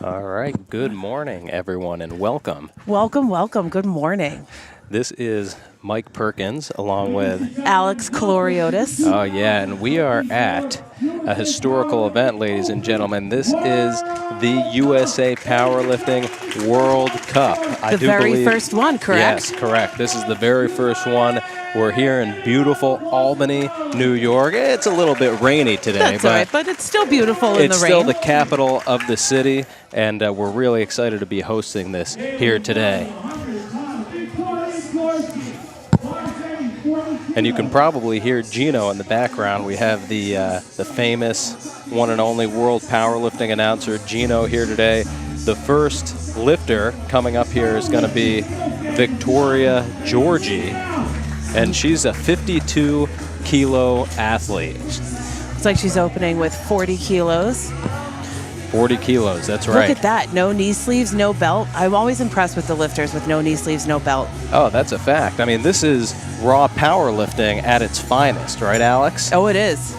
All right. Good morning, everyone, and welcome. Welcome, welcome. Good morning. This is Mike Perkins along with Alex Caloriotis. Oh, yeah, and we are at a historical event, ladies and gentlemen. This is the USA Powerlifting World Cup. The very first one, correct? Yes, correct. This is the very first one. We're here in beautiful Albany, New York. It's a little bit rainy today. That's all right, but it's still beautiful in the rain. It's still the capital of the city, and we're really excited to be hosting this here today. And you can probably hear Gino in the background. We have the famous one and only world powerlifting announcer, Gino, here today. The first lifter coming up here is going to be Victoria Georgie, and she's a 52-kilo athlete. Looks like she's opening with 40 kilos. 40 kilos, that's right. Look at that. No knee sleeves, no belt. I'm always impressed with the lifters with no knee sleeves, no belt. Oh, that's a fact. I mean, this is raw powerlifting at its finest, right, Alex? Oh, it is.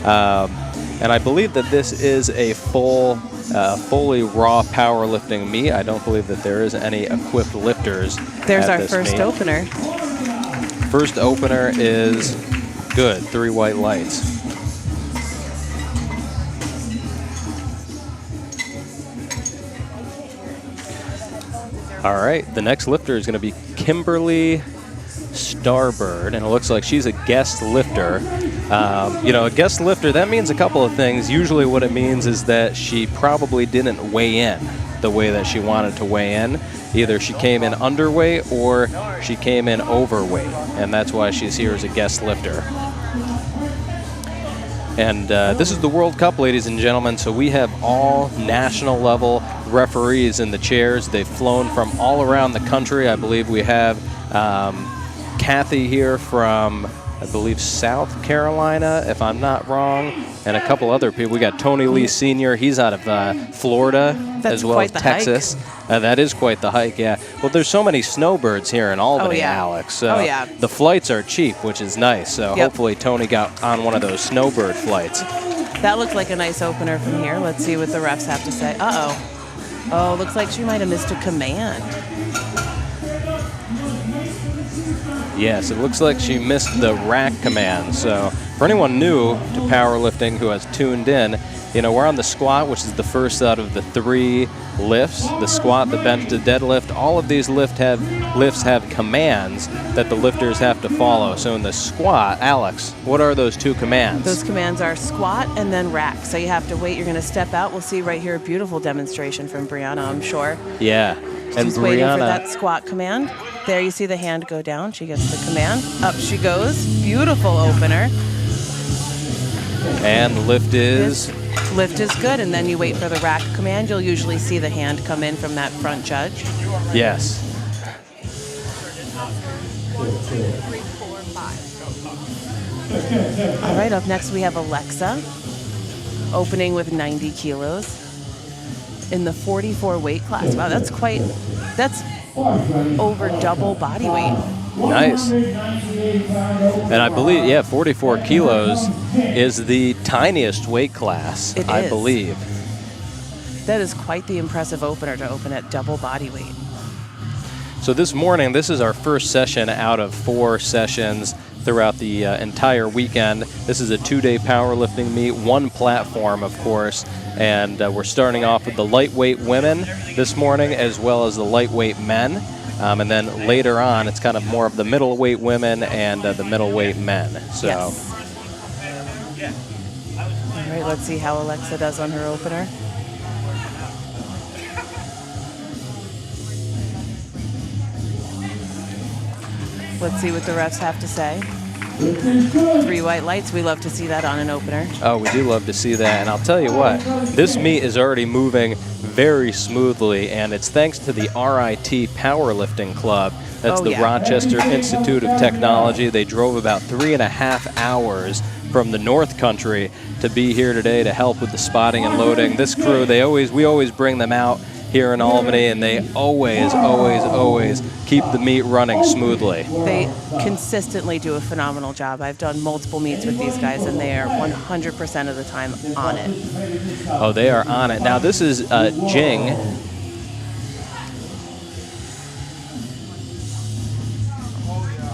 And I believe that this is a fully raw powerlifting meet. I don't believe that there is any equipped lifters. There's our first opener. First opener is good, 3 white lights. All right, the next lifter is going to be Kimberly Starbird, and it looks like she's a guest lifter. A guest lifter, that means a couple of things. Usually what it means is that she probably didn't weigh in the way that she wanted to weigh in. Either she came in underweight or she came in overweight, and that's why she's here as a guest lifter. And this is the World Cup, ladies and gentlemen, so we have all national level referees in the chairs. They've flown from all around the country. I believe we have Kathy here from, I believe, South Carolina, if I'm not wrong, and a couple other people. We got Tony Lee Sr., he's out of Florida, as well as Texas. That is quite the hike, yeah. Well, there's so many snowbirds here in Albany, Alex. So the flights are cheap, which is nice. So hopefully Tony got on one of those snowbird flights. That looked like a nice opener from here. Let's see what the refs have to say. Uh-oh. Oh, looks like she might have missed a command. Yes, it looks like she missed the rack command. So for anyone new to powerlifting who has tuned in, we're on the squat, which is the first out of the 3 lifts. The squat, the bench, the deadlift, all of these lifts have commands that the lifters have to follow. So in the squat, Alex, what are those 2 commands? Those commands are squat and then rack. So you have to wait. You're going to step out. We'll see right here a beautiful demonstration from Brianna, I'm sure. Yeah. She's waiting for that squat command. There you see the hand go down. She gets the command. Up she goes. Beautiful opener. And lift is? Lift is good, and then you wait for the rack command. You'll usually see the hand come in from that front judge. Yes. 3, 4, 5. All right, up next we have Alexa, opening with 90 kilos in the 44 weight class. Wow, that's over double body weight. Nice. And I believe, 44 kilos is the tiniest weight class, I believe. That is quite the impressive opener to open at double body weight. So this morning, this is our first session out of 4 sessions throughout the entire weekend. This is a 2-day powerlifting meet, 1 platform, of course, and we're starting off with the lightweight women this morning as well as the lightweight men. And then later on, it's kind of more of the middleweight women and the middleweight men. So, yes. All right, let's see how Alexa does on her opener. Let's see what the refs have to say. 3 white lights. We love to see that on an opener. Oh, we do love to see that. And I'll tell you what, this meet is already moving very smoothly, and it's thanks to the RIT Powerlifting Club. That's the Rochester Institute of Technology. They drove about 3.5 hours from the North Country to be here today to help with the spotting and loading. This crew, we always bring them out here in Albany, and they always keep the meet running smoothly. They consistently do a phenomenal job. I've done multiple meets with these guys, and they are 100% of the time on it. Oh, they are on it. Now, this is Jing.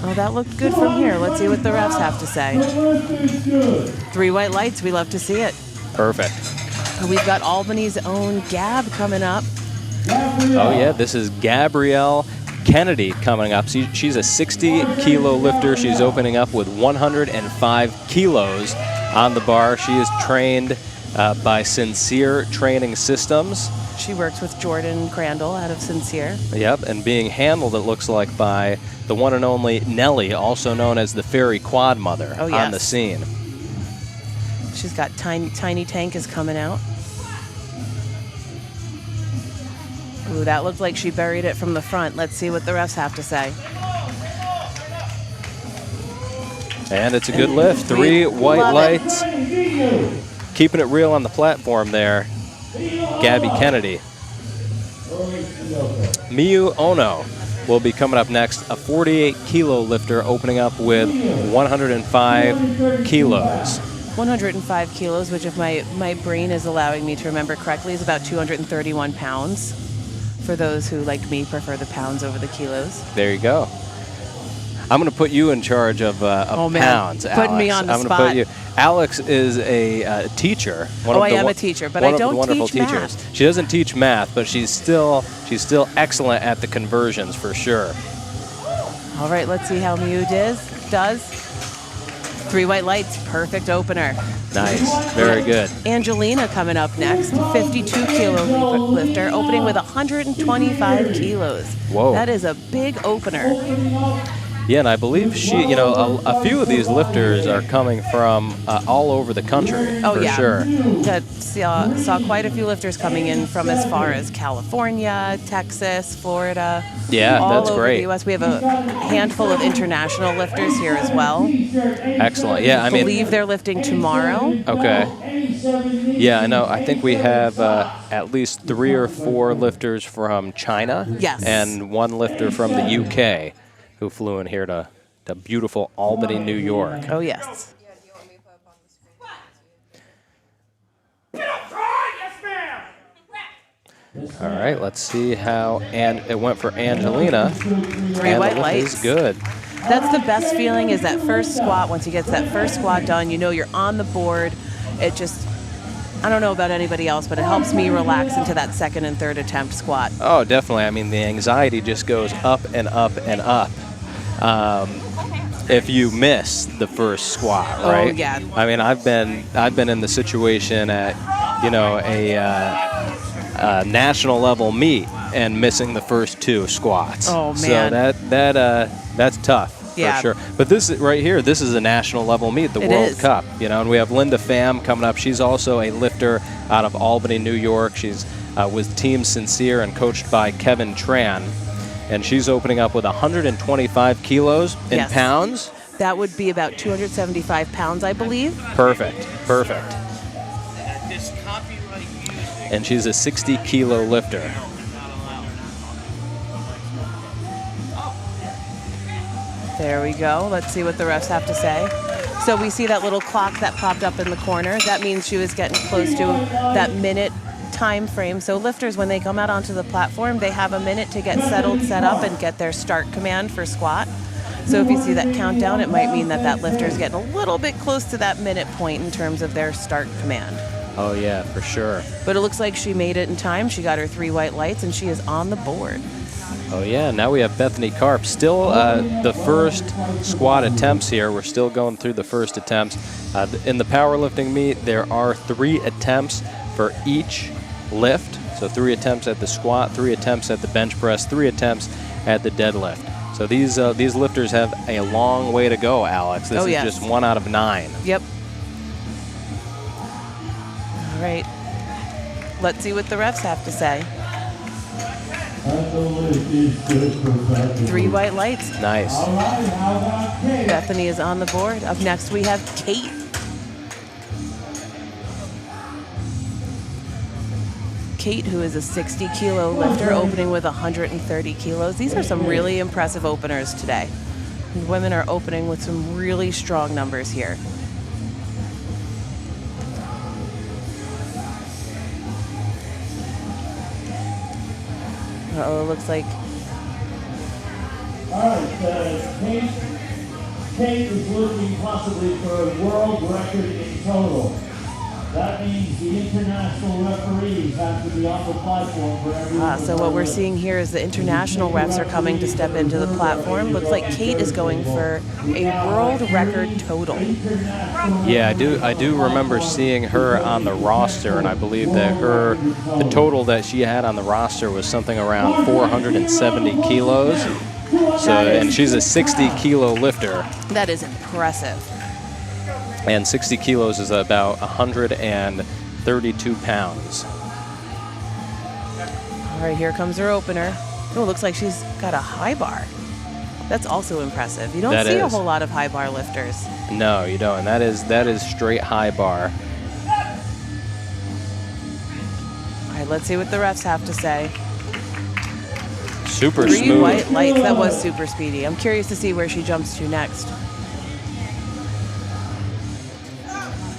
Oh, that looked good from here. Let's see what the refs have to say. 3 white lights. We love to see it. Perfect. We've got Albany's own Gab coming up. Oh, yeah, this is Gabrielle Kennedy coming up. She's a 60-kilo lifter. She's opening up with 105 kilos on the bar. She is trained by Sincere Training Systems. She works with Jordan Crandall out of Sincere. Yep, and being handled, it looks like, by the one and only Nellie, also known as the Fairy Quad Mother, on the scene. She's got Tiny Tank is coming out. Ooh, that looked like she buried it from the front. Let's see what the refs have to say. And it's a good lift. 3 white lights. Keeping it real on the platform there, Gabby Kennedy. Miyu Ono will be coming up next, a 48-kilo lifter opening up with 105 kilos. 105 kilos, which if my brain is allowing me to remember correctly, is about 231 pounds. For those who, like me, prefer the pounds over the kilos. There you go. I'm going to put you in charge of pounds, Alex. Putting me on the spot. Put you. Alex is a teacher. I am a teacher, but I don't teach math. She doesn't teach math, but she's still excellent at the conversions for sure. All right, let's see how Miu does. 3 white lights, perfect opener. Nice, very good. Angelina coming up next, 52-kilo lifter, opening with 125 kilos. Whoa. That is a big opener. Yeah, and I believe a few of these lifters are coming from all over the country, sure. Saw quite a few lifters coming in from as far as California, Texas, Florida. Yeah, that's great. All over the U.S. We have a handful of international lifters here as well. Excellent. Yeah, I believe they're lifting tomorrow. Okay. Yeah, I know. I think we have at least 3 or 4 lifters from China. Yes. And 1 lifter from the UK who flew in here to beautiful Albany, New York. Oh, yes. All right, let's see how, and it went for Angelina. 3 white lights. Is good. That's the best feeling, is that first squat. Once you get that first squat done, you know you're on the board. It just, I don't know about anybody else, but it helps me relax into that second and third attempt squat. Oh, definitely. I mean, the anxiety just goes up and up and up. If you miss the first squat, right? Oh, yeah. I mean, I've been in the situation at, a national level meet and missing the first 2 squats. Oh, man. So that's tough, for sure. But this right here, this is a national level meet, the World Cup, and we have Linda Pham coming up. She's also a lifter out of Albany, New York. She's with Team Sincere and coached by Kevin Tran. And she's opening up with 125 kilos in pounds. That would be about 275 pounds, I believe. Perfect. And she's a 60-kilo lifter. There we go. Let's see what the refs have to say. So we see that little clock that popped up in the corner. That means she was getting close to that minute time frame. So lifters, when they come out onto the platform, they have a minute to get settled, set up, and get their start command for squat. So if you see that countdown, it might mean that lifter is getting a little bit close to that minute point in terms of their start command. Oh, yeah, for sure. But it looks like she made it in time. She got her 3 white lights, and she is on the board. Oh, yeah. Now we have Bethany Karp. Still the first squat attempts here. We're still going through the first attempts. In the powerlifting meet, there are 3 attempts for each lift. So 3 attempts at the squat, 3 attempts at the bench press, 3 attempts at the deadlift. So these lifters have a long way to go, Alex. This is just 1 out of 9. Yep. All right. Let's see what the refs have to say. 3 white lights. Nice. Bethany is on the board. Up next, we have Kate. Kate, who is a 60-kilo lifter, opening with 130 kilos. These are some really impressive openers today. And women are opening with some really strong numbers here. Uh-oh, it looks like... All right, Kate is looking possibly for a world record in total. That means the international referees have to be on the platform for everyone. So what we're seeing here is the international refs are coming to step into the platform. Looks like Kate is going for a world record total. Yeah, I do remember seeing her on the roster, and I believe that the total that she had on the roster was something around 470 kilos. So, and she's a 60-kilo lifter. That is impressive. And 60 kilos is about 132 pounds. All right, here comes her opener. Oh, looks like she's got a high bar. That's also impressive. You don't see a whole lot of high bar lifters. No, you don't. And that is straight high bar. All right, let's see what the refs have to say. Super 3 smooth. white lights. That was super speedy. I'm curious to see where she jumps to next.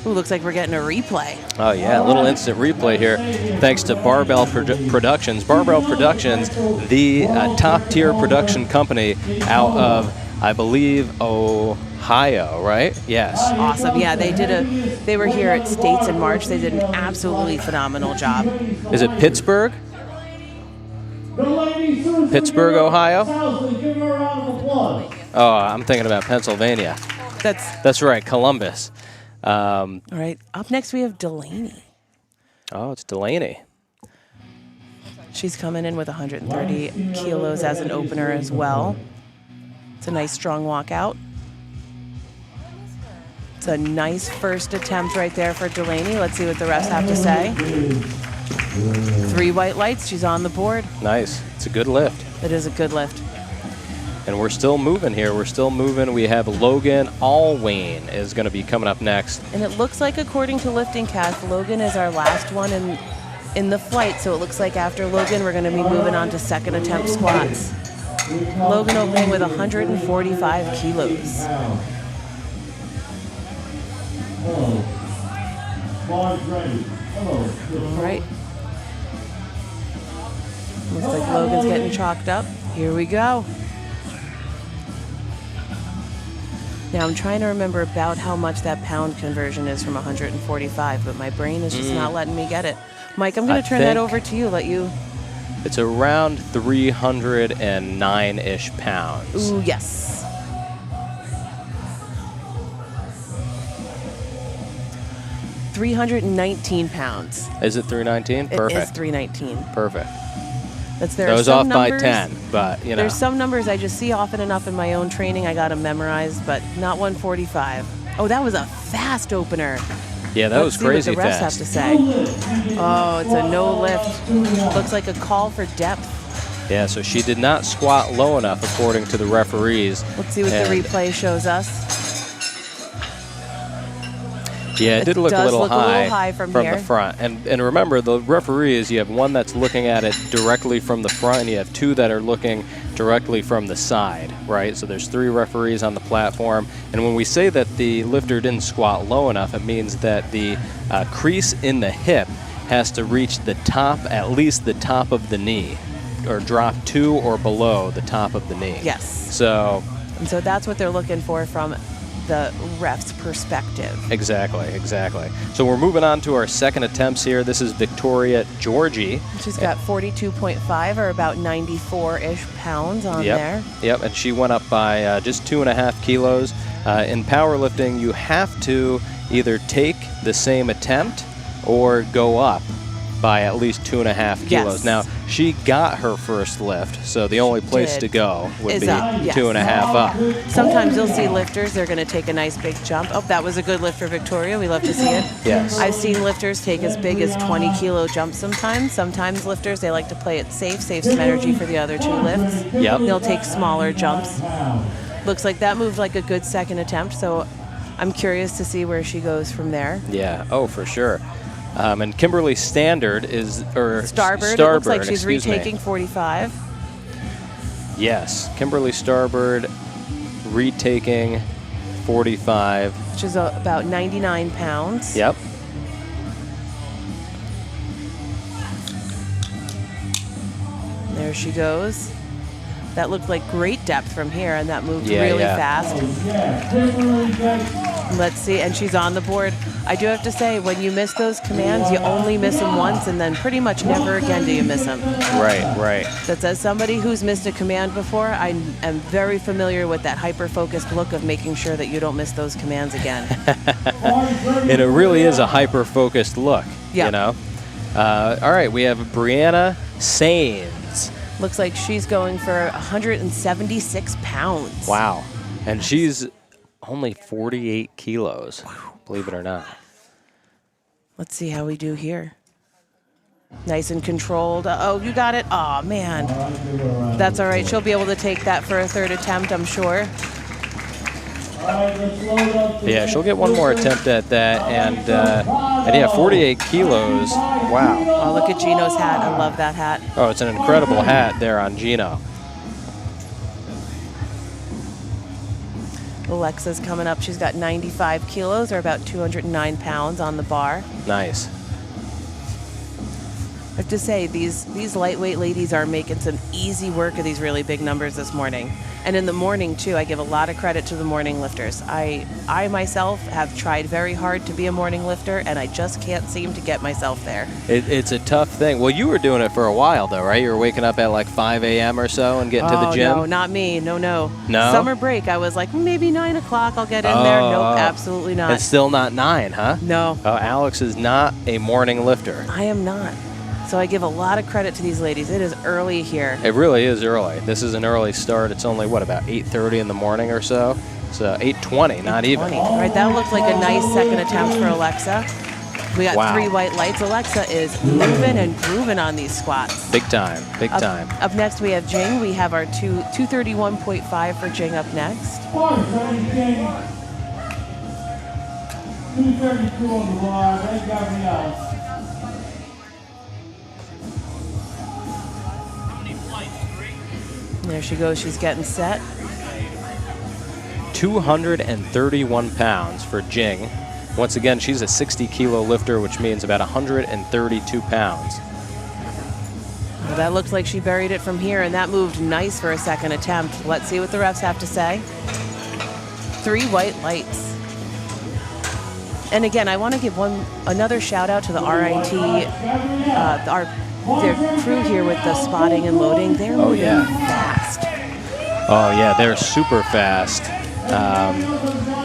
Ooh, looks like we're getting a replay. Oh, yeah, a little instant replay here thanks to Barbell Productions. Barbell Productions, the top-tier production company out of, I believe, Ohio, right? Yes. Awesome. Yeah, they were here at States in March. They did an absolutely phenomenal job. Is it Pittsburgh? Pittsburgh, Ohio? Oh, I'm thinking about Pennsylvania. That's right, Columbus. All right, up next we have Delaney. Oh, it's Delaney. She's coming in with 130 kilos as an opener as well. It's a nice strong walkout. It's a nice first attempt right there for Delaney. Let's see what the refs have to say. 3 white lights, she's on the board. Nice, it's a good lift. It is a good lift. And we're still moving here. We're still moving. We have Logan Alwayne is going to be coming up next. And it looks like, according to LiftingCast, Logan is our last one in the flight. So it looks like after Logan, we're going to be moving on to second attempt squats. Logan opening with 145 kilos. All right. Looks like Logan's getting chalked up. Here we go. Now, I'm trying to remember about how much that pound conversion is from 145, but my brain is just not letting me get it. Mike, I'm going to turn that over to you. It's around 309-ish pounds. Ooh, yes. £319 pounds. Is it 319? Perfect. It is 319. Perfect. There I was off by 10, but you know. There's some numbers I just see often enough in my own training. I got them memorized, but not 145. Oh, that was a fast opener. Yeah, that was crazy fast. Let's see what the refs have to say. Oh, it's a no lift. Looks like a call for depth. Yeah, so she did not squat low enough, according to the referees. Let's see what the replay shows us. Yeah, it did look a little high from the front. And remember, the referees, you have one that's looking at it directly from the front, and you have 2 that are looking directly from the side, right? So there's 3 referees on the platform. And when we say that the lifter didn't squat low enough, it means that the crease in the hip has to reach the top, at least the top of the knee, or drop to or below the top of the knee. Yes. So that's what they're looking for from the ref's perspective. Exactly. So we're moving on to our second attempts here. This is Victoria Georgie. She's got 42.5 or about 94-ish pounds on there. Yep, and she went up by just 2.5 kilos. In powerlifting, you have to either take the same attempt or go up by at least 2.5 kilos. Yes. Now, she got her first lift, so the only place to go would be 2.5 up. Sometimes you'll see lifters, they're going to take a nice big jump. Oh, that was a good lift for Victoria. We love to see it. Yes. I've seen lifters take as big as 20-kilo jumps sometimes. Sometimes lifters, they like to play it safe, save some energy for the other 2 lifts. Yep. They'll take smaller jumps. Looks like that moved like a good second attempt, so I'm curious to see where she goes from there. Yeah, oh, for sure. And Kimberly Standard is, or Starboard, it looks like she's excuse me. retaking 45. Yes, Kimberly Starboard retaking 45. Which is about 99 pounds. Yep. There she goes. That looked like great depth from here, and that moved Yeah, really yeah. fast. Let's see, and she's on the board. I do have to say, when you miss those commands, you only miss them once, and then pretty much never again do you miss them. Right. That's as somebody who's missed a command before, I am very familiar with that hyper-focused look of making sure that you don't miss those commands again. And it really is a hyper-focused look, Yeah. you know? All right, we have Brianna Sains. Looks like she's going for 176 pounds. Wow. And she's only 48 kilos, believe it or not. Let's see how we do here. Nice and controlled. Oh, you got it. Oh, man. That's all right. She'll be able to take that for a third attempt, I'm sure. Yeah, she'll get one more attempt at that. And yeah, 48 kilos. Wow. Oh, look at Gino's hat. I love that hat. Oh, it's an incredible hat there on Gino. Alexa's coming up. She's got 95 kilos, or about 209 pounds on the bar. Nice. I have to say, these lightweight ladies are making some easy work of these really big numbers this morning. And in the morning, too, I give a lot of credit to the morning lifters. I myself have tried very hard to be a morning lifter, and I just can't seem to get myself there. It's a tough thing. Well, you were doing it for a while, though, right? You were waking up at like 5 a.m. or so and getting to the gym? No, not me. No. No? Summer break, I was like, maybe 9 o'clock, I'll get in there. Nope, absolutely not. It's still not 9, huh? No. Oh, Alex is not a morning lifter. I am not. So I give a lot of credit to these ladies. It is early here. It really is early. This is an early start. It's only, what, about 8:30 in the morning or so? So 8:20, not even. All right, that looked like a nice second attempt for Alexa. We got 3 white lights. Alexa is moving and grooving on these squats. Big time, big time. Up next, we have Jing. We have our 231.5 for Jing up next. 232 on the bar. Then Gabrielle. There she goes. She's getting set. 231 pounds for Jing. Once again, she's a 60-kilo lifter, which means about 132 pounds. Well, that looked like she buried it from here, and that moved nice for a second attempt. Let's see what the refs have to say. 3 white lights. And again, I want to give another shout out to the RIT, their crew here with the spotting and loading. They're moving fast. Oh, yeah, they're super fast.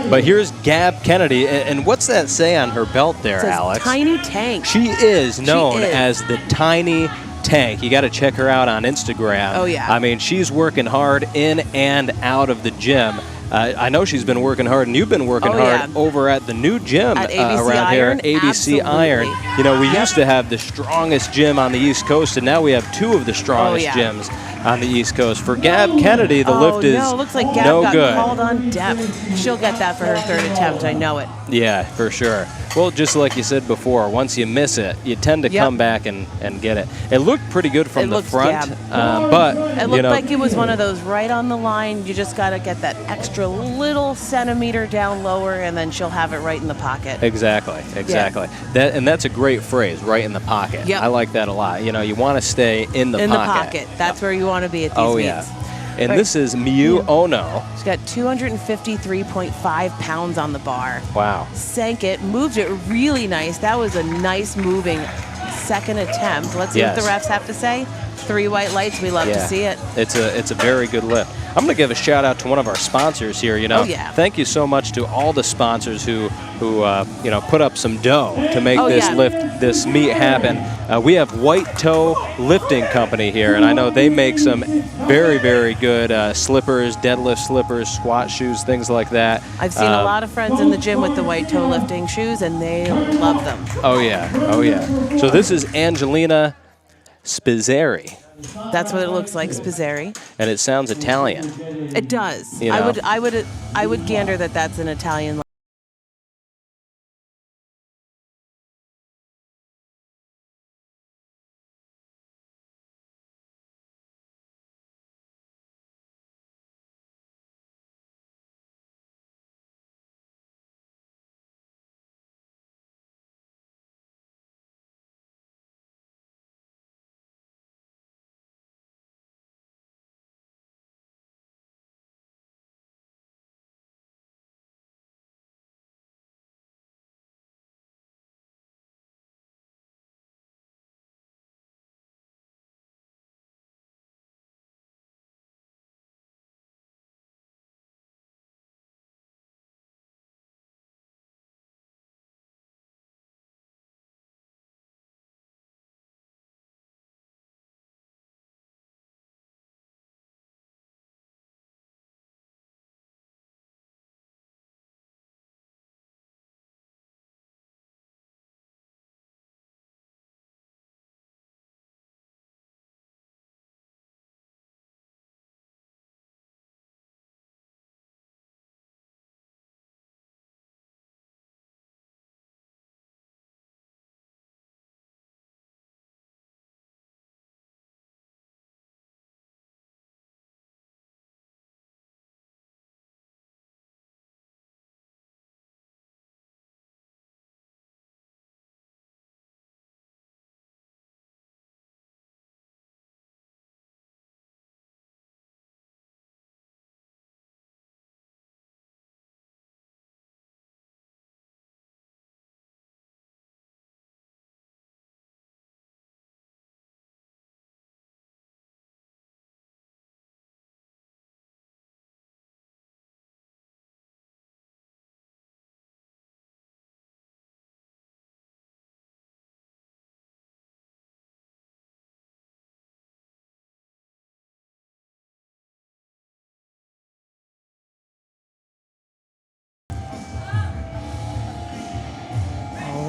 But here's Gab Kennedy. And what's that say on her belt there, It says Alex? Tiny Tank. She is known as the Tiny Tank. You got to check her out on Instagram. Oh, yeah. I mean, she's working hard in and out of the gym. I know she's been working hard, and you've been working hard over at the new gym at ABC around Iron, here, ABC Iron. You know, we used to have the strongest gym on the East Coast, and now we have 2 of the strongest gyms on the East Coast. For Gab Kennedy, the lift is looks like Gab no got good. called on depth. She'll get that for her third attempt. I know it. Yeah, for sure. Well, just like you said before, once you miss it, you tend to come back and get it. It looked pretty good from the front, but it looked like it was one of those right on the line. You just got to get that extra little centimeter down lower, and then she'll have it right in the pocket. Exactly. That's a great phrase, right in the pocket. Yep. I like that a lot. You know, you want to stay in the pocket. In the pocket. That's where you want to be at these meets. And this is Miyu Ono. She's got 253.5 pounds on the bar. Wow. Sank it, moved it really nice. That was a nice moving second attempt. Let's see what the refs have to say. 3 white lights. We love to see it. It's a very good lift. I'm going to give a shout out to one of our sponsors here. You know, thank you so much to all the sponsors who put up some dough to make this meet happen. We have White Toe Lifting Company here, and I know they make some very, very good slippers, deadlift slippers, squat shoes, things like that. I've seen a lot of friends in the gym with the White Toe lifting shoes, and they love them. Oh yeah. So this is Angelina Spizzeri. That's what it looks like, Spizzeri. And it sounds Italian. It does. You know? I would gander that that's an Italian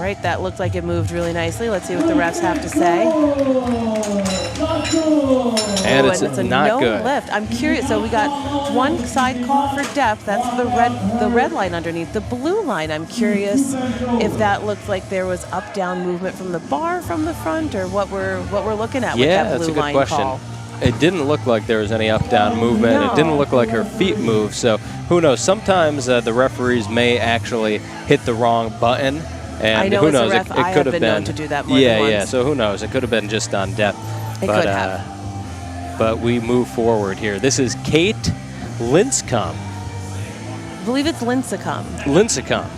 right, that looked like it moved really nicely. Let's see what the refs have to say. And it's a not no good. lift. I'm curious. So we got one side call for depth. That's the red line underneath. The blue line, I'm curious if that looked like there was up-down movement from the bar from the front, or what we're looking at with that blue line question. call. It didn't look like there was any up-down movement. No. It didn't look like her feet moved. So who knows? Sometimes the referees may actually hit the wrong button. And I know who as a knows? ref, It I could have been known to do that more than once. Yeah. So who knows? It could have been just on depth. It could have. But we move forward here. This is Kate Linscomb. I believe it's Linscomb. Linscomb.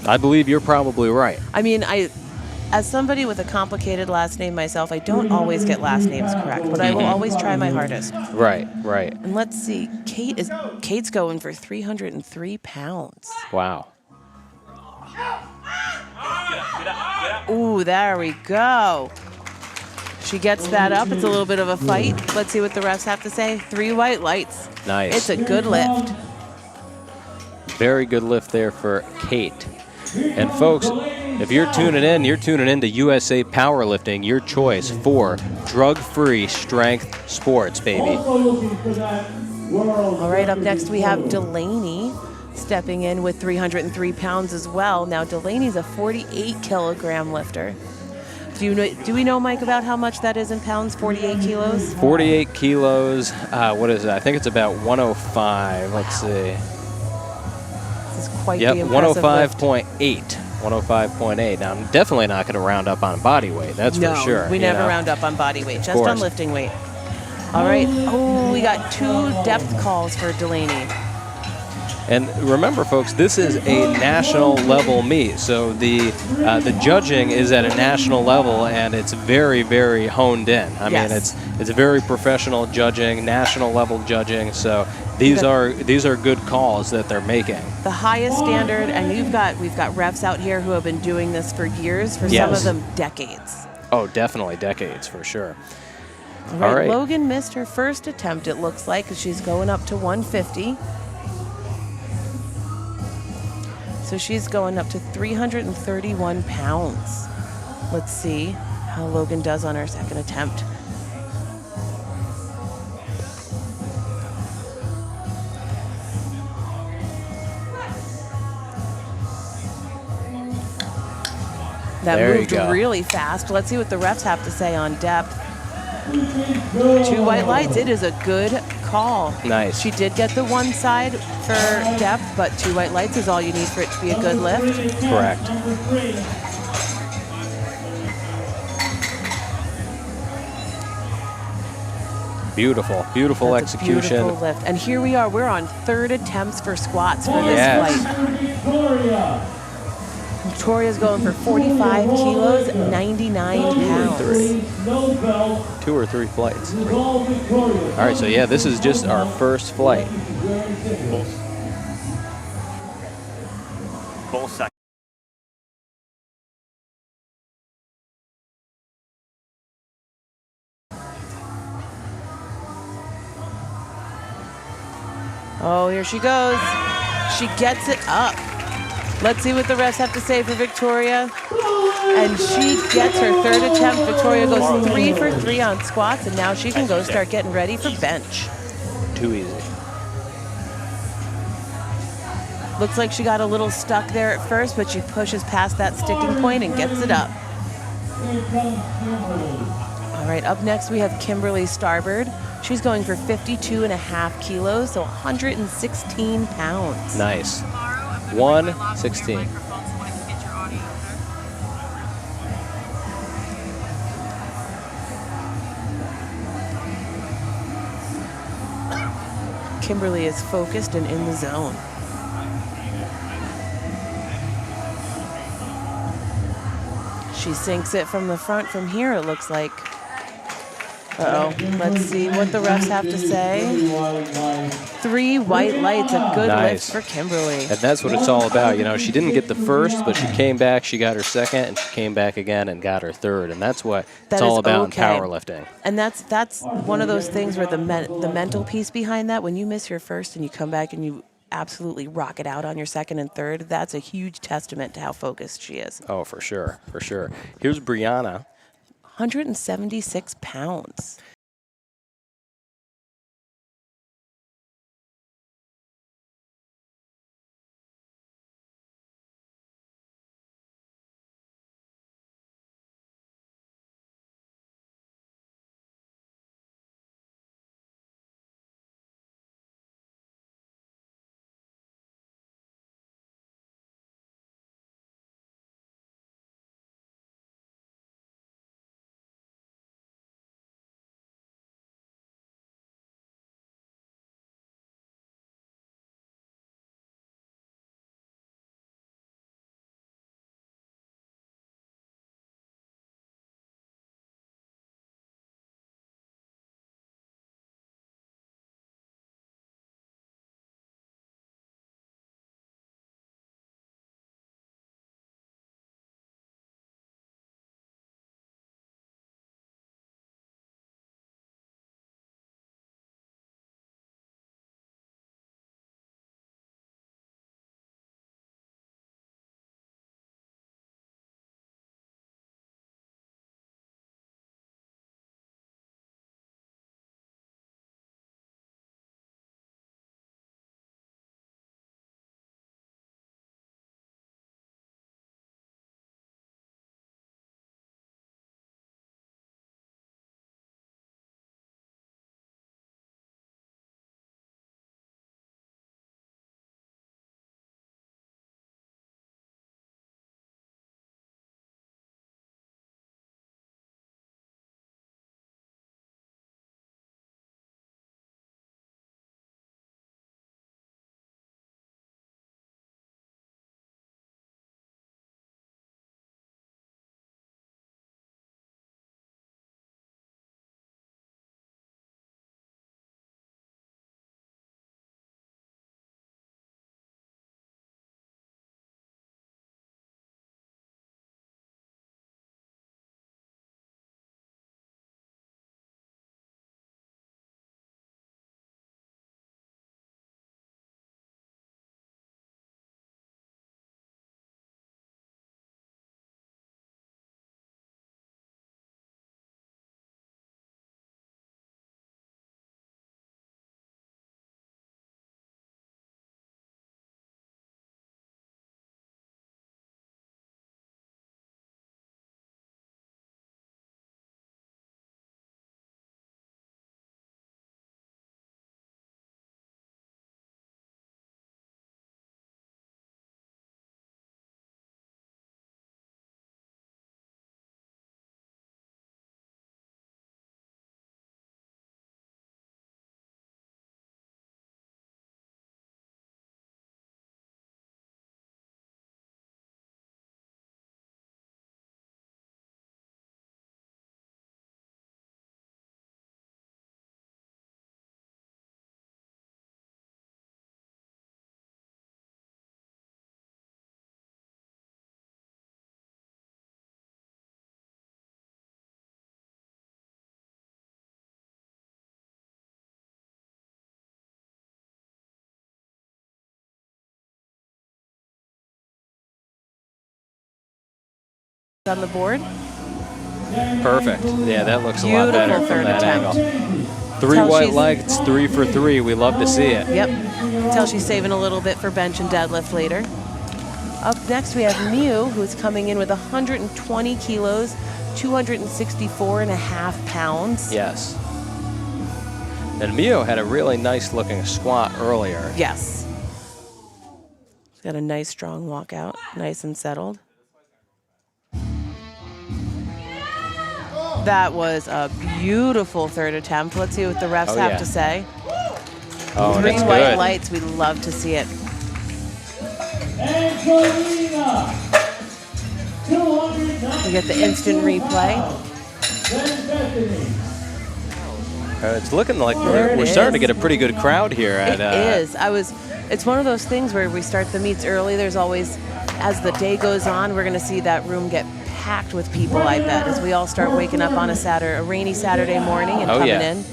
I believe you're probably right. I mean, as somebody with a complicated last name myself, I don't always get last names correct, but I will always try my hardest. Right. And let's see, Kate's going for 303 pounds. Wow. Ooh, there we go. She gets that up. It's a little bit of a fight. Let's see what the refs have to say. 3 white lights. Nice. It's a good lift. Very good lift there for Kate. And folks, if you're tuning in to USA Powerlifting, your choice for drug-free strength sports, baby. All right, up next we have Delaney stepping in with 303 pounds as well. Now, Delaney's a 48-kilogram lifter. Do we know, Mike, about how much that is in pounds, 48 kilos? 48 kilos. What is it? I think it's about 105. Let's see. This is quite the impressive lift. 105.8. 105.8. Now, I'm definitely not going to round up on body weight. That's for sure. We never round up on body weight, just on lifting weight. All right. Oh, we got 2 depth calls for Delaney. And remember, folks, this is a national level meet, so the judging is at a national level, and it's very, very honed in. I mean, it's very professional judging, national level judging. So these are good calls that they're making. The highest standard, and we've got refs out here who have been doing this for years, for some of them decades. Oh, definitely decades for sure. All right. Logan missed her first attempt, it looks like, because she's going up to 150. So she's going up to 331 pounds. Let's see how Logan does on her second attempt. That moved really fast. Let's see what the refs have to say on depth. 2 white lights. It is a good call. Nice. She did get the one side for depth, but 2 white lights is all you need for it to be a good lift. Correct. Beautiful, beautiful That's execution. A beautiful lift. And here we are. We're on 3rd attempts for squats for this flight. Victoria's going for 45 kilos, 99 pounds. 2 or 3 flights. All right, so yeah, this is just our first flight. Both sides. Oh, here she goes. She gets it up. Let's see what the refs have to say for Victoria. And she gets her 3rd attempt. Victoria goes 3 for 3 on squats, and now she can go start getting ready for bench. Too easy. Looks like she got a little stuck there at first, but she pushes past that sticking point and gets it up. All right, up next we have Kimberly Starbird. She's going for 52.5 kilos, so 116 pounds. Nice. 116. Kimberly is focused and in the zone. She sinks it from the front from here, it looks like. Uh-oh. Let's see what the refs have to say. 3 white lights, a good lift for Kimberly. And that's what it's all about. You know, she didn't get the first, but she came back, she got her second, and she came back again and got her third. And that's what it's all about in powerlifting. And that's one of those things where the mental piece behind that, when you miss your first and you come back and you absolutely rock it out on your second and third, that's a huge testament to how focused she is. Oh, for sure, for sure. Here's Brianna. 176 pounds. On the board. Perfect. Yeah, that looks a lot better Beautiful from third that attempt. angle. 3 Tell white she's- lights, 3 for 3. We love to see it. Yep. Tell she's saving a little bit for bench and deadlift later. Up next, we have Mew, who's coming in with 120 kilos, 264 and a half pounds. Yes. And Mio had a really nice looking squat earlier. Yes. She's got a nice, strong walkout, nice and settled. That was a beautiful third attempt. Let's see what the refs have to say. Oh, and 3 it's white good. lights. We'd love to see it. Angelina, 290 We get the instant replay. Then Bethany. It's looking like There it we're starting to is. get a pretty good crowd here. It is. It's one of those things where we start the meets early. There's always, as the day goes on, we're going to see that room get packed with people, I bet, as we all start waking up on a rainy Saturday morning and coming in.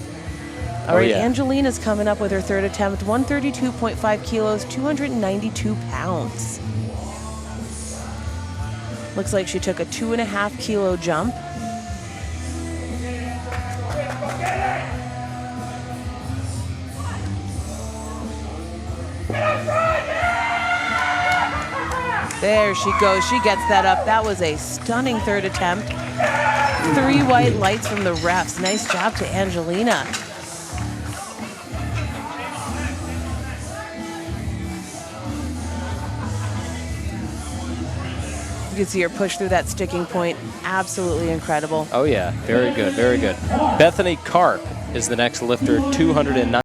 All right, yeah. Angelina's coming up with her third attempt, 132.5 kilos, 292 pounds. Looks like she took a 2.5 kilo jump. There she goes. She gets that up. That was a stunning third attempt. 3 white lights from the refs. Nice job to Angelina. You can see her push through that sticking point. Absolutely incredible. Oh, yeah. Very good. Very good. Bethany Karp is the next lifter, 209.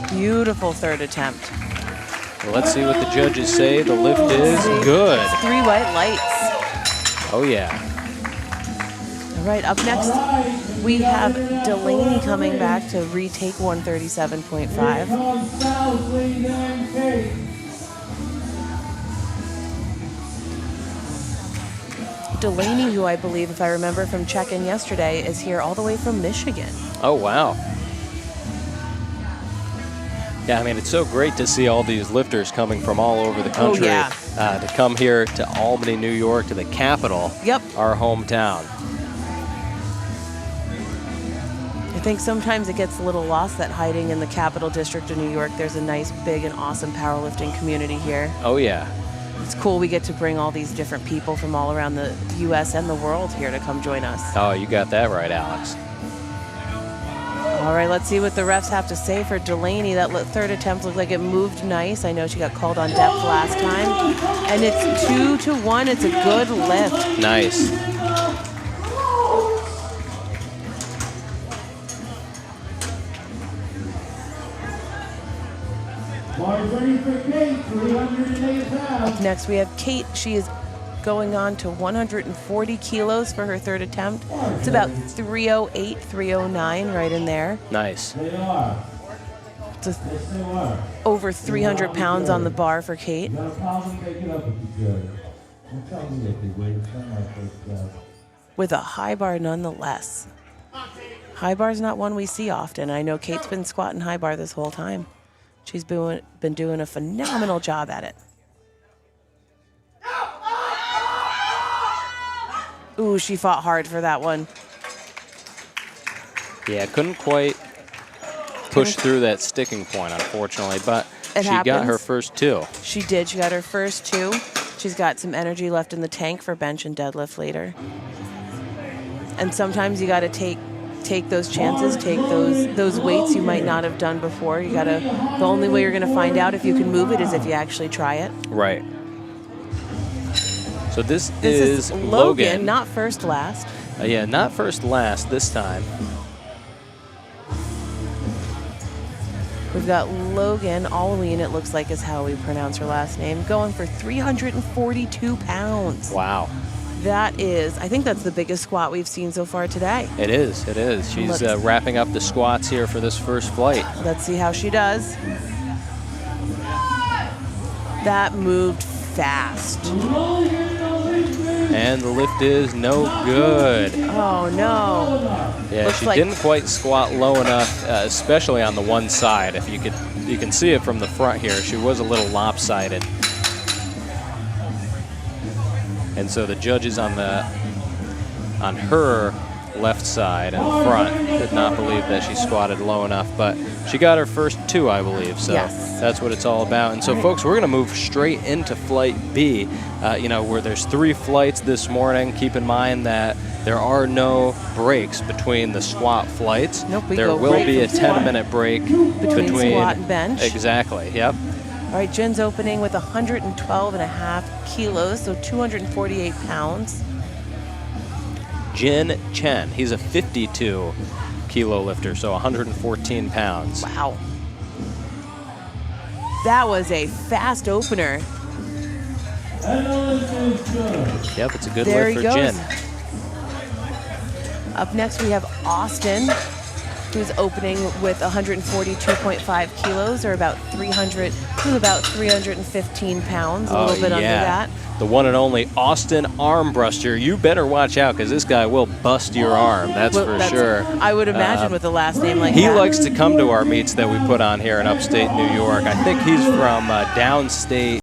Beautiful third attempt. Well, let's see what the judges say. The lift is good. 3 white lights. Oh, yeah. All right, up next, we have Delaney coming back to retake 137.5. Delaney, who I believe, if I remember from check-in yesterday, is here all the way from Michigan. Oh, wow. Yeah, I mean, it's so great to see all these lifters coming from all over the country to come here to Albany, New York, to the capital, our hometown. I think sometimes it gets a little lost that hiding in the Capital District of New York, there's a nice, big, and awesome powerlifting community here. Oh, yeah. It's cool we get to bring all these different people from all around the U.S. and the world here to come join us. Oh, you got that right, Alex. All right, let's see what the refs have to say for Delaney. That third attempt looked like it moved nice. I know she got called on depth last time. And it's 2-1. It's a good lift. Nice. Up next, we have Kate. She is going on to 140 kilos for her third attempt. It's about 308, 309, right in there. Nice. It's over 300 pounds on the bar for Kate. With a high bar nonetheless. High bar's not one we see often. I know Kate's been squatting high bar this whole time. She's been doing a phenomenal job at it. Ooh, she fought hard for that one. Yeah, couldn't quite push through that sticking point, unfortunately, but she got her first 2. She did. She got her first 2. She's got some energy left in the tank for bench and deadlift later. And sometimes you got to take those chances, take those weights you might not have done before. You got to. The only way you're going to find out if you can move it is if you actually try it. Right. So this is Logan. Not first last. Yeah, not first last this time. got Logan Alwyn, it looks like is how we pronounce her last name, going for 342 pounds. Wow. That is, I think that's the biggest squat we've seen so far today. It is. It is. She's wrapping up the squats here for this first flight. Let's see how she does. That moved fast. And the lift is no good. Oh, no. Yeah, Looks she like didn't quite squat low enough, especially on the one side. If you can see it from the front here. She was a little lopsided. And so the judges on her left side and front did not believe that she squatted low enough, but she got her first 2, I believe. So yes. That's what it's all about. And so, folks, we're going to move straight into Flight B, where there's 3 flights this morning. Keep in mind that there are no breaks between the squat flights. Nope, there will be a 10-minute break between squat and bench. Exactly, yep. All right, Jin's opening with 112.5 kilos, so 248 pounds. Jin Chen, he's a 52 kilo lifter, so 114 pounds. Wow. That was a fast opener. Yep, it's a good There lift for he goes. Jin. Up next we have Austin, who's opening with 142.5 kilos, or about 315 pounds, a little bit under that. The one and only Austin Armbruster. You better watch out, because this guy will bust your arm, that's sure. I would imagine with a last name like he that. He likes to come to our meets that we put on here in upstate New York. I think he's from downstate.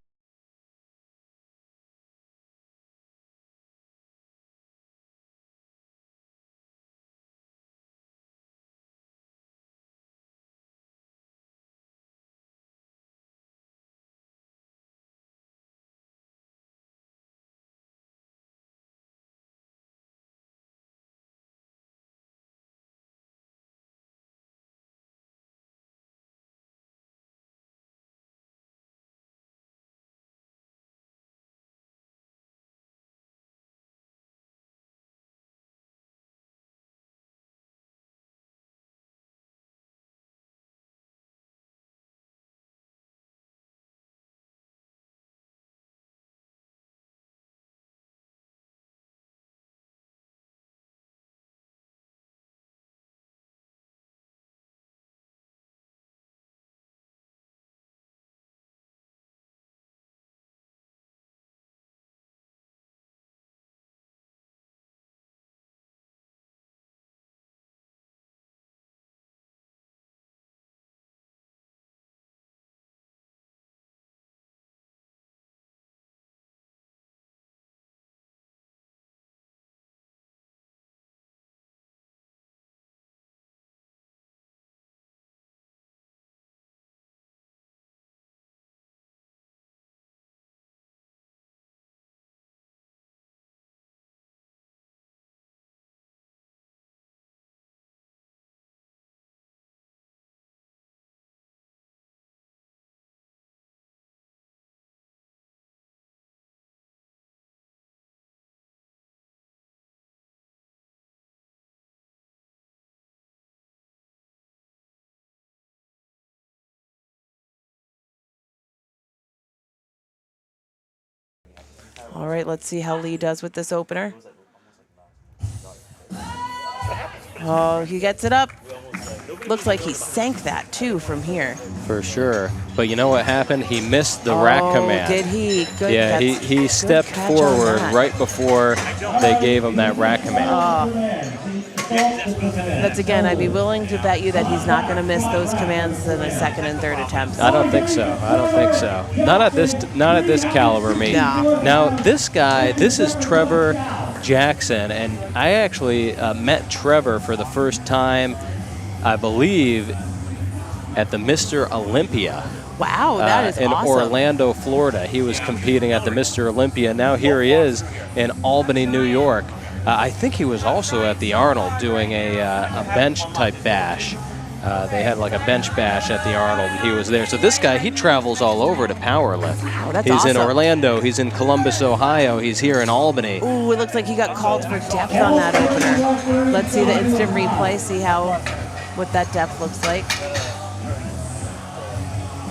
All right, let's see how Lee does with this opener. Oh, he gets it up. Looks like he sank that, too, from here. For sure. But you know what happened? He missed the rack command. Did he? Good. Yeah, he stepped forward right before they gave him that rack command. That's, again, I'd be willing to bet you that he's not going to miss those commands in the second and third attempts. I don't think so. I don't think so. Not at this caliber, mate. No. Now, this guy, this is Trevor Jackson, and I actually met Trevor for the first time, I believe, at the Mr. Olympia. Wow, that is in awesome. Orlando, Florida. He was competing at the Mr. Olympia. Now here he is in Albany, New York. I think he was also at the Arnold doing a bench-type bash. They had like a bench bash at the Arnold, and he was there. So this guy, he travels all over to powerlift. Wow, that's he's awesome. in Orlando. He's in Columbus, Ohio. He's here in Albany. Ooh, it looks like he got called for depth on that opener. Let's see the instant replay, see what that depth looks like.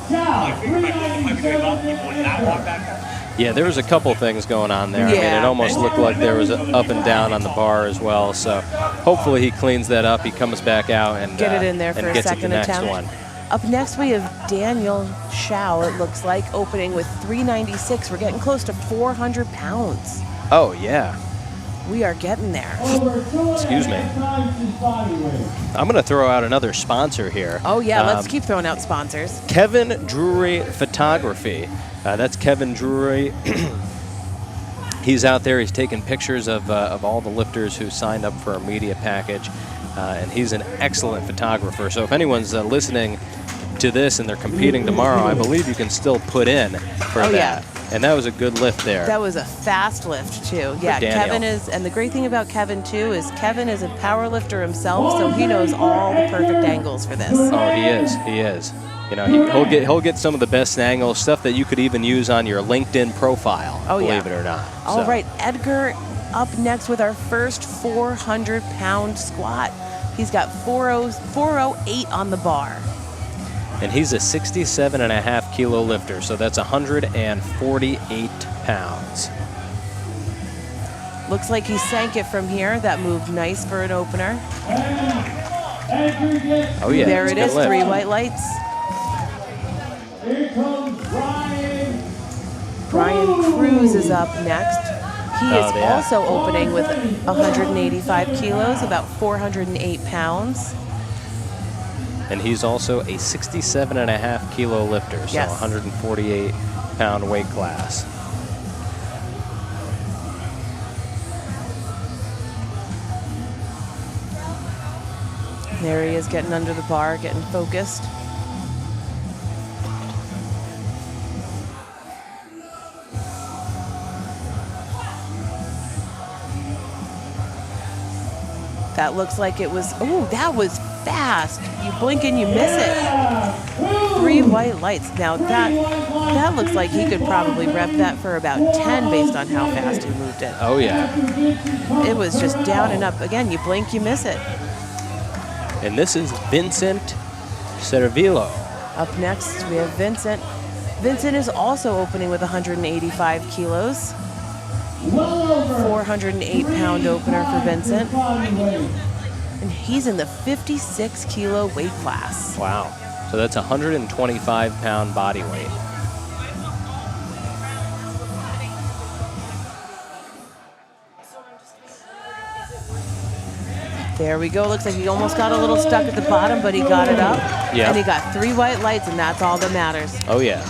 Chow, 397 Yeah, there was a couple things going on there. I mean, Yeah. it almost looked like there was an up and down on the bar as well. So hopefully he cleans that up. He comes back out and Get it in there for and a gets it the second next attempt. one. Up next, we have Daniel Shao, it looks like, opening with 396. We're getting close to 400 pounds. Oh, yeah. We are getting there. Excuse me. I'm going to throw out another sponsor here. Oh, yeah, let's keep throwing out sponsors. Kevin Drury Photography. That's Kevin Drury. He's out there. He's taking pictures of all the lifters who signed up for our media package. And he's an excellent photographer. So if anyone's listening to this and they're competing tomorrow, I believe you can still put in for that. Yeah. And that was a good lift there. That was a fast lift, too. Yeah, Daniel. Kevin is, and the great thing about Kevin, too, is Kevin is a power lifter himself, so he knows all the perfect angles for this. Oh, he is. He is. You know, he'll get some of the best angles, stuff that you could even use on your LinkedIn profile, believe it or not. All So, right, Edgar up next with our first 400-pound squat. He's got 408 on the bar. And he's a 67.5 kilo lifter, so that's 148 pounds. Looks like he sank it from here. That moved nice for an opener. Oh yeah, There it's it a good is, lift. 3 white lights. Here comes Brian. Brian Cruz is up next. He is Oh, yeah. also opening with 185 kilos, about 408 pounds. And he's also a 67.5 kilo lifter, so Yes. 148 pound weight class. There he is getting under the bar, getting focused. That looks like it was, oh, that was fast. You blink and you miss it. 3 white lights. Now that looks like he could probably rep that for about 10 based on how fast he moved it. Oh yeah. It was just down and up. Again, you blink, you miss it. And this is Vincent Cervillo. Up next, we have Vincent. Vincent is also opening with 185 kilos. 408-pound opener for Vincent. And he's in the 56-kilo weight class. Wow. So that's 125 pound body weight. There we go. Looks like he almost got a little stuck at the bottom, but he got it up. Yeah. And he got 3 white lights, and that's all that matters. Oh yeah.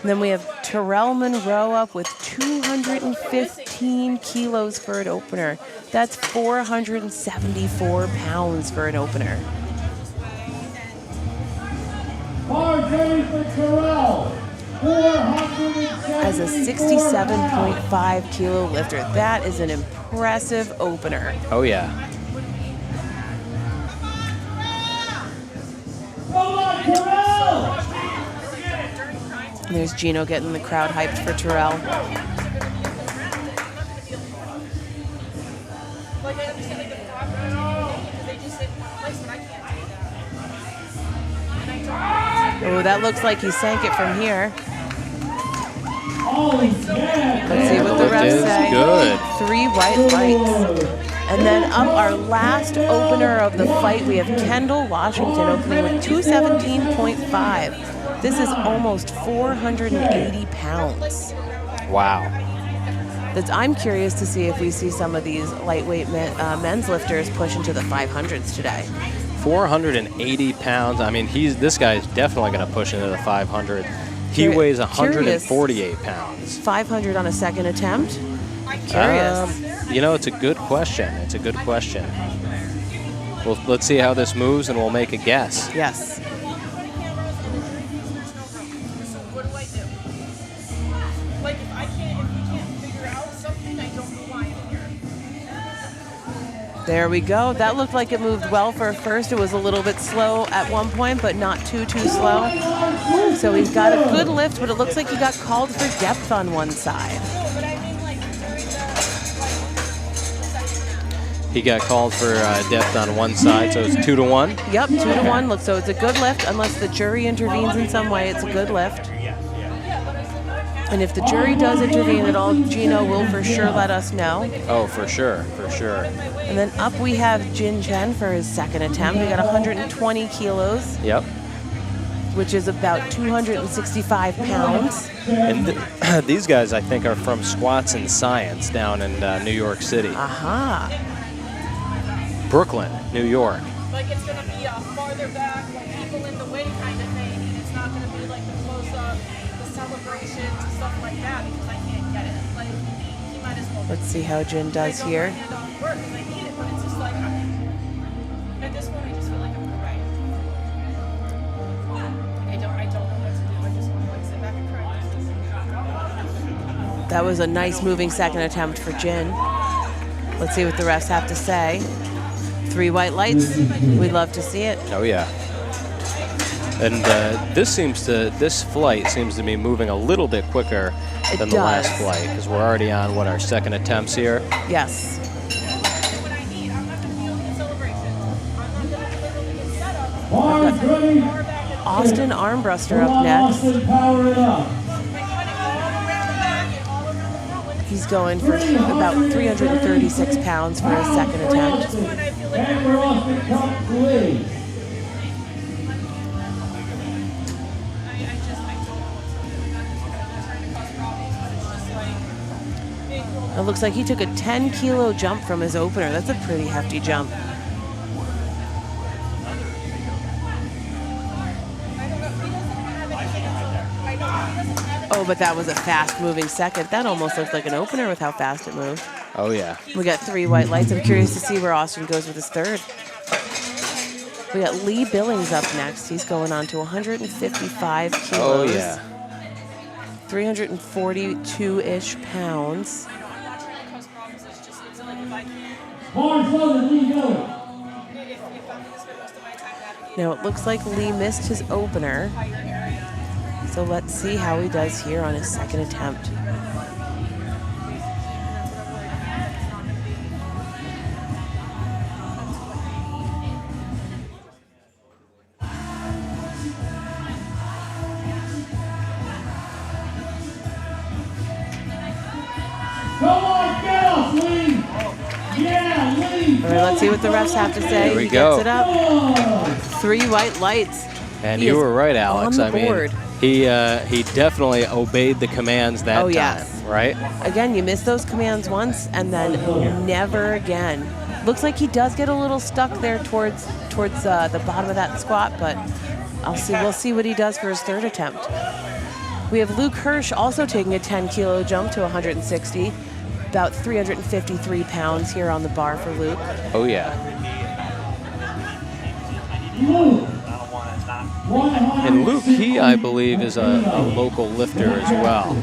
And then we have Terrell Monroe up with 215 kilos for an opener. That's 474 pounds for an opener. RJ for Terrell. 470. As a 67.5 kilo lifter, that is an impressive opener. Oh yeah. Come on, Terrell! And there's Gino getting the crowd hyped for Terrell. Oh, that looks like he sank it from here. Let's see what the Lift refs is say. good. 3 white lights. And then up our last opener of the fight, we have Kendall Washington opening with 217.5. This is almost 480 pounds. Wow. I'm curious to see if we see some of these lightweight men's lifters push into the 500s today. 480 pounds. I mean, this guy's definitely going to push into the 500. He weighs 148 pounds. 500 on a second attempt? Curious. You know, it's a good question. It's a good question. Well, let's see how this moves, and we'll make a guess. Yes. What do I do? Like, if we can't figure out something, I don't know why I'm here. There we go. That looked like it moved well for first. It was a little bit slow at one point, but not too slow. So he's got a good lift, but it looks like he got called for depth on one side. He got called for depth on one side, so it's 2-1. Yep, 2-1. Look, so it's a good lift. Unless the jury intervenes in some way, it's a good lift. And if the jury does intervene at all, Gino will for sure let us know. Oh, for sure, for sure. And then up we have Jin Chen for his second attempt. We got 120 kilos. Yep. Which is about 265 pounds. And these guys, I think, are from Squats and Science down in New York City. Aha. Brooklyn, New York. Like it's gonna be a farther back, like people in the way kind of thing, and it's not gonna be like the close up, the celebrations, and stuff like that because I can't get it. Like he might as well. Let's see how Jin does here. I don't work because I need it, but it's just like at this point I just feel like I'm right. I don't know what to do. I just want to like sit back and cry. That was a nice moving second attempt for Jin. Let's see what the refs have to say. 3 white lights. We'd love to see it. Oh yeah. And this flight seems to be moving a little bit quicker than the last flight because we're already on our second attempts here. Yes. Austin Armbruster up next. He's going for about 336 pounds for his second attempt. It looks like he took a 10-kilo jump from his opener. That's a pretty hefty jump. Oh, but that was a fast-moving second. That almost looked like an opener with how fast it moved. Oh, yeah. We got 3 white lights. I'm curious to see where Austin goes with his third. We got Lee Billings up next. He's going on to 155 kilos. Oh, yeah. 342-ish pounds. Now, it looks like Lee missed his opener. So let's see how he does here on his second attempt. All right, let's see what the refs have to say. Here we He go. gets it up. 3 white lights. And you were right, Alex. On the board. He definitely obeyed the commands that time, yes. right? Again, you miss those commands once and then never again. Looks like he does get a little stuck there towards the bottom of that squat, but we'll see what he does for his third attempt. We have Luke Hirsch also taking a 10-kilo jump to 160, about 353 pounds here on the bar for Luke. Oh, yeah. And Luke, I believe, is a local lifter as well.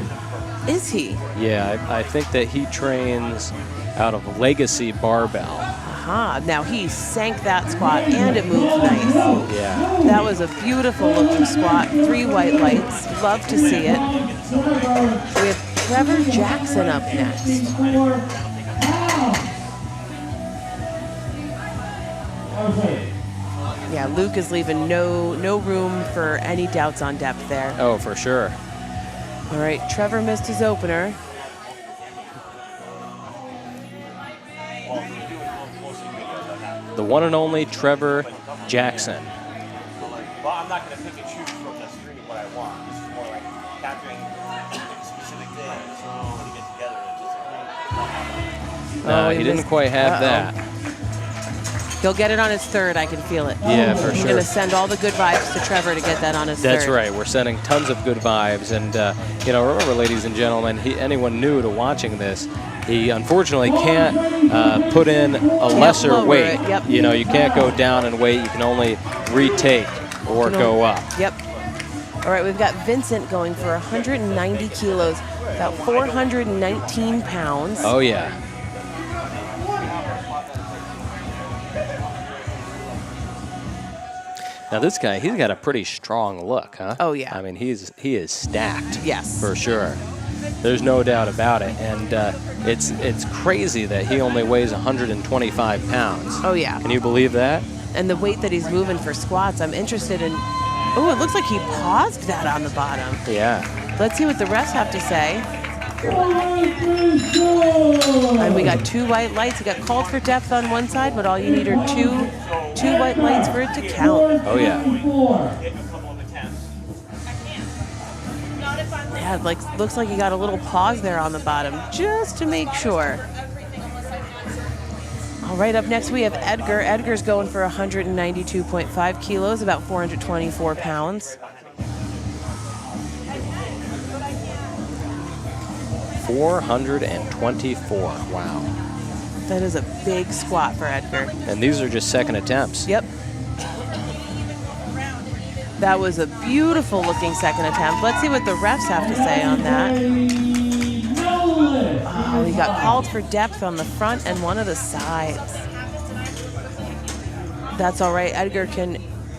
Is he? Yeah, I think that he trains out of Legacy Barbell. Aha, now he sank that squat and it moved nice. Yeah. That was a beautiful looking squat. 3 white lights, love to see it. We have Trevor Jackson up next. Yeah, Luke is leaving no room for any doubts on depth there. Oh, for sure. All right, Trevor missed his opener. The one and only Trevor Jackson. Well, I'm not going to pick and choose from the screen what I want. This is more like capturing specific things when you get together. No, he didn't quite have that. He'll get it on his third, I can feel it. Yeah, for sure. We're going to send all the good vibes to Trevor to get that on his third. That's right. We're sending tons of good vibes. And, remember, ladies and gentlemen, anyone new to watching this, he unfortunately can't put in a lesser weight. Yep. You can't go down in weight. You can only retake or go up. Yep. All right, we've got Vincent going for 190 kilos, about 419 pounds. Oh, yeah. Now this guy, he's got a pretty strong look, huh? Oh, yeah. I mean, he is stacked. Yes. For sure. There's no doubt about it. And it's crazy that he only weighs 125 pounds. Oh, yeah. Can you believe that? And the weight that he's moving for squats, I'm interested in. Oh, it looks like he paused that on the bottom. Yeah. Let's see what the refs have to say. And we got 2 white lights. He got called for depth on one side, but all you need are two white lights for it to count. Oh, yeah. Yeah, like looks like you got a little pause there on the bottom, just to make sure. All right, up next we have Edgar. Edgar's going for 192.5 kilos, about 424 pounds. 424. Wow. That is a big squat for Edgar. And these are just second attempts. Yep. That was a beautiful looking second attempt. Let's see what the refs have to say on that. Oh, he got called for depth on the front and one of the sides. That's all right.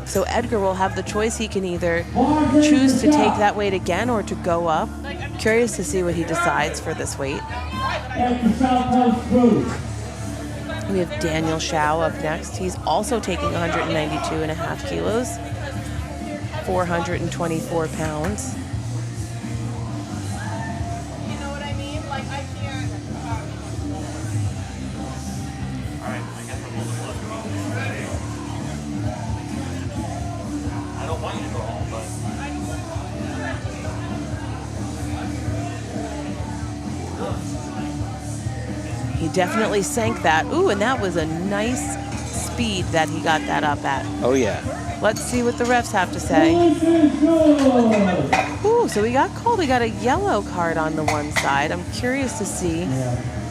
So Edgar will have the choice. He can either choose to take that weight again or to go up. Curious to see what he decides for this weight. We have Daniel Shao up next. He's also taking 192.5 kilos, 424 pounds. You know what I mean? Like, I can't. I don't want you to go home, but He definitely sank that. Ooh, and that was a nice speed that he got that up at. Oh, yeah. Let's see what the refs have to say. Ooh, so we got called. We got a yellow card on the one side. I'm curious to see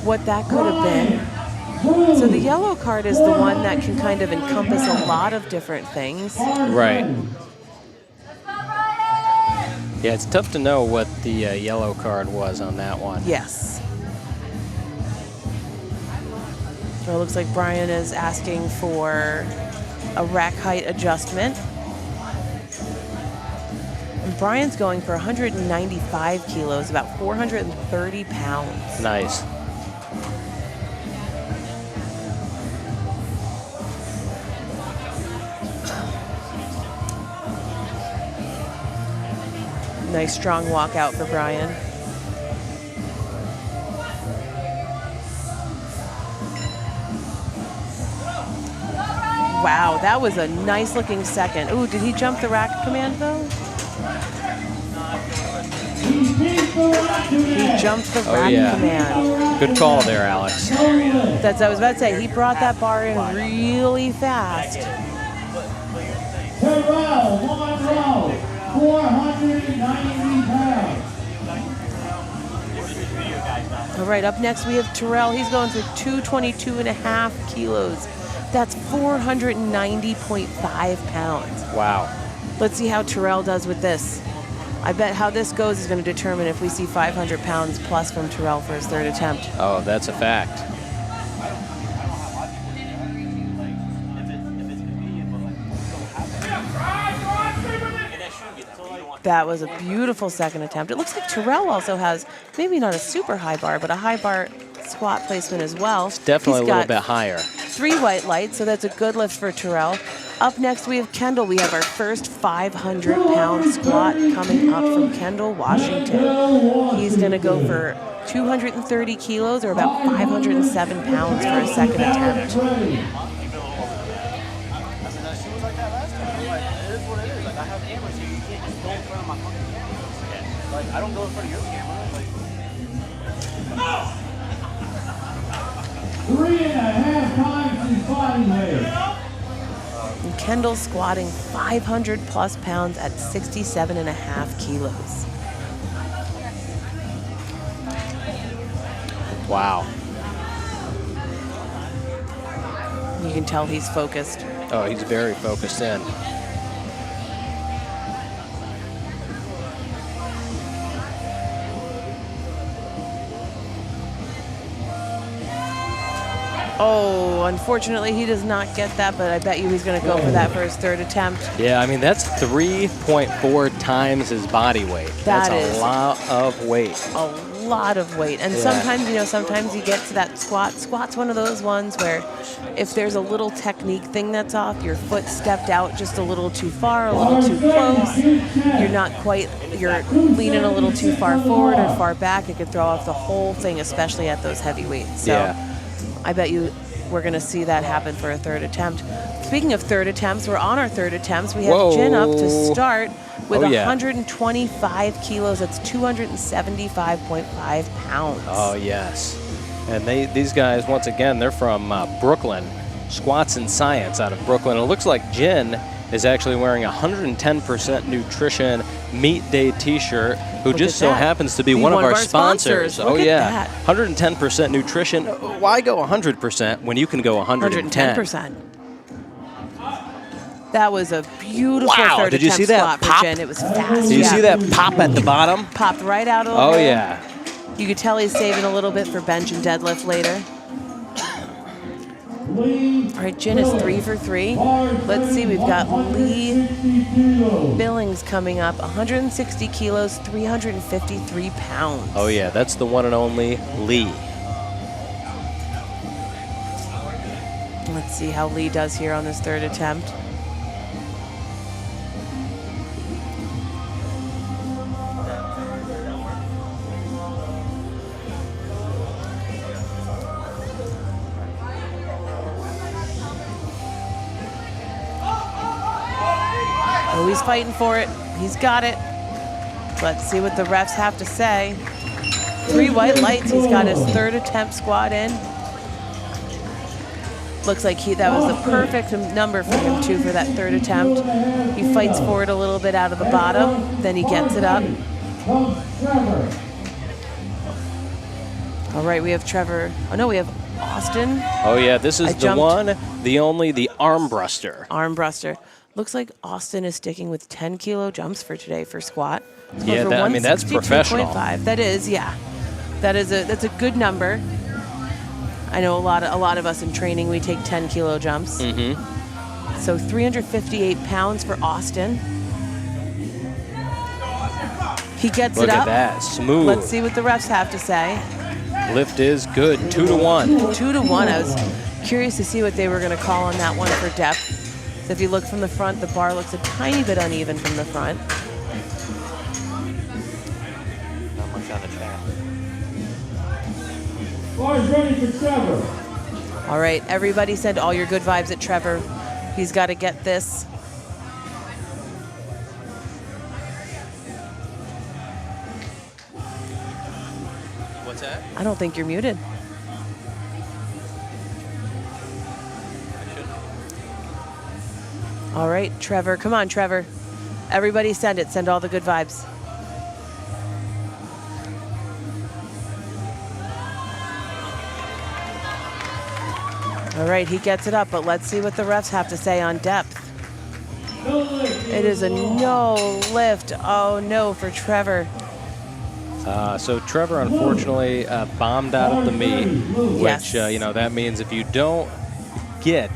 what that could have been. So the yellow card is the one that can kind of encompass a lot of different things. Right. Yeah, it's tough to know what the yellow card was on that one. Yes. So it looks like Brian is asking for a rack height adjustment. And Brian's going for 195 kilos, about 430 pounds. Nice. Nice strong walkout for Brian. Wow, that was a nice looking second. Ooh, did he jump the rack command though? He jumped the rack command. Good call there, Alex. That's I was about to say, he brought that bar in really fast. Terrell, 1 row, 490 pounds. All right, up next we have Terrell. He's going for 222.5 kilos. That's 490.5 pounds. Wow. Let's see how Terrell does with this. I bet how this goes is going to determine if we see 500 pounds plus from Terrell for his third attempt. Oh, that's a fact. That was a beautiful second attempt. It looks like Terrell also has maybe not a super high bar, but a high bar squat placement as well. It's definitely a little bit higher. 3 white lights, so that's a good lift for Terrell. Up next, we have Kendall. We have our first 500-pound squat coming up from Kendall, Washington. He's going to go for 230 kilos, or about 507 pounds for a second attempt. I don't go in front of your camera. 3.5 times his body weight. And Kendall's squatting 500 plus pounds at 67.5 kilos. Wow. You can tell he's focused. Oh, he's very focused in. Oh, unfortunately, he does not get that, but I bet you he's going to go for that for his third attempt. Yeah, I mean, that's 3.4 times his body weight. That's a lot of weight. A lot of weight. And sometimes you get to that squat. Squat's one of those ones where if there's a little technique thing that's off, your foot stepped out just a little too far, a little too close, you're leaning a little too far forward or far back, it could throw off the whole thing, especially at those heavy weights. So I bet you we're going to see that happen for a third attempt. Speaking of third attempts, we're on our third attempts. We have Jen up to start with 125 kilos. That's 275.5 pounds. Oh, yes. And these guys, once again, they're from Brooklyn. Squats and Science out of Brooklyn. It looks like Jen is actually wearing a 110% nutrition meat day t-shirt, who just so happens to be one of our sponsors. Oh yeah, 110% nutrition. Why go 100% when you can go 110%? That was a beautiful third Did you see that squat pop? for Jen. It was fast. Did you see that pop at the bottom? Popped right out of the hole. Oh yeah. You could tell he's saving a little bit for bench and deadlift later. All right, Jen is 3 for 3. Let's see, we've got Lee Billings coming up, 160 kilos, 353 pounds. Oh yeah, that's the one and only Lee. Let's see how Lee does here on this third attempt. Oh, he's fighting for it. He's got it. Let's see what the refs have to say. 3 white lights. He's got his third attempt squat in. Looks like that was the perfect number for him, too, for that third attempt. He fights for it a little bit out of the bottom. Then he gets it up. All right, we have Trevor. Oh, no, we have Austin. Oh, yeah, this is the one, the only, the arm bruster. Arm bruster. Looks like Austin is sticking with 10-kilo jumps for today for squat. Yeah, I mean, that's professional. That is, yeah. That's a good number. I know a lot of us in training, we take 10-kilo jumps. Mm-hmm. So 358 pounds for Austin. He gets it up. Look at that, smooth. Let's see what the refs have to say. Lift is good, 2-to-1. 2-to-1. I was curious to see what they were going to call on that one for depth. So if you look from the front, the bar looks a tiny bit uneven from the front. Not much on the track. Bar's ready for Trevor. All right, everybody send all your good vibes at Trevor. He's got to get this. What's that? I don't think you're muted. All right, Trevor. Come on, Trevor. Everybody send it. Send all the good vibes. All right, he gets it up, but let's see what the refs have to say on depth. It is a no lift. Oh, no, for Trevor. So Trevor, unfortunately, bombed out of the meet, which, Yes. that means if you don't get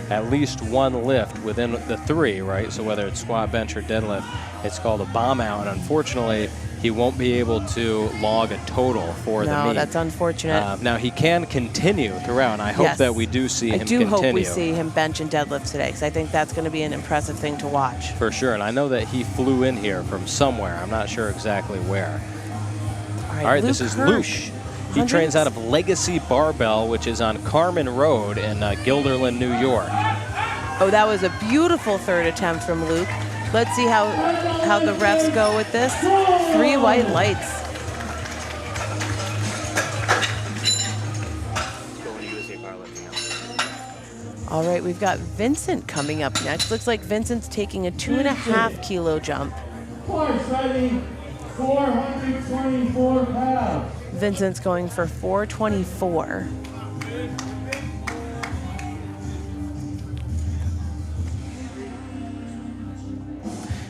at least one lift within the 3, right? So whether it's squat, bench, or deadlift, it's called a bomb out. And unfortunately, he won't be able to log a total for the meet. No, that's unfortunate. Now, he can continue throughout, and I hope that we do see him continue. I do hope we see him bench and deadlift today, because I think that's going to be an impressive thing to watch. For sure, and I know that he flew in here from somewhere. I'm not sure exactly where. All right, this is Luke. He trains out of Legacy Barbell, which is on Carmen Road in Guilderland, New York. Oh, that was a beautiful third attempt from Luke. Let's see how the refs go with this. 3 white lights. All right, we've got Vincent coming up next. Looks like Vincent's taking a 2.5-kilo jump. 424 pounds. Vincent's going for 424.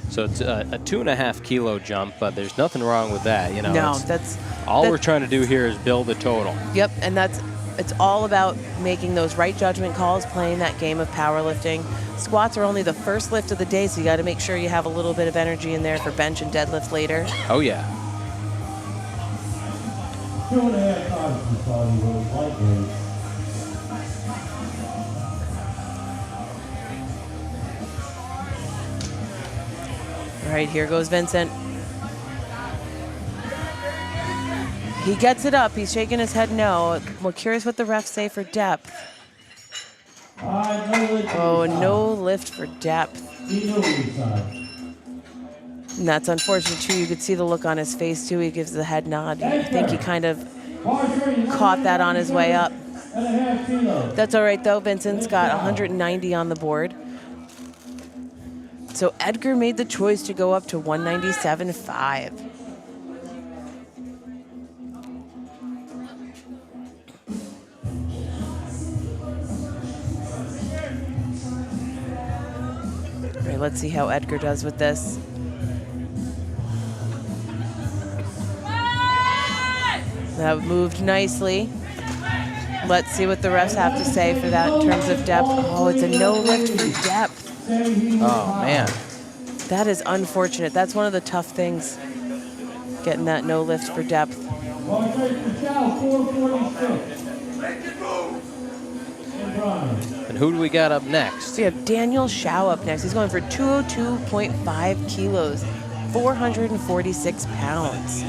So it's a 2.5-kilo jump, but there's nothing wrong with that. No, we're trying to do here is build a total. Yep, and it's all about making those right judgment calls, playing that game of powerlifting. Squats are only the first lift of the day, so you got to make sure you have a little bit of energy in there for bench and deadlift later. Oh yeah. 2.5 times his body weight, lightweight. All right, here goes Vincent. He gets it up. He's shaking his head no. We're curious what the refs say for depth. Oh, no lift for depth. And that's unfortunate, too. You could see the look on his face, too. He gives the head nod. I think he kind of caught that on his way up. That's all right, though. Vincent's got 190 on the board. So Edgar made the choice to go up to 197.5. All right, let's see how Edgar does with this. That moved nicely. Let's see what the refs have to say for that in terms of depth. Oh, it's a no lift for depth. Oh, man. That is unfortunate. That's one of the tough things, getting that no lift for depth. And who do we got up next? We have Daniel Shao up next. He's going for 202.5 kilos, 446 pounds.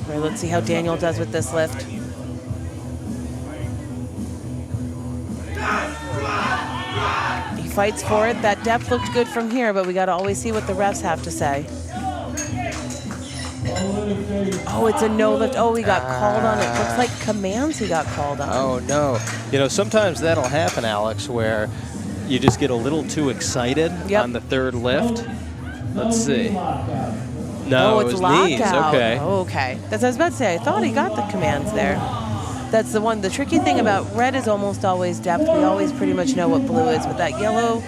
All right, let's see how Daniel does with this lift. He fights for it. That depth looked good from here, but we got to always see what the refs have to say. Oh, it's a no lift. Oh, he got called on it. Looks like commands he got called on. Oh, no. You know, sometimes that'll happen, Alex, where you just get a little too excited on the third lift. Let's see. No, it's it was lockout. knees. Okay. Oh, okay. That's what I was about to say. I thought he got the commands there. That's the one. The tricky thing about red is almost always depth. We always pretty much know what blue is, but that yellow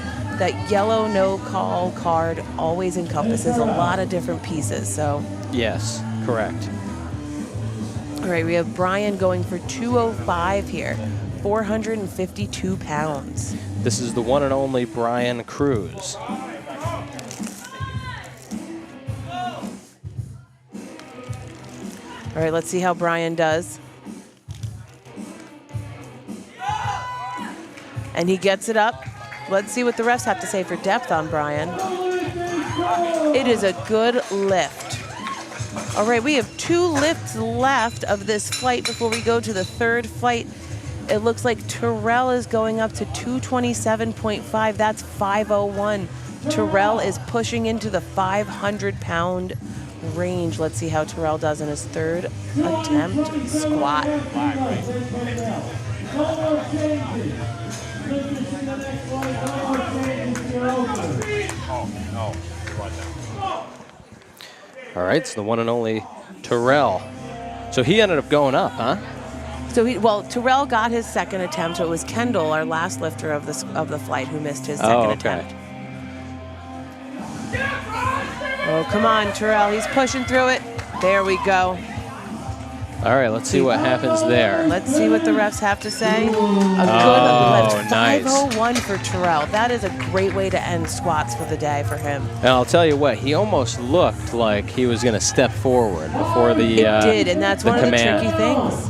no call card always encompasses a lot of different pieces. So. Yes, correct. All right, we have Brian going for 205 here, 452 pounds. This is the one and only Brian Cruz. All right, let's see how Brian does. And he gets it up. Let's see what the refs have to say for depth on Brian. It is a good lift. All right, we have 2 lifts left of this flight before we go to the third flight. It looks like Terrell is going up to 227.5. That's 501. Terrell is pushing into the 500-pound range. Let's see how Terrell does in his third attempt squat. All right, it's the one and only Terrell. So he ended up going up, huh? So Terrell got his second attempt. So it was Kendall, our last lifter of the flight, who missed his second attempt. Oh, come on, Terrell. He's pushing through it. There we go. All right, let's see what happens there. Let's see what the refs have to say. A good lift. Nice. 501 for Terrell. That is a great way to end squats for the day for him. And I'll tell you what, he almost looked like he was going to step forward before the It did, and that's one of the command. tricky things.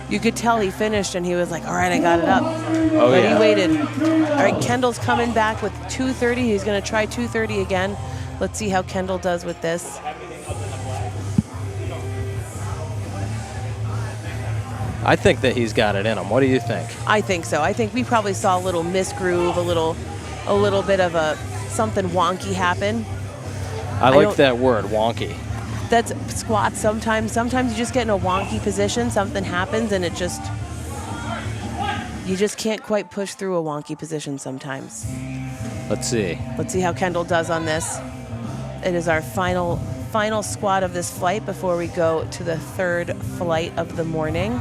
You could tell he finished, and he was like, all right, I got it up. Oh, but yeah. he waited. All right, Kendall's coming back with 230. He's going to try 230 again. Let's see how Kendall does with this. I think that he's got it in him. What do you think? I think so. I think we probably saw a little misgroove, a little bit of something wonky happen. I like that word, wonky. That's squats sometimes. Sometimes you just get in a wonky position, something happens, and you just can't quite push through a wonky position sometimes. Let's see. Let's see how Kendall does on this. It is our final squat of this flight before we go to the third flight of the morning.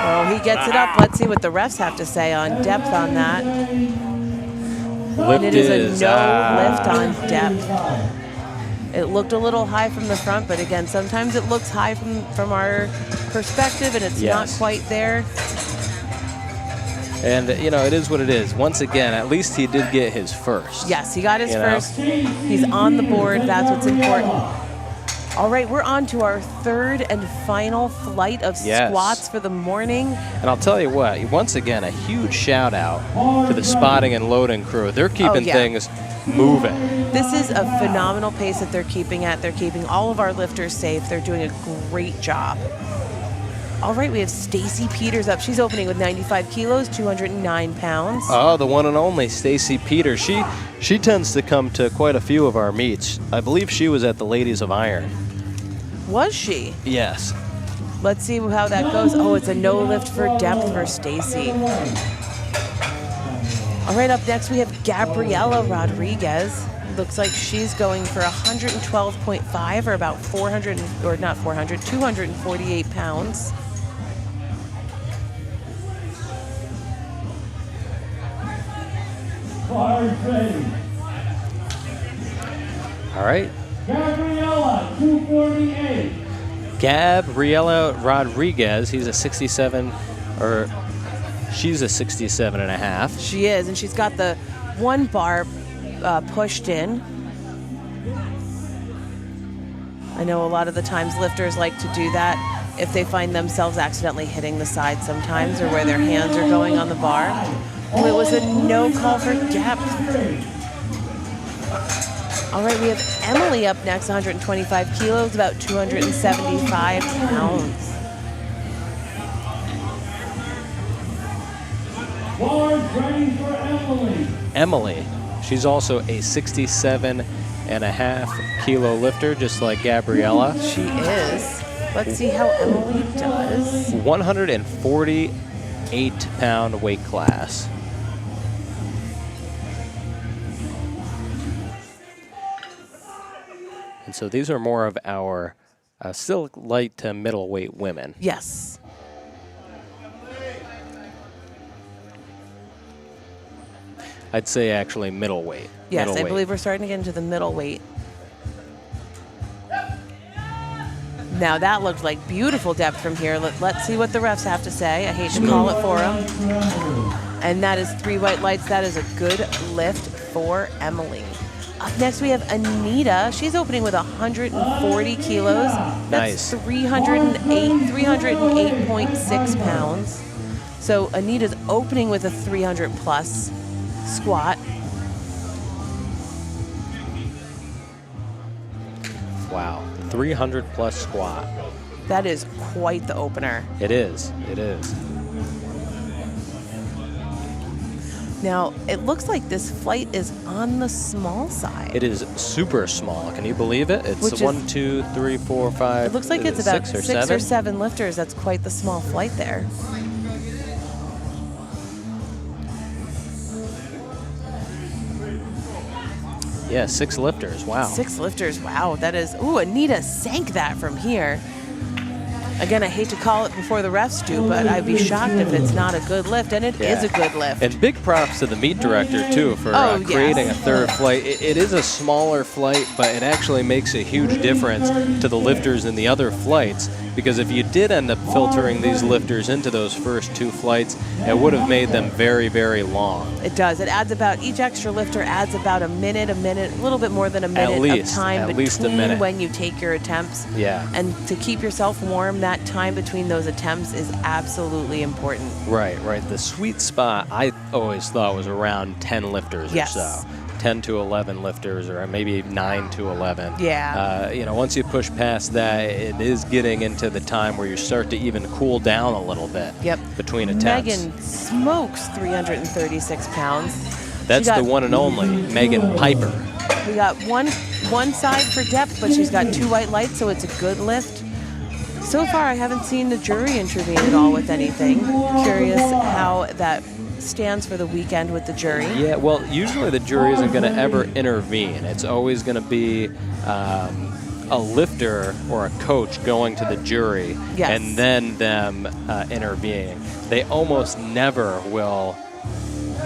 Oh, he gets it up. Let's see what the refs have to say on depth on that. Lift And it is a no lift on depth. It looked a little high from the front, but again, sometimes it looks high from our perspective, and it's not quite there. And, you know, it is what it is. Once again, at least he did get his first. Yes, he got his first. He's on the board. That's what's important. All right, we're on to our third and final flight of squats for the morning. And I'll tell you what, once again, a huge shout out to the spotting and loading crew. They're keeping things moving. This is a phenomenal pace that they're keeping at. They're keeping all of our lifters safe. They're doing a great job. All right, we have Stacy Peters up. She's opening with 95 kilos, 209 pounds. Oh, the one and only Stacy Peters. She tends to come to quite a few of our meets. I believe she was at the Ladies of Iron. Was she? Yes. Let's see how that goes. Oh, it's a no lift for depth for Stacy. All right, up next we have Gabriela Rodriguez. Looks like she's going for 112.5 or about 248 pounds. All right. Gabriela, 248. Gabriela Rodriguez, she's a 67 and a half. She is, and she's got the one bar pushed in. I know a lot of the times lifters like to do that if they find themselves accidentally hitting the side sometimes, or where their hands are going on the bar. Oh, it was a no call for depth. All right, we have Emily up next, 125 kilos, about 275 pounds. Bars ready for Emily. Emily, she's also a 67 and a half kilo lifter, just like Gabriela. She is. Let's see how Emily does. 148 pound weight class. And so these are more of our still light to middleweight women. Yes. I'd say actually middleweight. Yes, I believe we're starting to get into the middleweight. Now that looked like beautiful depth from here. Let's see what the refs have to say. I hate to call it for them. And that is 3 white lights. That is a good lift for Emily. Up next we have Anita. She's opening with 140 kilos. That's Nice. 308.6 pounds. So Anita's opening with a 300 plus squat. Wow, 300 plus squat. That is quite the opener. It is, it is. Now, it looks like this flight is on the small side. It is super small. Can you believe it? It's Which is- 1, 2, 3, 4, 5. It looks like it's about 6 or 6 7. or 7 lifters. That's quite the small flight there. Yeah, 6 lifters. Wow. 6 lifters. Wow, that is. Ooh, Anita sank that from here. Again, I hate to call it before the refs do, but I'd be shocked if it's not a good lift, and it is a good lift. And big props to the meet director, too, for creating a third flight. It is a smaller flight, but it actually makes a huge difference to the lifters in the other flights, because if you did end up filtering these lifters into those first 2 flights, it would have made them very, very long. It does. It adds about, each extra lifter adds about a minute, a little bit more than a minute of time between when you take your attempts. Yeah. And to keep yourself warm, that time between those attempts is absolutely important. Right, right. The sweet spot, I always thought, was around 10 lifters or so. 10 to 11 lifters, or maybe 9 to 11. Yeah. You know, once you push past that, it is getting into the time where you start to even cool down a little bit. Yep. Between attempts. Megan smokes 336 pounds. That's the one and only Megan Piper. We got one side for depth, but she's got 2 white lights, so it's a good lift. So far, I haven't seen the jury intervene at all with anything. Curious how that stands for the weekend with the jury. Yeah, well, usually the jury isn't going to ever intervene. It's always going to be a lifter or a coach going to the jury and then them intervening. They almost never will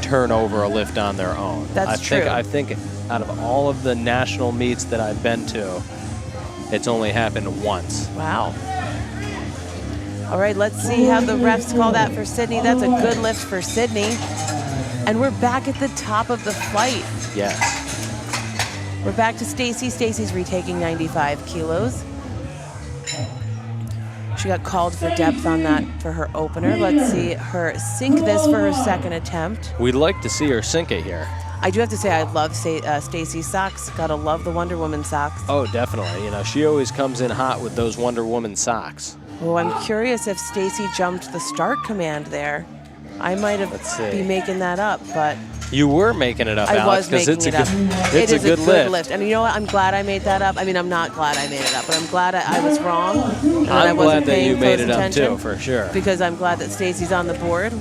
turn over a lift on their own. That's true. I think out of all of the national meets that I've been to, it's only happened once. Wow. All right, let's see how the refs call that for Sydney. That's a good lift for Sydney. And we're back at the top of the flight. Yes. We're back to Stacy. Stacy's retaking 95 kilos. She got called for depth on that for her opener. Let's see her sink this for her second attempt. We'd like to see her sink it here. I do have to say I love Stacy's socks. Gotta love the Wonder Woman socks. Oh, definitely. You know, she always comes in hot with those Wonder Woman socks. Oh, I'm curious if Stacy jumped the start command there. I might have be making that up, but you were making it up, I Alex, was making it up. It's a good lift. And you know what? I'm glad I made that up. I mean, I'm not glad I made it up, but I'm glad I was wrong. And I'm glad that you made it up attention, too, for sure. Because I'm glad that Stacy's on the board.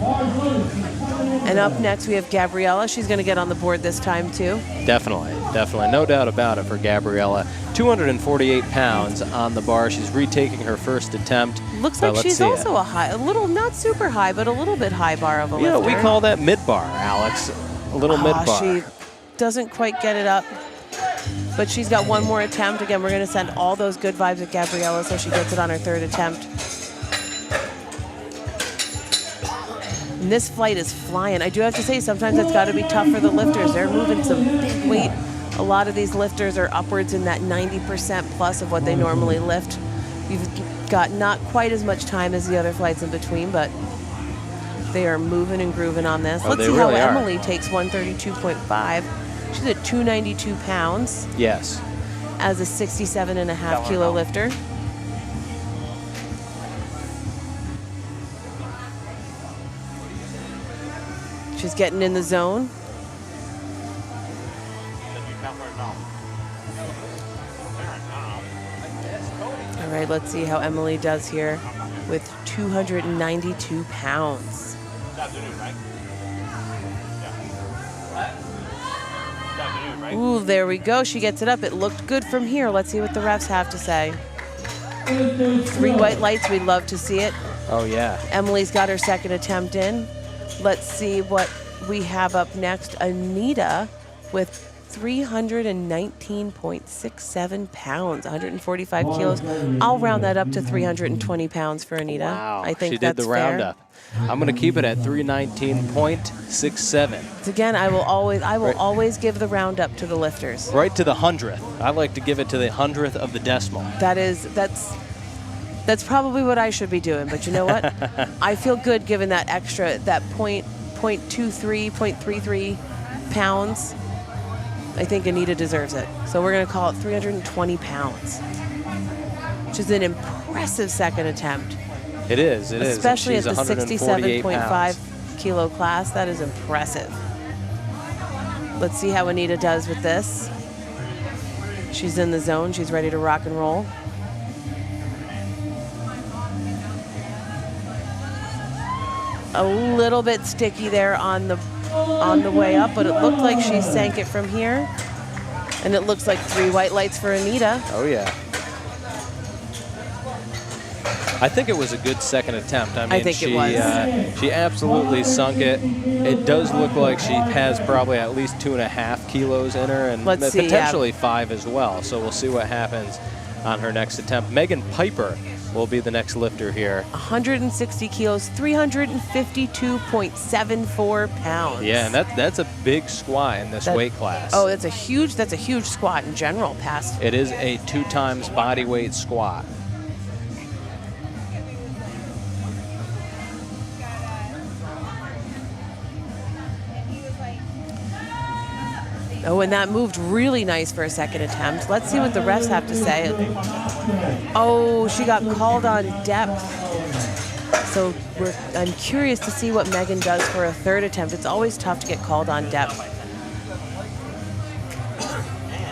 And up next we have Gabriella. She's going to get on the board this time too. Definitely, definitely. No doubt about it for Gabriella. 248 pounds on the bar. She's retaking her first attempt. Looks like she's also a little, not super high, but a little bit high bar of a lifter. Yeah, we call that mid-bar, Alex. A little mid-bar. She doesn't quite get it up, but she's got one more attempt. Again, we're going to send all those good vibes at Gabriella so she gets it on her third attempt. And this flight is flying. I do have to say, sometimes it's got to be tough for the lifters. They're moving some big weight. A lot of these lifters are upwards in that 90% plus of what they normally lift. You've got not quite as much time as the other flights in between, but they are moving and grooving on this. Let's see how Emily takes 132.5. She's at 292 pounds. Yes. As a 67.5 kilo lifter. She's getting in the zone. All right, let's see how Emily does here with 292 pounds. Ooh, there we go. She gets it up. It looked good from here. Let's see what the refs have to say. 3 white lights. We'd love to see it. Oh, yeah. Emily's got her second attempt in. Let's see what we have up next. Anita with 319.67 pounds, 145 kilos. I'll round that up to 320 pounds for Anita. Wow, I think she did that's the roundup. I'm going to keep it at 319.67. Again, I will always give the roundup to the lifters. Right to the 100th. I like to give it to the 100th of the decimal. That's probably what I should be doing, but you know what? I feel good given that extra, that 0.33 pounds. I think Anita deserves it. So we're going to call it 320 pounds, which is an impressive second attempt. It is. Especially at the 67.5 kilo class. That is impressive. Let's see how Anita does with this. She's in the zone. She's ready to rock and roll. A little bit sticky there on the way up, but it looked like she sank it from here. And it looks like 3 white lights for Anita. Oh, yeah. I think it was a good second attempt. I think it was. She absolutely sunk it. It does look like she has probably at least 2.5 kilos in her, and potentially 5 as well. So we'll see what happens on her next attempt. Megan Piper will be the next lifter here. 160 kilos, 352.74 pounds. Yeah, and that's a big squat in this weight class. Oh, that's a huge squat in general. It is a 2 times body weight squat. Oh, and that moved really nice for a second attempt. Let's see what the refs have to say. Oh, she got called on depth. So I'm curious to see what Megan does for a third attempt. It's always tough to get called on depth.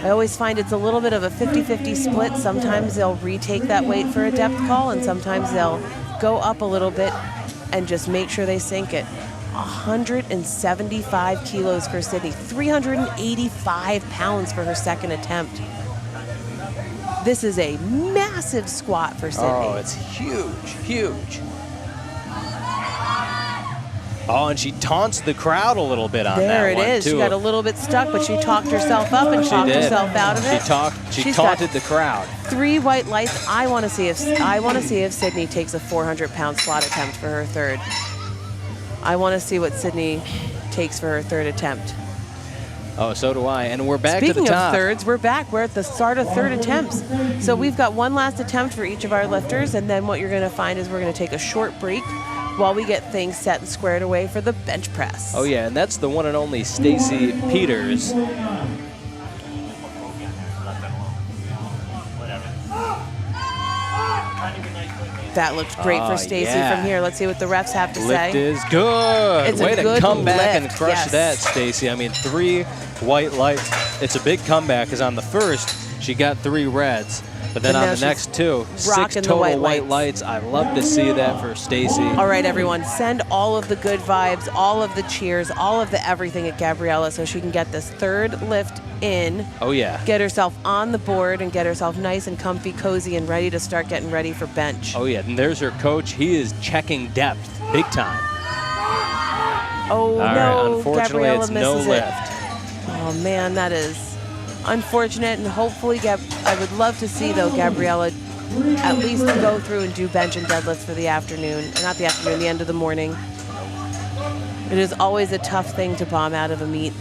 I always find it's a little bit of a 50-50 split. Sometimes they'll retake that weight for a depth call, and sometimes they'll go up a little bit and just make sure they sink it. 175 kilos for Sydney, 385 pounds for her second attempt. This is a massive squat for Sydney. Oh, it's huge, huge. Oh, and she taunts the crowd a little bit on that There it one, is. too. She got a little bit stuck, but she talked herself up and talked did. herself out of it. She She's taunted got the crowd. 3 white lights. I want to see if Sydney takes a 400-pound squat attempt for her third. I want to see what Sydney takes for her third attempt. Oh, so do I. And we're back Speaking to the top. of thirds, we're back. We're at the start of third attempts. So we've got one last attempt for each of our lifters, and then what you're going to find is we're going to take a short break while we get things set and squared away for the bench press. Oh, yeah, and that's the one and only Stacy Peters. That looked great for Stacy yeah. from here. Let's see what the refs have to Lift say. is good. It's a Way to good come back and lift, crush yes. that, Stacy. I mean, 3 white lights. It's a big comeback because on the first, she got 3 reds. But then And on now the next 2, 6 rocking the total white lights. I love to see that for Stacy. All right, everyone, send all of the good vibes, all of the cheers, all of the everything at Gabriella so she can get this third lift in. Oh, yeah. Get herself on the board and get herself nice and comfy, cozy, and ready to start getting ready for bench. Oh, yeah. And there's her coach. He is checking depth big time. Oh, All right, no, unfortunately, Gabriella it's no misses it. lift. Oh, man, that is unfortunate, and hopefully, I would love to see, though, Gabriella at least go through and do bench and deadlifts for the afternoon, not the afternoon, the end of the morning. It is always a tough thing to bomb out of a meet.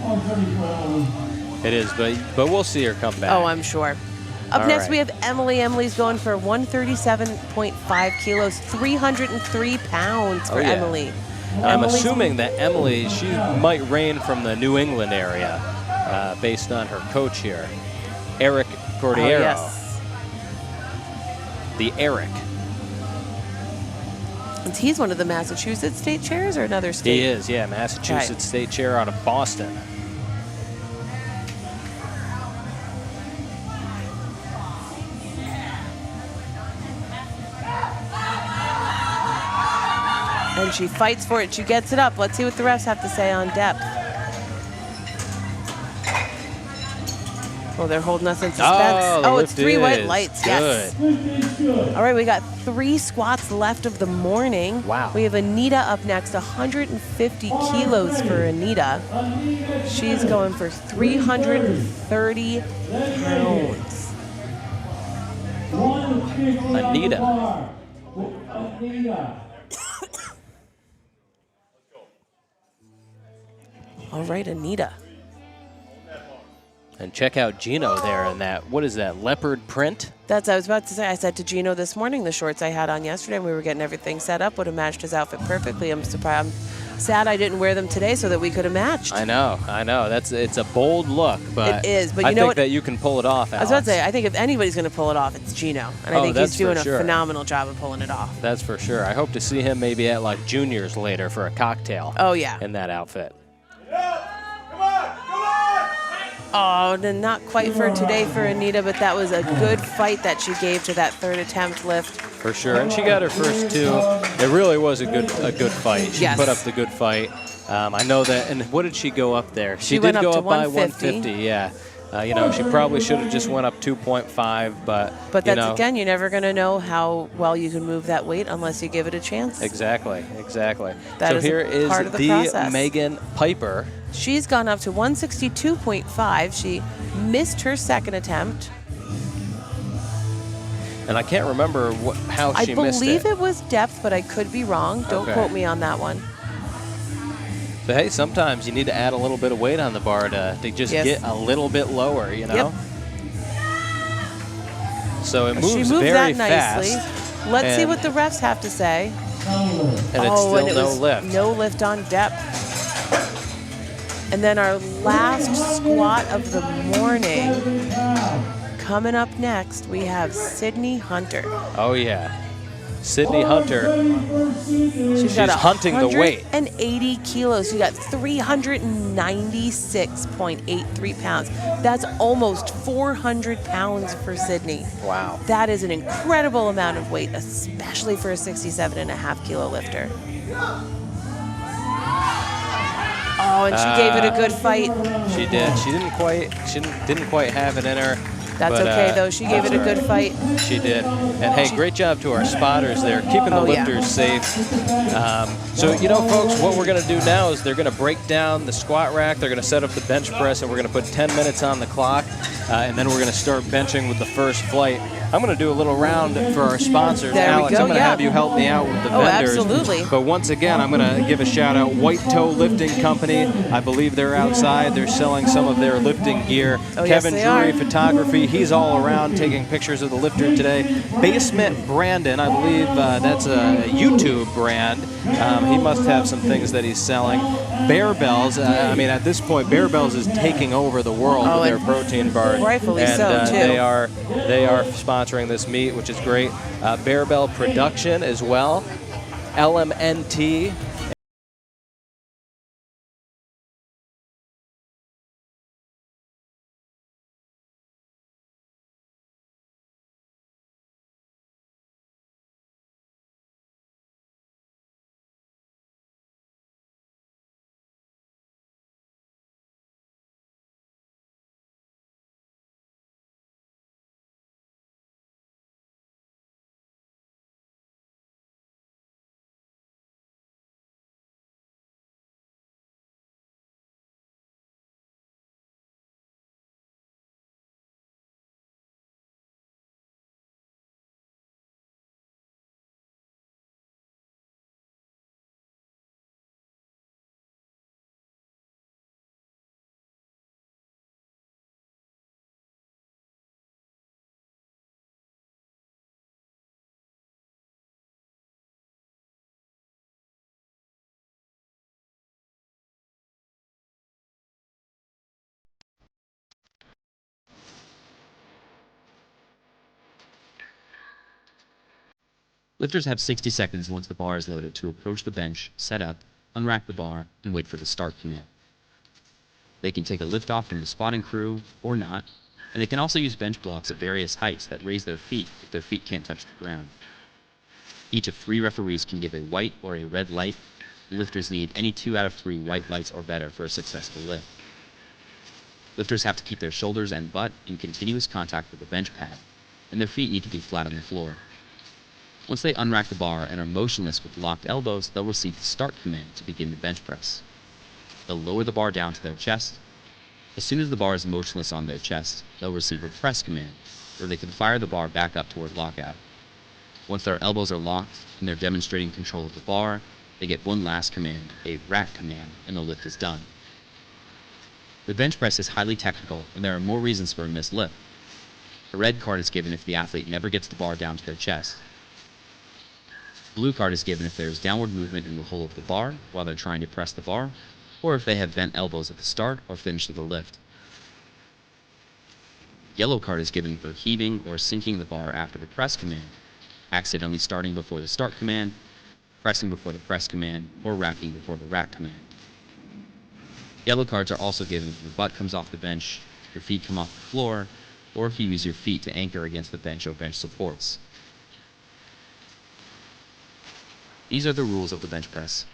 It is, but we'll see her come back. Oh, I'm sure. Up All next, right. we have Emily. Emily's going for 137.5 kilos, 303 pounds for Oh, yeah. Emily. I'm Emily's- assuming that Emily, she might reign from the New England area based on her coach here, Eric Cordiero. Oh, yes. The Eric. And he's one of the Massachusetts state chairs or another state? He is, yeah, Massachusetts Right. State Chair out of Boston. And she fights for it. She gets it up. Let's see what the refs have to say on depth. Oh, they're holding us in suspense. Oh, the Oh, it's lift 3 white is lights. good. Yes. All right, we got 3 squats left of the morning. Wow. We have Anita up next, 150 kilos for Anita. She's going for 330 pounds. Anita. All right, Anita. And check out Gino there in that, what is that, leopard print? That's I was about to say. I said to Gino this morning, the shorts I had on yesterday, and we were getting everything set up, would have matched his outfit perfectly. I'm surprised. I'm sad I didn't wear them today so that we could have matched. I know. It's a bold look, but It is, but I you know think what? that you can pull it off, I was about Alex. to say, I think if anybody's going to pull it off, it's Gino. And I Oh, think that's he's doing for a sure. phenomenal job of pulling it off. That's for sure. I hope to see him maybe at like juniors later for a cocktail. Oh, yeah. In that outfit. Oh, then not quite for today for Anita, but that was a good fight that she gave to that third attempt lift. For sure. And she got her first 2. It really was a good fight. She Yes. put up the good fight. I know that. And what did she go up there? She did went up go to up by 150. 150. Yeah. She probably should have just went up 2.5, but that's again, you're never going to know how well you can move that weight unless you give it a chance. Exactly. That So is a here is part of the process. Megan Piper. She's gone up to 162.5. She missed her second attempt. And I can't remember how I she missed believe it. it was depth, but I could be wrong. Don't Okay. quote me on that one. But hey, sometimes you need to add a little bit of weight on the bar to just Yes. get a little bit lower, you know? Yep. So it She moves moved very that nicely. fast. Let's see And- what the refs have to say. And it's still and it no was lift. no lift on depth. And then our last squat of the morning. Coming up next, we have Sydney Hunter. Oh, yeah. Sydney Hunter. She's got hunting the weight. 180 kilos. She got 396.83 pounds. That's almost 400 pounds for Sydney. Wow. That is an incredible amount of weight, especially for a 67.5 kilo lifter. Oh, and she gave it a good fight. She did. She didn't quite have it in her. That's But, okay, though. She gave it a good fight. She did. And hey, great job to our spotters there, keeping the Oh, yeah. lifters safe. So, you know, folks, what we're going to do now is they're going to break down the squat rack. They're going to set up the bench press, and we're going to put 10 minutes on the clock. And then we're going to start benching with the first flight. I'm going to do a little round for our sponsors. There we Alex, go, I'm going to yeah. have you help me out with the Oh, vendors. absolutely. But once again, I'm going to give a shout out. White Toe Lifting Company. I believe they're outside. They're selling some of their lifting gear. Oh, yes, Kevin they Drury are. Photography. He's all around taking pictures of the lifter today. Basement Brandon. I believe that's a YouTube brand. He must have some things that he's selling. Bear Bells. I mean, at this point, Bear Bells is taking over the world with their and protein bars. rightfully and, so, too. They are sponsoring this meet, which is great. Bear Bell Production as well. LMNT. Lifters have 60 seconds once the bar is loaded to approach the bench, set up, unrack the bar, and wait for the start command. They can take a lift off from the spotting crew, or not, and they can also use bench blocks of various heights that raise their feet if their feet can't touch the ground. Each of 3 referees can give a white or a red light. Lifters need any 2 out of 3 white lights or better for a successful lift. Lifters have to keep their shoulders and butt in continuous contact with the bench pad, and their feet need to be flat on the floor. Once they unrack the bar and are motionless with locked elbows, they'll receive the start command to begin the bench press. They'll lower the bar down to their chest. As soon as the bar is motionless on their chest, they'll receive a press command, where they can fire the bar back up toward lockout. Once their elbows are locked and they're demonstrating control of the bar, they get one last command, a rack command, and the lift is done. The bench press is highly technical, and there are more reasons for a missed lift. A red card is given if the athlete never gets the bar down to their chest. Blue card is given if there is downward movement in the hole of the bar while they're trying to press the bar, or if they have bent elbows at the start or finish of the lift. Yellow card is given for heaving or sinking the bar after the press command, accidentally starting before the start command, pressing before the press command, or racking before the rack command. Yellow cards are also given if your butt comes off the bench, your feet come off the floor, or if you use your feet to anchor against the bench or bench supports. These are the rules of the bench press.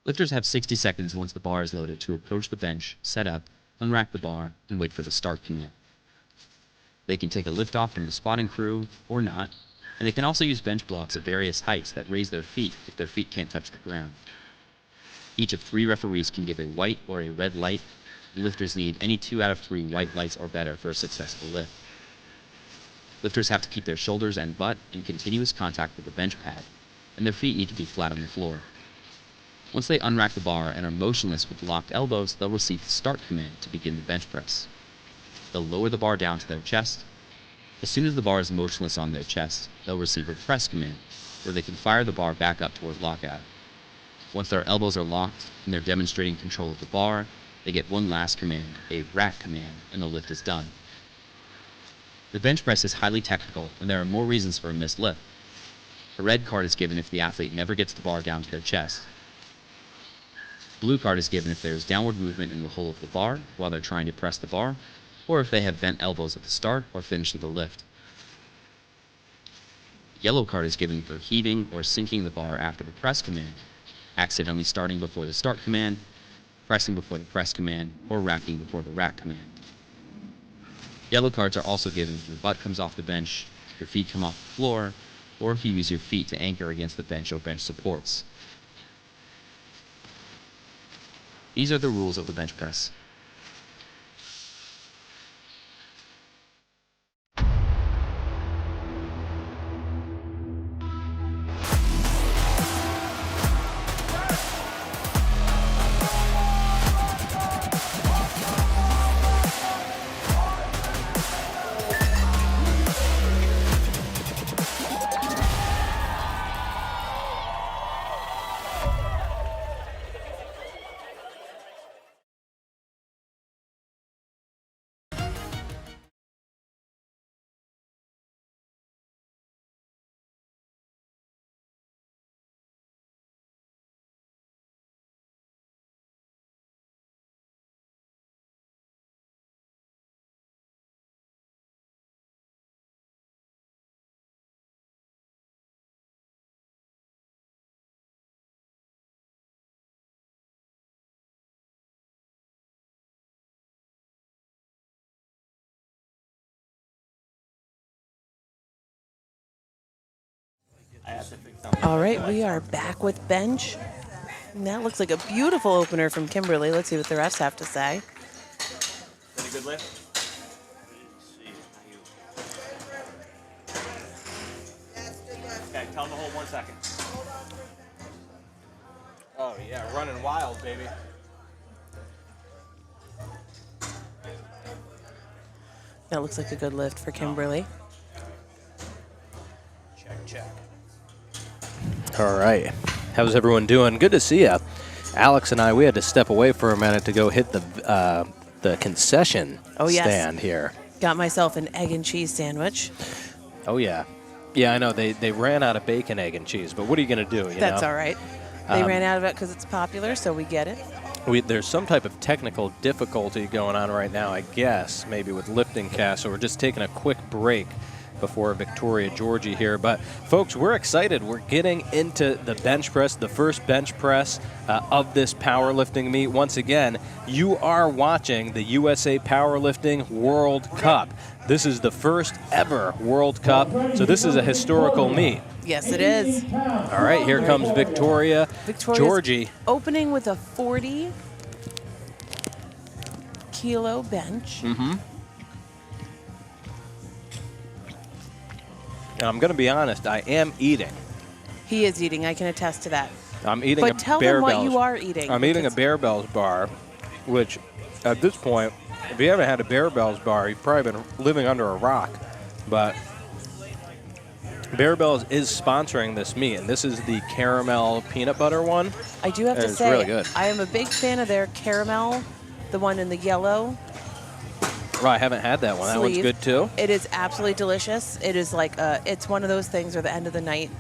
Lifters have 60 seconds once the bar is loaded to approach the bench, set up, unrack the bar, and wait for the start command. They can take a lift off from the spotting crew, or not, and they can also use bench blocks of various heights that raise their feet if their feet can't touch the ground. Each of 3 referees can give a white or a red light, and lifters need any 2 out of 3 white lights or better for a successful lift. Lifters have to keep their shoulders and butt in continuous contact with the bench pad, and their feet need to be flat on the floor. Once they unrack the bar and are motionless with locked elbows, they'll receive the start command to begin the bench press. They'll lower the bar down to their chest. As soon as the bar is motionless on their chest, they'll receive a press command, where they can fire the bar back up toward lockout. Once their elbows are locked and they're demonstrating control of the bar, they get one last command, a rack command, and the lift is done. The bench press is highly technical, and there are more reasons for a missed lift. A red card is given if the athlete never gets the bar down to their chest. Blue card is given if there is downward movement in the hole of the bar while they're trying to press the bar, or if they have bent elbows at the start or finish of the lift. Yellow card is given for heaving or sinking the bar after the press command, accidentally starting before the start command, pressing before the press command, or racking before the rack command. Yellow cards are also given if your butt comes off the bench, your feet come off the floor, or if you use your feet to anchor against the bench or bench supports. These are the rules of the bench press. All right, we are back with bench. And that looks like a beautiful opener from Kimberly. Let's see what the refs have to say. Been a good lift? Okay, tell them to hold 1 second. Oh, yeah, running wild, baby. That looks like a good lift for Kimberly. Check. All right. How's everyone doing? Good to see you. Alex and I, we had to step away for a minute to go hit the concession stand here. Got myself an egg and cheese sandwich. Oh, yeah. Yeah, I know. They ran out of bacon, egg, and cheese, but what are you going to do? That's all right. They ran out of it because it's popular, so we get it. There's some type of technical difficulty going on right now, I guess, maybe with LiftingCast, so we're just taking a quick break before Victoria Georgie here. But, folks, we're excited. We're getting into the bench press, the first bench press of this powerlifting meet. Once again, you are watching the USA Powerlifting World Cup. This is the first ever World Cup, so this is a historical meet. Yes, it is. All right, here comes Victoria Georgie. Opening with a 40-kilo bench. Mm-hmm. And I'm going to be honest, I am eating. He is eating. I can attest to that. I'm eating but tell them what you are eating. I'm eating a Bear Bells bar, which at this point, if you haven't had a Bear Bells bar, you've probably been living under a rock. But Bear Bells is sponsoring this meet, and this is the caramel peanut butter one. I do have to it's say, really good. I am a big fan of their caramel, the one in the yellow. Well, I haven't had that one. That one's good too. It is absolutely delicious. It is like it's one of those things, or the end of the night.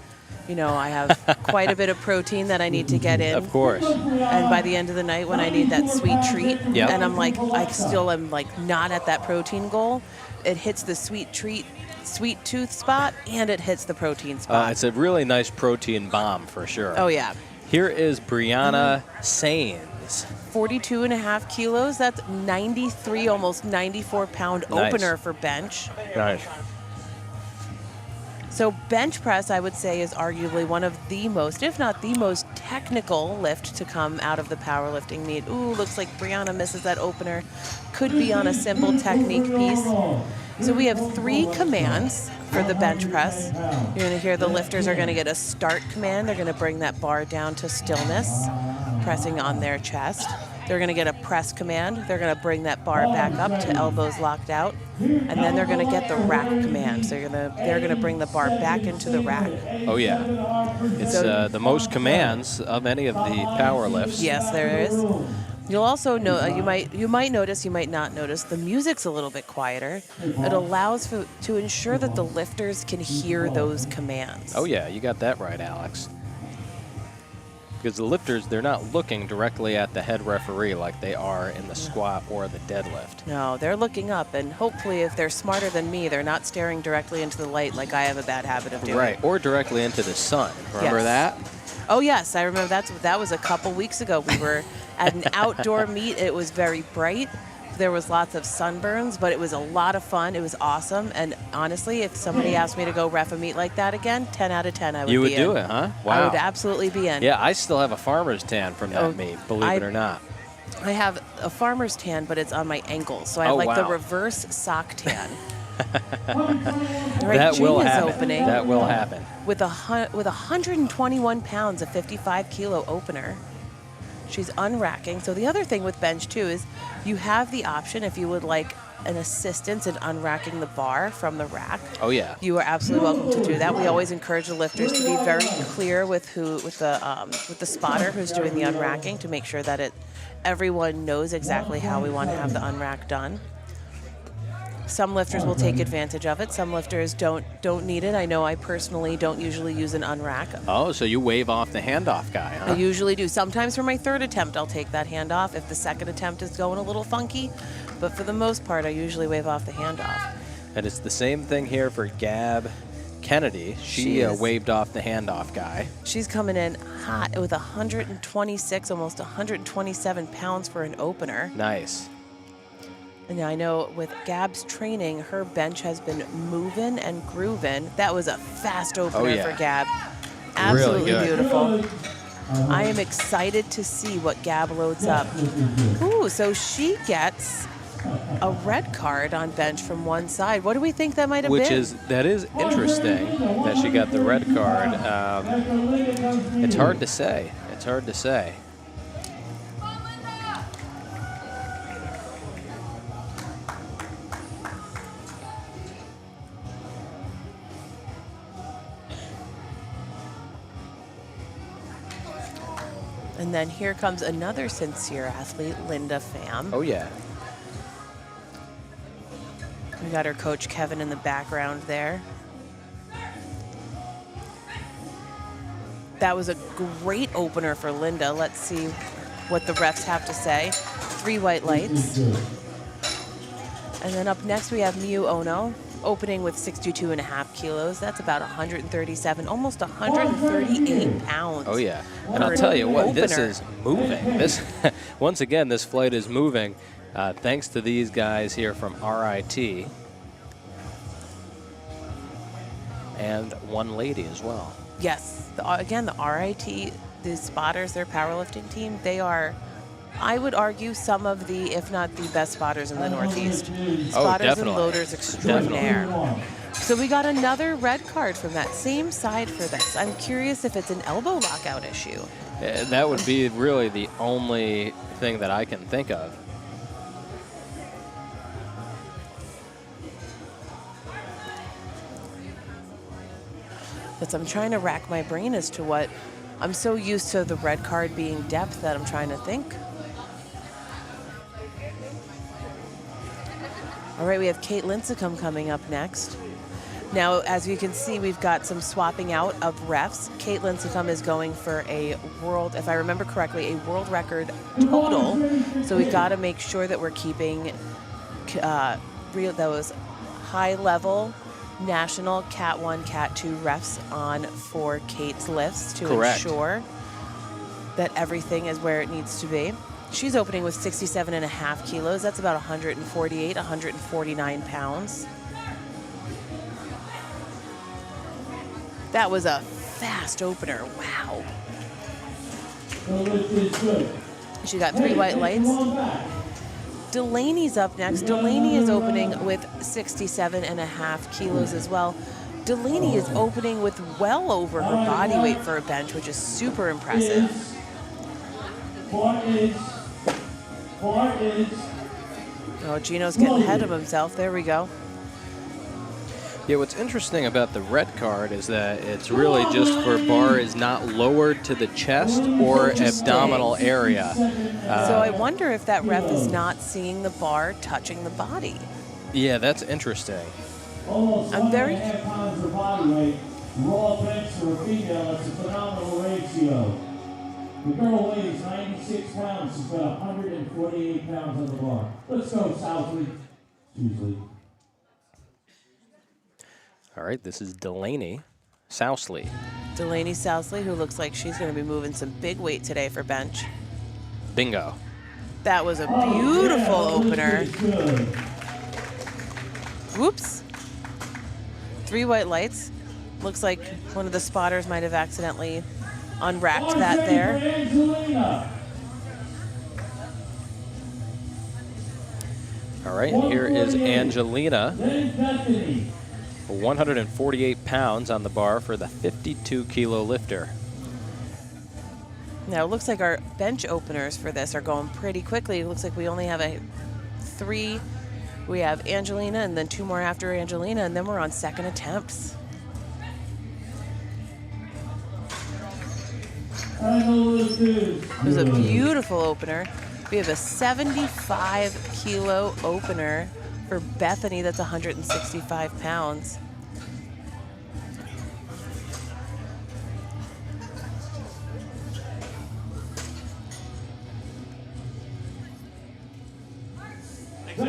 You know, I have quite a bit of protein that I need to get in. Of course. And by the end of the night, when I need that sweet treat, Yep. and I'm like, I still am like not at that protein goal, it hits the sweet tooth spot, and it hits the protein spot. It's a really nice protein bomb for sure. Oh, yeah. Here is Brianna Sains. 42.5 kilos. That's 93, almost 94 pound Nice. opener for bench. Nice. So bench press, I would say, is arguably one of the most, if not the most technical lift to come out of the powerlifting meet. Ooh, looks like Brianna misses that opener. Could be on a simple technique piece. So we have 3 commands for the bench press. You're gonna hear the lifters are gonna get a start command. They're gonna bring that bar down to stillness, pressing on their chest. They're gonna get a press command. They're gonna bring that bar back up to elbows locked out. And then they're gonna get the rack command. So they're gonna bring the bar back into the rack. Oh, yeah. It's the most commands of any of the power lifts. Yes, there is. You'll also know you might notice, you might not notice, the music's a little bit quieter. It allows to ensure that the lifters can hear those commands. Oh, yeah. You got that right, Alex. Because the lifters, they're not looking directly at the head referee like they are in the squat or the deadlift. No, they're looking up, and hopefully if they're smarter than me, they're not staring directly into the light like I have a bad habit of doing. Right, or directly into the sun. Remember that? Oh, yes, I remember that was a couple weeks ago. We were at an outdoor meet. It was very bright. There was lots of sunburns, but it was a lot of fun. It was awesome. And honestly, if somebody asked me to go ref a meet like that again, 10 out of 10 I would be in. You would do it, huh? Wow. I would absolutely be in. Yeah, I still have a farmer's tan from that meet, believe it or not. I have a farmer's tan, but it's on my ankles. So I have the reverse sock tan. Right, that will June is happen. Opening That will happen. with 121 pounds, a 55 kilo opener. She's unracking. So the other thing with bench too is you have the option if you would like an assistance in unracking the bar from the rack. Oh yeah. You are absolutely welcome to do that. We always encourage the lifters to be very clear with the spotter who's doing the unracking to make sure that everyone knows exactly how we want to have the unrack done. Some lifters will take advantage of it. Some lifters don't need it. I know I personally don't usually use an unrack. Oh, so you wave off the handoff guy, huh? I usually do. Sometimes for my third attempt, I'll take that handoff if the second attempt is going a little funky. But for the most part, I usually wave off the handoff. And it's the same thing here for Gab Kennedy. She waved off the handoff guy. She's coming in hot with 126, almost 127 pounds for an opener. Nice. And I know with Gab's training, her bench has been moving and grooving. That was a fast opener for Gab. Absolutely really beautiful. I am excited to see what Gab loads up. Ooh, so she gets a red card on bench from one side. What do we think that might have been? That is interesting that she got the red card. It's hard to say. It's hard to say. And then here comes another sincere athlete, Linda Pham. Oh, yeah. We got her coach, Kevin, in the background there. That was a great opener for Linda. Let's see what the refs have to say. 3 white lights. And then up next we have Miyu Ono, opening with 62.5 kilos. That's about 137, almost 138 pounds. Oh, yeah. And I'll tell you what, this is moving. Once again, this flight is moving thanks to these guys here from RIT. And one lady as well. Yes. Again, the RIT, the spotters, their powerlifting team, they are, I would argue, some of the, if not the best spotters in the Northeast. Spotters and loaders extraordinaire. Definitely. So we got another red card from that same side for this. I'm curious if it's an elbow lockout issue. That would be really the only thing that I can think of. But I'm trying to rack my brain as to what, I'm so used to the red card being depth that I'm trying to think. All right, we have Kate Lincecum coming up next. Now, as you can see, we've got some swapping out of refs. Kate Lincecum is going for a world, if I remember correctly, a world record total. So we got to make sure that we're keeping those high-level national Cat 1, Cat 2 refs on for Kate's lifts to ensure that everything is where it needs to be. She's opening with 67.5 kilos. That's about 148, 149 pounds. That was a fast opener. Wow. She got 3 white lights. Delaney's up next. Delaney is opening with 67.5 kilos as well. Delaney is opening with well over her body weight for a bench, which is super impressive. Oh, Gino's getting ahead of himself. There we go. Yeah, what's interesting about the red card is that it's really just for bar is not lowered to the chest or abdominal area. So I wonder if that ref is not seeing the bar touching the body. Yeah, that's interesting. I'm very... pounds of body weight, raw bench for a female, that's a phenomenal ratio. The girl weighs 96 pounds, she's got 148 pounds on the bar. Let's go, Southly. Usually. All right, this is Delaney Sousley. Delaney Sousley, who looks like she's going to be moving some big weight today for bench. Bingo. That was a beautiful opener. Whoops. 3 white lights. Looks like one of the spotters might have accidentally unracked that there. All right, and here is Angelina. 148 pounds on the bar for the 52-kilo lifter. Now, it looks like our bench openers for this are going pretty quickly. It looks like we only have 3. We have Angelina and then 2 more after Angelina, and then we're on second attempts. It was a beautiful opener. We have a 75-kilo opener for Bethany. That's 165 pounds. All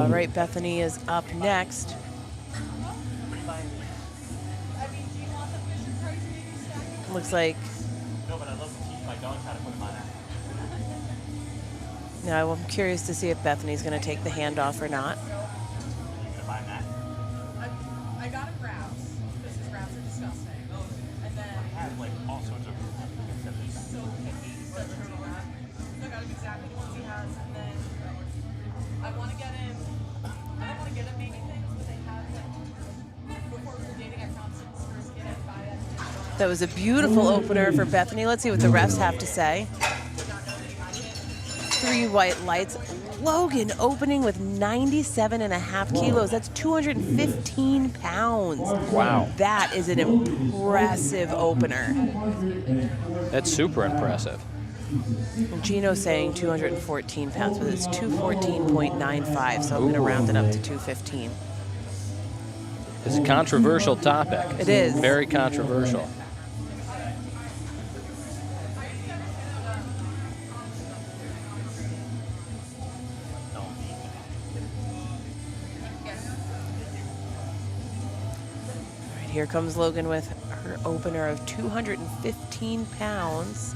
right, Bethany is up next. Looks like... No, but I love to teach my dogs how to put them on. Now I'm curious to see if Bethany's going to take the handoff or not. I got him wraps because his wraps are disgusting. And then I have like all sorts of he's so picky. He's such a turtle rat. So I got him exactly the ones he has. And then I want to get him. I don't want to get him maybe things, but they have like before we were dating, I found some first kid I'd buy it. That was a beautiful opener for Bethany. Let's see what the refs have to say. 3 white lights. Logan opening with 97.5 kilos. That's 215 pounds. Wow. That is an impressive opener. That's super impressive. Gino's saying 214 pounds, but it's 214.95, so I'm going to round it up to 215. It's a controversial topic. It is. Very controversial. Here comes Logan with her opener of 215 pounds.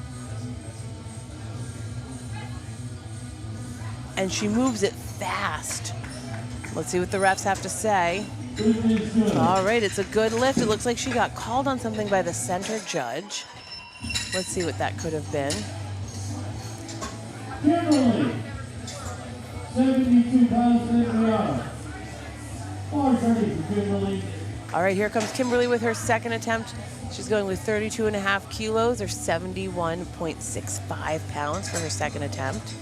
And she moves it fast. Let's see what the refs have to say. All right, it's a good lift. It looks like she got called on something by the center judge. Let's see what that could have been. Kimberly, 72 pounds in the hour. Bar 30 for Kimberly. All right, here comes Kimberly with her second attempt. She's going with 32.5 kilos or 71.65 pounds for her second attempt.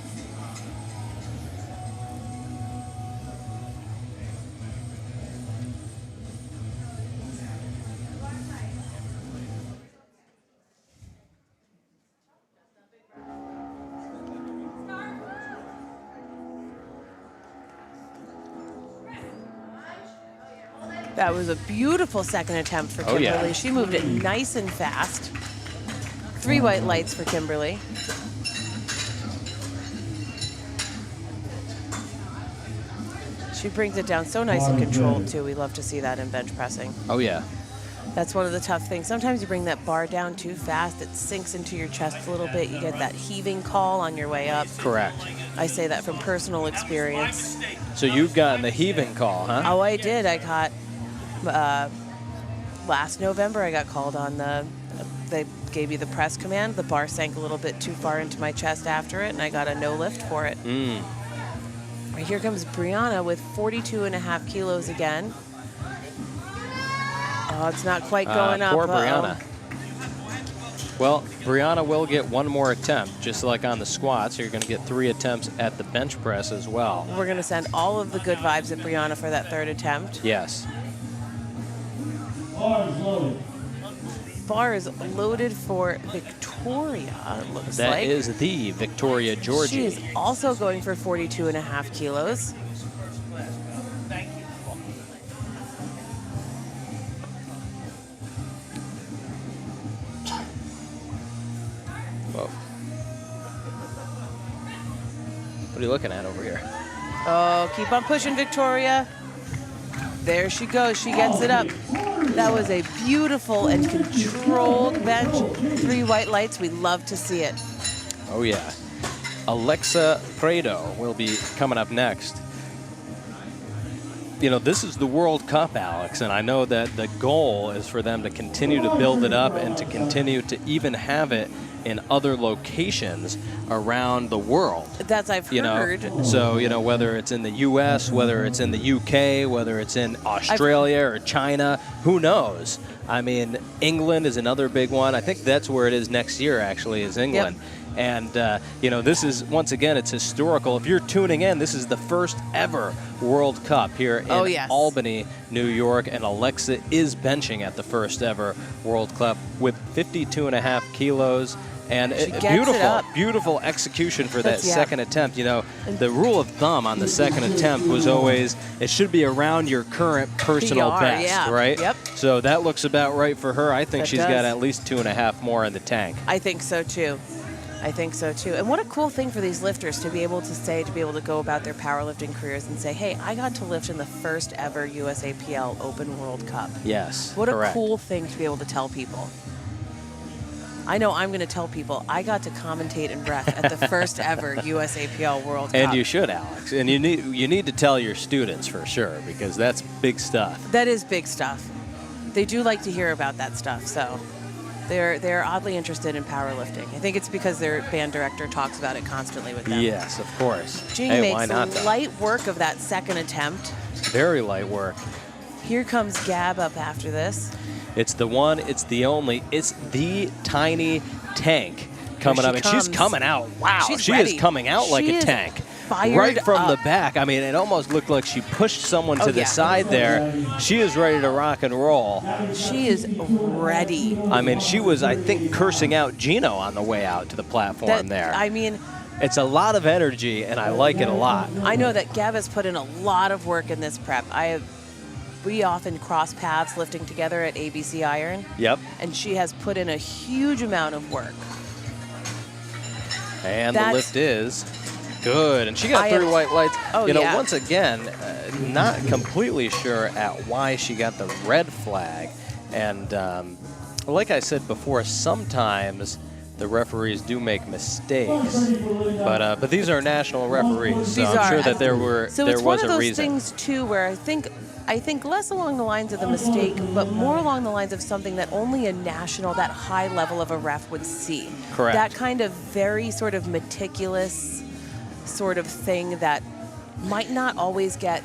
That was a beautiful second attempt for Kimberly. Oh, yeah. She moved it nice and fast. 3 white lights for Kimberly. She brings it down so nice and controlled, too. We love to see that in bench pressing. Oh, yeah. That's one of the tough things. Sometimes you bring that bar down too fast, it sinks into your chest a little bit. You get that heaving call on your way up. Correct. I say that from personal experience. So you've gotten the heaving call, huh? Oh, I did. I got, last November, I got called on they gave you the press command. The bar sank a little bit too far into my chest after it, and I got a no lift for it. Right, here comes Brianna with 42.5 kilos again. Oh, it's not quite going up. Poor Brianna. Well, Brianna will get one more attempt, just like on the squats. So you're going to get 3 attempts at the bench press as well. We're going to send all of the good vibes at Brianna for that 3rd attempt. Yes. Bar is loaded. Bar is loaded for Victoria, it looks like. That is the Victoria Georgie. She is also going for 42.5 kilos. Whoa. What are you looking at over here? Oh, keep on pushing, Victoria. There she goes. She gets it up. That was a beautiful and controlled bench. 3 white lights. We love to see it. Oh, yeah. Alexa Prado will be coming up next. You know, this is the World Cup, Alex, and I know that the goal is for them to continue to build it up and to continue to even have it in other locations around the world. That's I've heard. So, you know, whether it's in the U.S., whether it's in the UK, whether it's in Australia or China, who knows? I mean, England is another big one. I think that's where it is next year, actually, is England. Yep. And, you know, this is, once again, it's historical. If you're tuning in, this is the first ever World Cup here in Albany, New York. And Alexa is benching at the first ever World Cup with 52.5 kilos. And beautiful execution for that second attempt. You know, the rule of thumb on the second attempt was always it should be around your current personal best, right? Yep. So that looks about right for her. I think she's got at least 2.5 more in the tank. I think so too. I think so too. And what a cool thing for these lifters to be able to go about their powerlifting careers and say, hey, I got to lift in the first ever USAPL Open World Cup. Yes, What a cool thing to be able to tell people. I know I'm going to tell people I got to commentate and ref at the first ever USAPL World Cup. And you should, Alex. And you need to tell your students for sure, because that's big stuff. That is big stuff. They do like to hear about that stuff, so they're oddly interested in powerlifting. I think it's because their band director talks about it constantly with them. Yes, of course. Jeannie makes light work of that second attempt. Very light work. Here comes Gab up after this. It's the one, it's the only, it's the tiny tank coming up. And she's coming out. Wow, she is coming out like a tank. Right from the back. I mean, it almost looked like she pushed someone to the side there. She is ready to rock and roll. She is ready. I mean, she was, I think, cursing out Gino on the way out to the platform there. I mean, it's a lot of energy, and I like it a lot. I know that Gab has put in a lot of work in this prep. We often cross paths lifting together at ABC Iron. Yep. And she has put in a huge amount of work. And the lift is good. And she got 3 white lights. Oh, you know, once again, not completely sure at why she got the red flag. And like I said before, sometimes the referees do make mistakes. But these are national referees, so I'm sure that there was a reason. So it's one of those things, too, where I think less along the lines of the mistake, but more along the lines of something that only a national, that high level of a ref would see. Correct. That kind of very sort of meticulous sort of thing that might not always get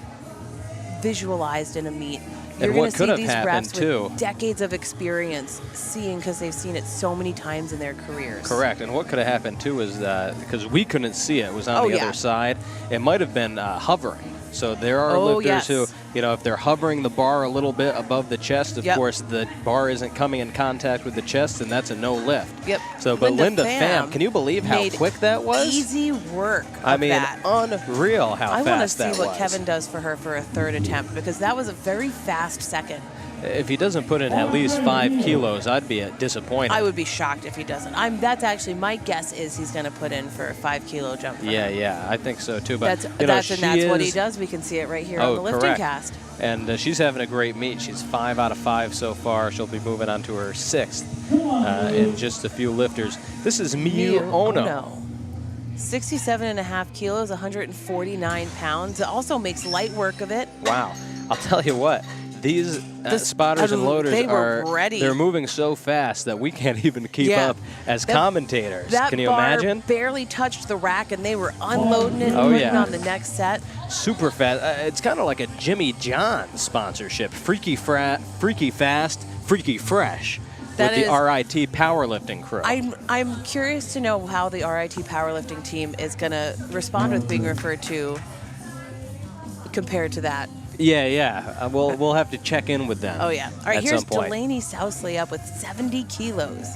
visualized in a meet. You're going to see these refs with decades of experience seeing, because they've seen it so many times in their careers. Correct. And what could have happened, too, is because we couldn't see it was on the other side, it might have been hovering. So there are lifters who, you know, if they're hovering the bar a little bit above the chest, of course, the bar isn't coming in contact with the chest, and that's a no lift. Yep. So, but Linda Pham, can you believe how quick that was? Easy work. Unreal how fast that was. I want to see what Kevin does for her for a 3rd attempt, because that was a very fast second. if he doesn't put in at least 5 kilos, I'd be disappointed. I would be shocked if he doesn't. That's actually my guess is he's going to put in for a 5 kilo jump. Yeah, I think so too. But that's what he does. We can see it right here on the LiftingCast. And she's having a great meet. She's 5 out of 5 so far. She'll be moving on to her 6th in just a few lifters. This is Miyu Ono. 67.5 kilos, 149 pounds. It also makes light work of it. Wow. I'll tell you what. These spotters and loaders they're moving so fast that we can't even keep up as commentators. Can you imagine? Barely touched the rack and they were unloading it and putting on the next set. Super fast. It's kind of like a Jimmy John sponsorship. Freaky fast, freaky fresh. With the RIT powerlifting crew. I'm curious to know how the RIT powerlifting team is going to respond with being referred to compared to that. Yeah. We'll have to check in with them. Oh, yeah. All right, here's Delaney Sousley up with 70 kilos.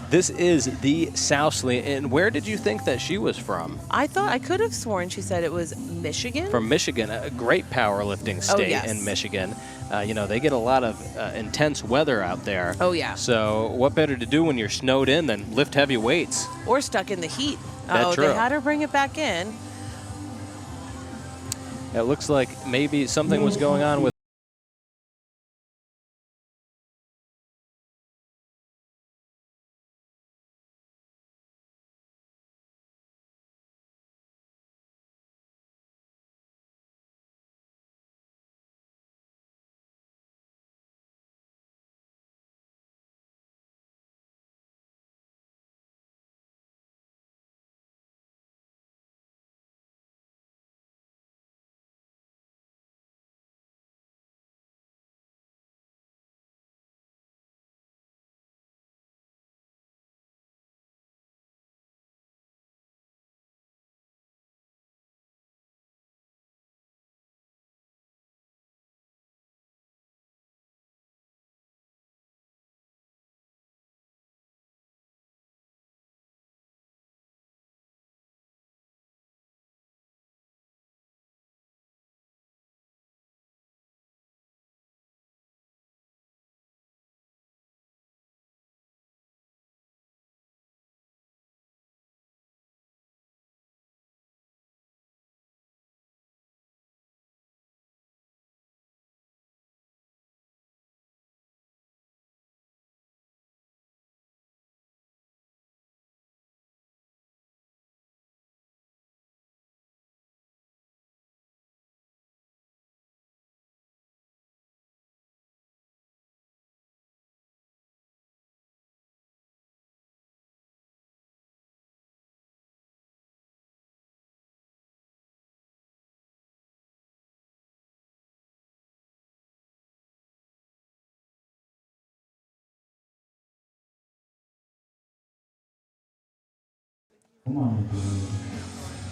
This is the Sousley. And where did you think that she was from? I could have sworn she said it was Michigan. From Michigan, a great powerlifting state in Michigan. They get a lot of intense weather out there. Oh, yeah. So what better to do when you're snowed in than lift heavy weights? Or stuck in the heat. That's true. They had her bring it back in. It looks like maybe something was going on with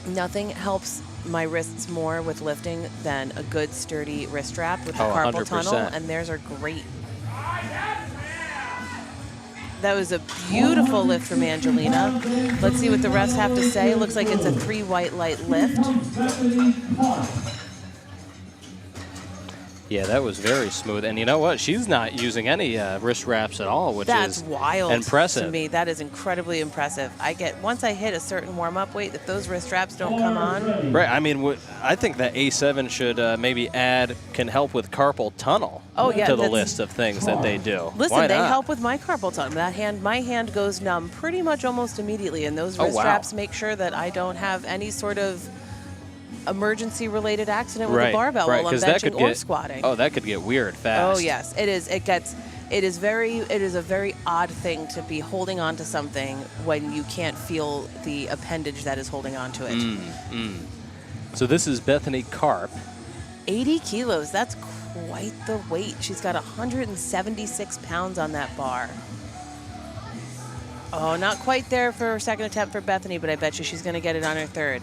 Nothing helps my wrists more with lifting than a good sturdy wrist wrap with the carpal 100%. tunnel, and theirs are great. That was a beautiful lift from Angelina. Let's see what the refs have to say. It looks like it's a 3 white light lift. Yeah, that was very smooth. And you know what? She's not using any wrist wraps at all, which is wild impressive to me. That is incredibly impressive. Once I hit a certain warm-up weight, if those wrist wraps don't come on. Right. I mean, I think that A7 should maybe can help with carpal tunnel to the list of things that they do. Listen, they help with my carpal tunnel. My hand goes numb pretty much almost immediately, and those wrist wraps make sure that I don't have any sort of emergency-related accident with a barbell while I'm benching or squatting. Oh, that could get weird fast. Oh yes, it is. It is a very odd thing to be holding on to something when you can't feel the appendage that is holding on to it. So this is Bethany Karp. 80 kilos. That's quite the weight. She's got 176 pounds on that bar. Oh, not quite there for her second attempt for Bethany, but I bet you she's going to get it on her third.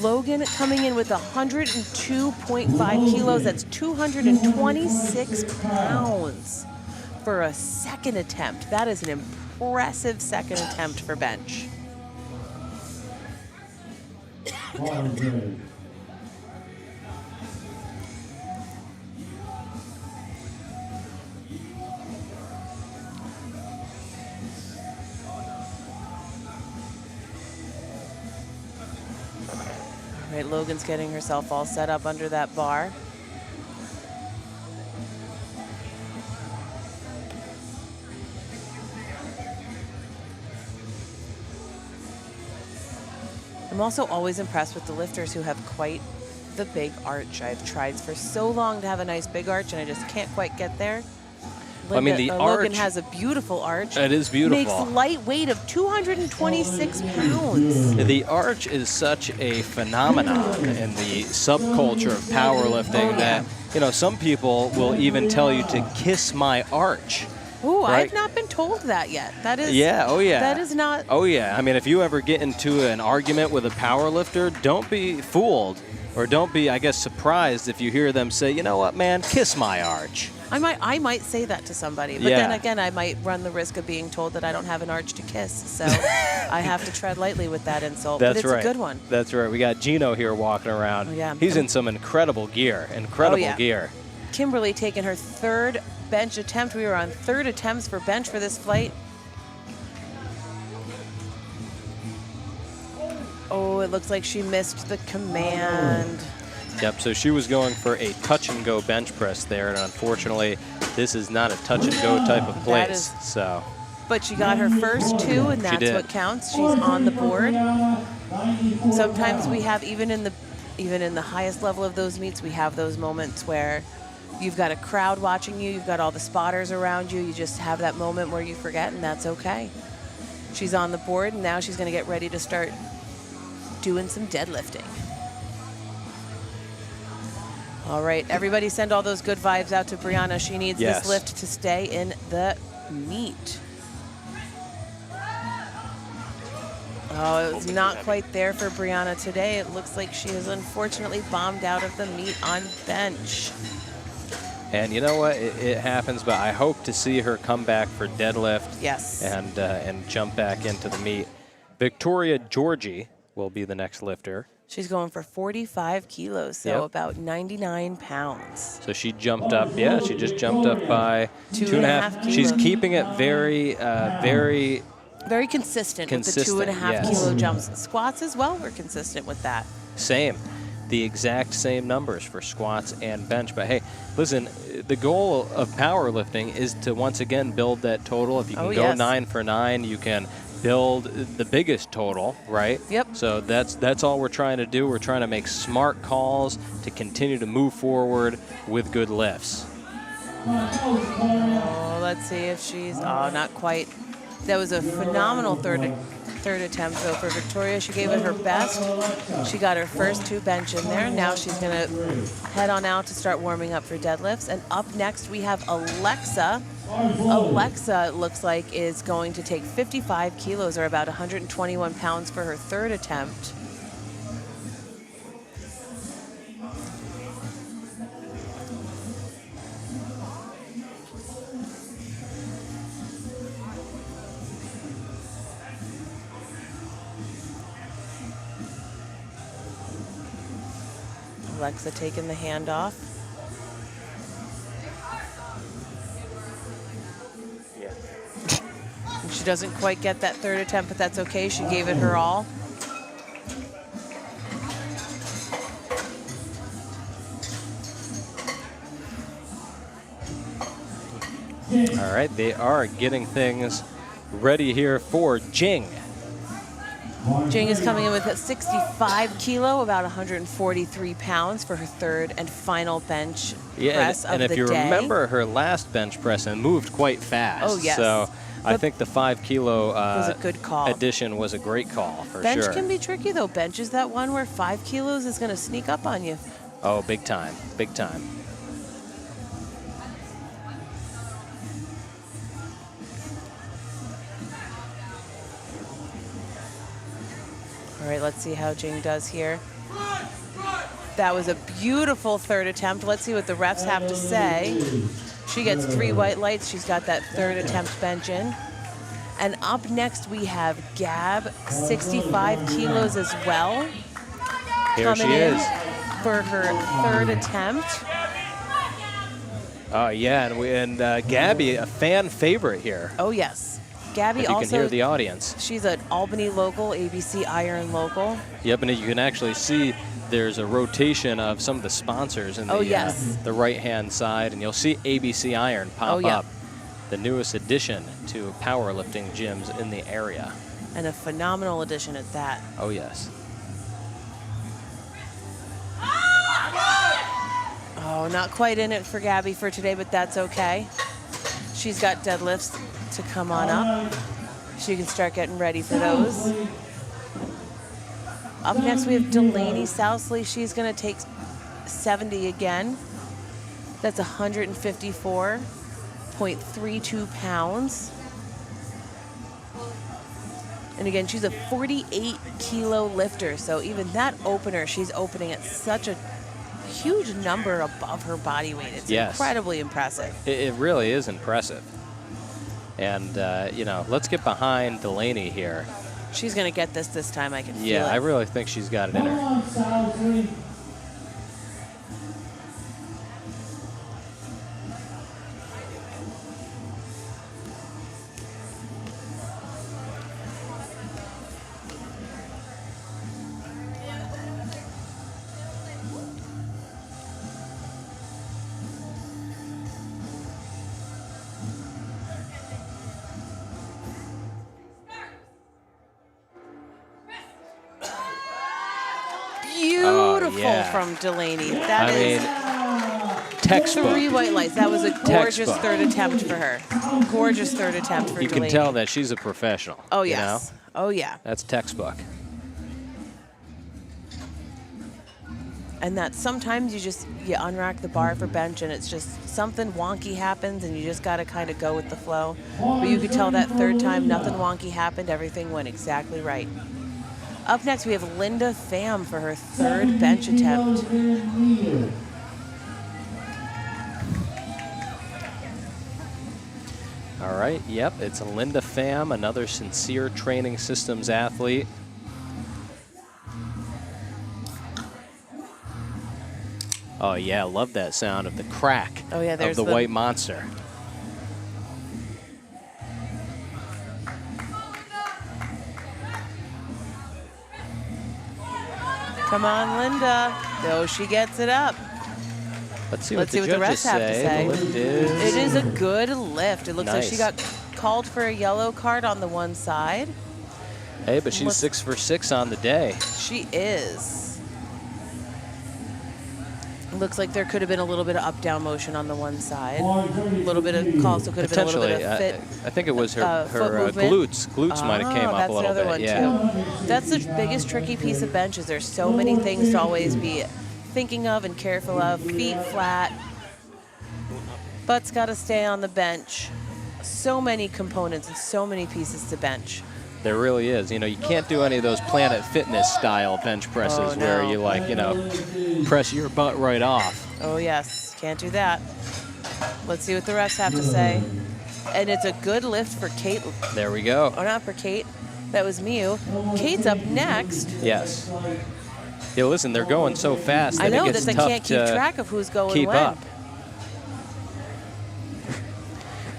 Logan coming in with 102.5 kilos. That's 226 pounds for a second attempt. That is an impressive second attempt for bench. right, Logan's getting herself all set up under that bar. I'm also always impressed with the lifters who have quite the big arch. I've tried for so long to have a nice big arch, and I just can't quite get there. I mean, the Logan arch has a beautiful arch. It is beautiful. Makes lightweight of 226 pounds. The arch is such a phenomenon in the subculture of powerlifting that, you know, some people will even tell you to kiss my arch. Ooh, right? I've not been told that yet. That is. Yeah, oh yeah. That is not. Oh yeah. I mean, if you ever get into an argument with a powerlifter, don't be fooled, or don't be, I guess, surprised if you hear them say, you know what, man, kiss my arch. I might say that to somebody, but Yeah. then again, I might run the risk of being told that I don't have an arch to kiss. So I have to tread lightly with that insult. That's but it's right. a good one. That's right. We got Gino here walking around. Oh, yeah. He's in some incredible gear. Gear. Kimberly taking her third bench attempt. We were on third attempts for bench for this flight. Oh, it looks like she missed the command. Yep, so she was going for a touch-and-go bench press there, and unfortunately, this is not a touch-and-go type of place. So, but she got her first two, and that's what counts. She's on the board. Sometimes we have, even in the highest level of those meets, we have those moments where you've got a crowd watching you, you've got all the spotters around you, you just have that moment where you forget, and that's okay. She's on the board, and now she's going to get ready to start doing some deadlifting. All right, everybody send all those good vibes out to Brianna. She needs this lift to stay in the meet. Oh, it was not quite there for Brianna today. It looks like she has unfortunately bombed out of the meet on bench. And you know what? It happens, but I hope to see her come back for deadlift. Yes. And jump back into the meet. Victoria Georgie will be the next lifter. She's going for 45 kilos, so about 99 pounds. So she jumped up. Yeah, she just jumped up by 2.5 kilos. She's keeping it very consistent with the 2.5 kilo jumps. Squats as well, we're consistent with that. Same. The exact same numbers for squats and bench. But hey, listen, the goal of powerlifting is to once again build that total. If you can go 9 for 9, you can build the biggest total, right? Yep. So that's all we're trying to do. We're trying to make smart calls to continue to move forward with good lifts. Oh, let's see if she's, not quite. That was a phenomenal third attempt, though, for Victoria. She gave it her best. She got her first 2 bench in there. Now she's going to head on out to start warming up for deadlifts. And up next, we have Alexa. Alexa, it looks like, is going to take 55 kilos, or about 121 pounds, for her third attempt. Alexa taking the hand off. She doesn't quite get that third attempt, but that's okay. She gave it her all. All right, they are getting things ready here for Jing. Jing is coming in with a 65 kilo, about 143 pounds, for her third and final bench press of the day. And if you remember her last bench press, and moved quite fast. Oh, yes. So I think the 5 kilo was a good call. addition was a great call for bench sure. Bench can be tricky, though. Bench is that one where 5 kilos is going to sneak up on you. Oh, big time, big time. All right, let's see how Jing does here. That was a beautiful third attempt. Let's see what the refs have to say. She gets 3 white lights. She's got that third attempt bench in. And up next, we have Gab, 65 kilos as well. Here she is. For her third attempt. Yeah, and Gabby, a fan favorite here. Oh, yes. Gabby if you also, can hear the audience. She's an Albany local, ABC Iron local. Yep, and you can actually see there's a rotation of some of the sponsors in the, yes. The right-hand side, and you'll see ABC Iron pop yeah. up, the newest addition to powerlifting gyms in the area. And a phenomenal addition at that. Oh, yes. Oh, not quite in it for Gabby for today, but that's okay. She's got deadlifts to come on up. She can start getting ready for those. Up next, we have Delaney Sousley. She's going to take 70 again. That's 154.32 pounds. And again, she's a 48-kilo lifter, so even that opener, she's opening at such a huge number above her body weight. It's incredibly impressive. It really is impressive. And, you know, let's get behind Delaney here. She's going to get this time, I can feel it. Yeah, I really think she's got it in her. Beautiful from Delaney. That is textbook. 3 white lights. That was a gorgeous Textbook. third attempt for her. Gorgeous third attempt for You Delaney. can tell that she's a professional. Oh, you yes. know? Oh, yeah. That's textbook. And that sometimes you unrack the bar for bench and it's just something wonky happens and you just got to kind of go with the flow. But you could tell that third time nothing wonky happened. Everything went exactly right. Up next, we have Linda Pham for her third bench attempt. All right, yep, it's Linda Pham, another Sincere Training Systems athlete. Oh yeah, love that sound of the crack there's of the white monster. Come on, Linda. Oh, she gets it up. Let's see Let's what see the what the judges rest have to say. The lift is... It is a good lift. It looks like she Nice. got called for a yellow card on the one side. Hey, but she's 6 for 6 on the day. She is. Looks like there could have been a little bit of up-down motion on the one side. A little bit of also could have been a little bit of fit. I think it was her foot movement. glutes. Glutes might have came up a little that's the other bit. one Yeah. too. That's the biggest tricky piece of bench is there's so many things to always be thinking of and careful of. Feet flat. Butt's got to stay on the bench. So many components and so many pieces to bench. There really is. You know, you can't do any of those Planet Fitness style bench presses where you press your butt right off. Oh yes, can't do that. Let's see what the refs have to say. And it's a good lift for Kate. There we go. Oh, not for Kate. That was Miu. Kate's up next. Yes. Yeah, listen, they're going so fast that I know it gets that they tough can't keep to track of who's going keep when. up.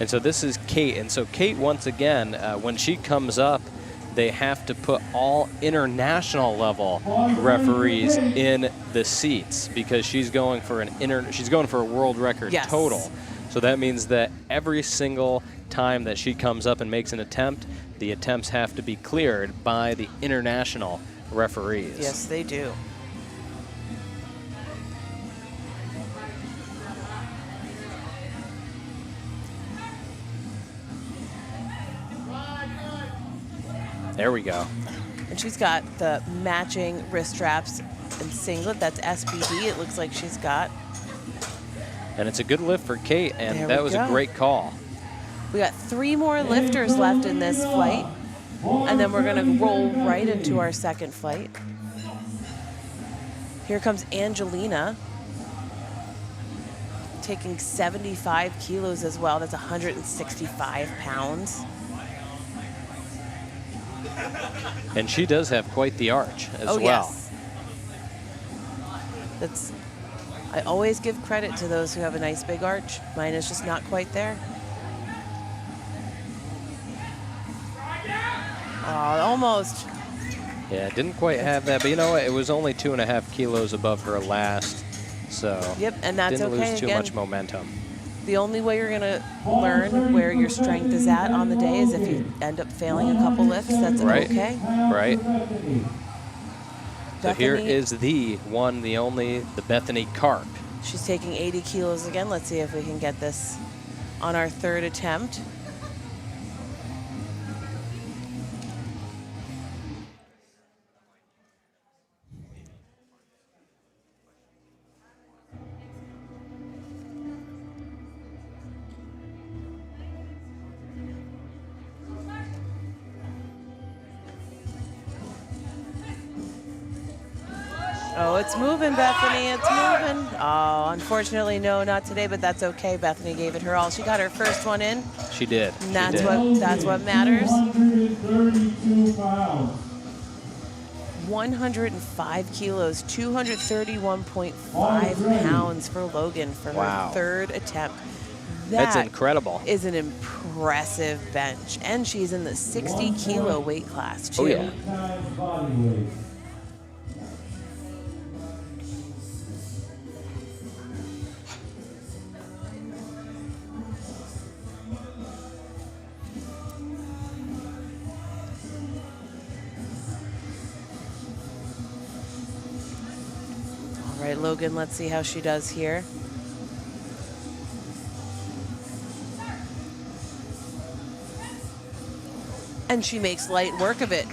And so this is Kate. And so Kate, once again, when she comes up, they have to put all international level referees in the seats because she's going for a world record total. So that means that every single time that she comes up and makes an attempt, the attempts have to be cleared by the international referees. Yes, they do. There we go. And she's got the matching wrist straps and singlet. That's SBD, it looks like she's got. And it's a good lift for Kate, and There that we was go. a great call. We got 3 more lifters left in this flight. And then we're going to roll right into our second flight. Here comes Angelina, taking 75 kilos as well. That's 165 pounds. And she does have quite the arch as well. Yes. I always give credit to those who have a nice big arch. Mine is just not quite there. Oh, almost. Yeah, didn't quite have that, but you know what? It was only 2.5 kilos above her last, so Yep, and that's didn't okay. lose too Again, much momentum. the only way you're going to learn where your strength is at on the day is if you end up failing a couple lifts. That's Right. okay. Right. So here Bethany- is the one, the only, the Bethany Carp. She's taking 80 kilos again. Let's see if we can get this on our third attempt. Oh, it's moving, Bethany. It's moving. Oh, unfortunately, no, not today, but that's okay. Bethany gave it her all. She got her first one in. She did. And She that's did. what matters. 132 pounds. 105 kilos, 231.5 pounds for Logan for Wow. her third attempt. That's That incredible. is an impressive bench. And she's in the 60 kilo weight class, too. Oh, yeah. Times body weight. All right, Logan, let's see how she does here. And she makes light work of it.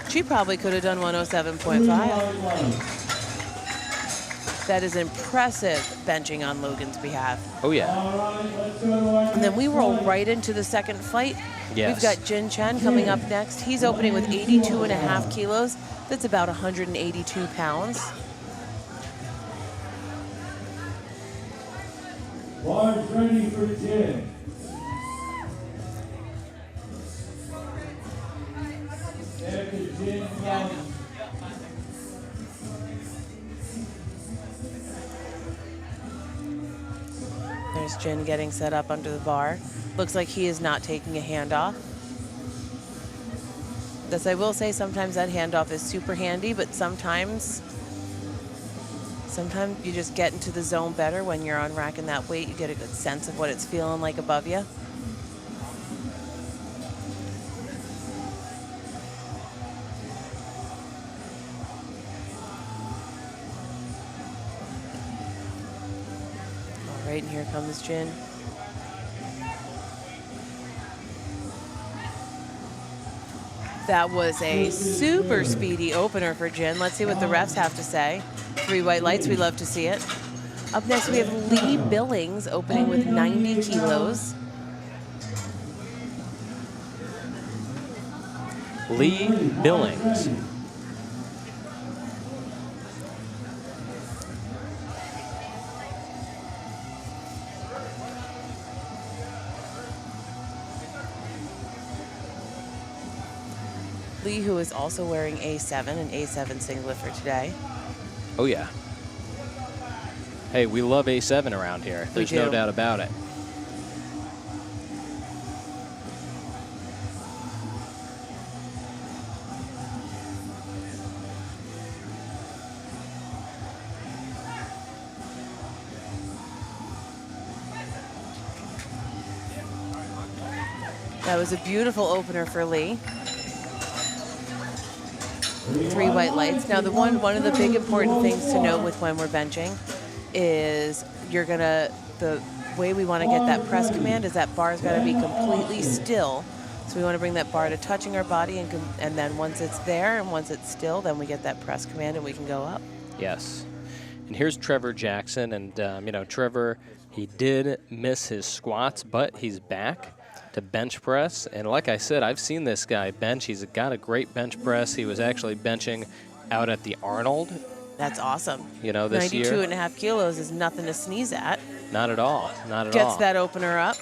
She probably could have done 107.5. That is impressive benching on Logan's behalf. Oh, yeah. All right, let's go to our And then we roll right into the second fight. Yes. We've got Jin Chen coming up next. He's opening with 82.5 kilos. That's about 182 pounds. Bars ready for Jin. There to Jin Young. There's Jin getting set up under the bar. Looks like he is not taking a handoff. This I will say, sometimes that handoff is super handy, but sometimes you just get into the zone better when you're unracking that weight. You get a good sense of what it's feeling like above you. All right, and here comes Jin. That was a super speedy opener for Jin. Let's see what the refs have to say. 3 white lights, we love to see it. Up next, we have Lee Billings opening with 90 kilos. Lee Billings. Lee, who is also wearing A7, an A7 singlet for today. Oh, yeah. Hey, we love A7 around here. There's no do. doubt about it. That was a beautiful opener for Lee. 3 white lights. Now, one of the big important things to note with when we're benching is the way we want to get that press command is that bar's got to be completely still. So we want to bring that bar to touching our body, and then once it's there and once it's still, then we get that press command and we can go up. Yes. And here's Trevor Jackson. And, Trevor, he did miss his squats, but he's back to bench press. And like I said, I've seen this guy bench. He's got a great bench press. He was actually benching out at the Arnold. That's awesome. This year. 92.5 kilos is nothing to sneeze at. Not at all. Not at all. Gets that opener up.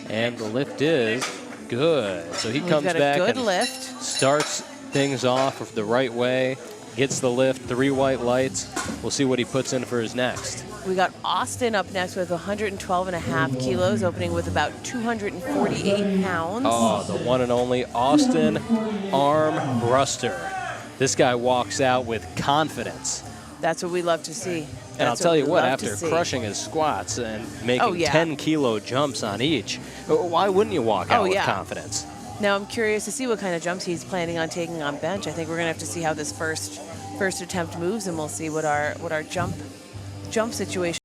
And the lift is good. So he comes We've got back a good and lift. starts things off the right way, gets the lift, 3 white lights. We'll see what he puts in for his next. We got Austin up next with 112.5 kilos, opening with about 248 pounds. Oh, the one and only Austin Arm Bruster. This guy walks out with confidence. That's what we love to see. And I'll tell you what, after crushing his squats and making 10-kilo jumps on each, why wouldn't you walk out with confidence? Now I'm curious to see what kind of jumps he's planning on taking on bench. I think we're gonna have to see how this first attempt moves, and we'll see what our jump situation.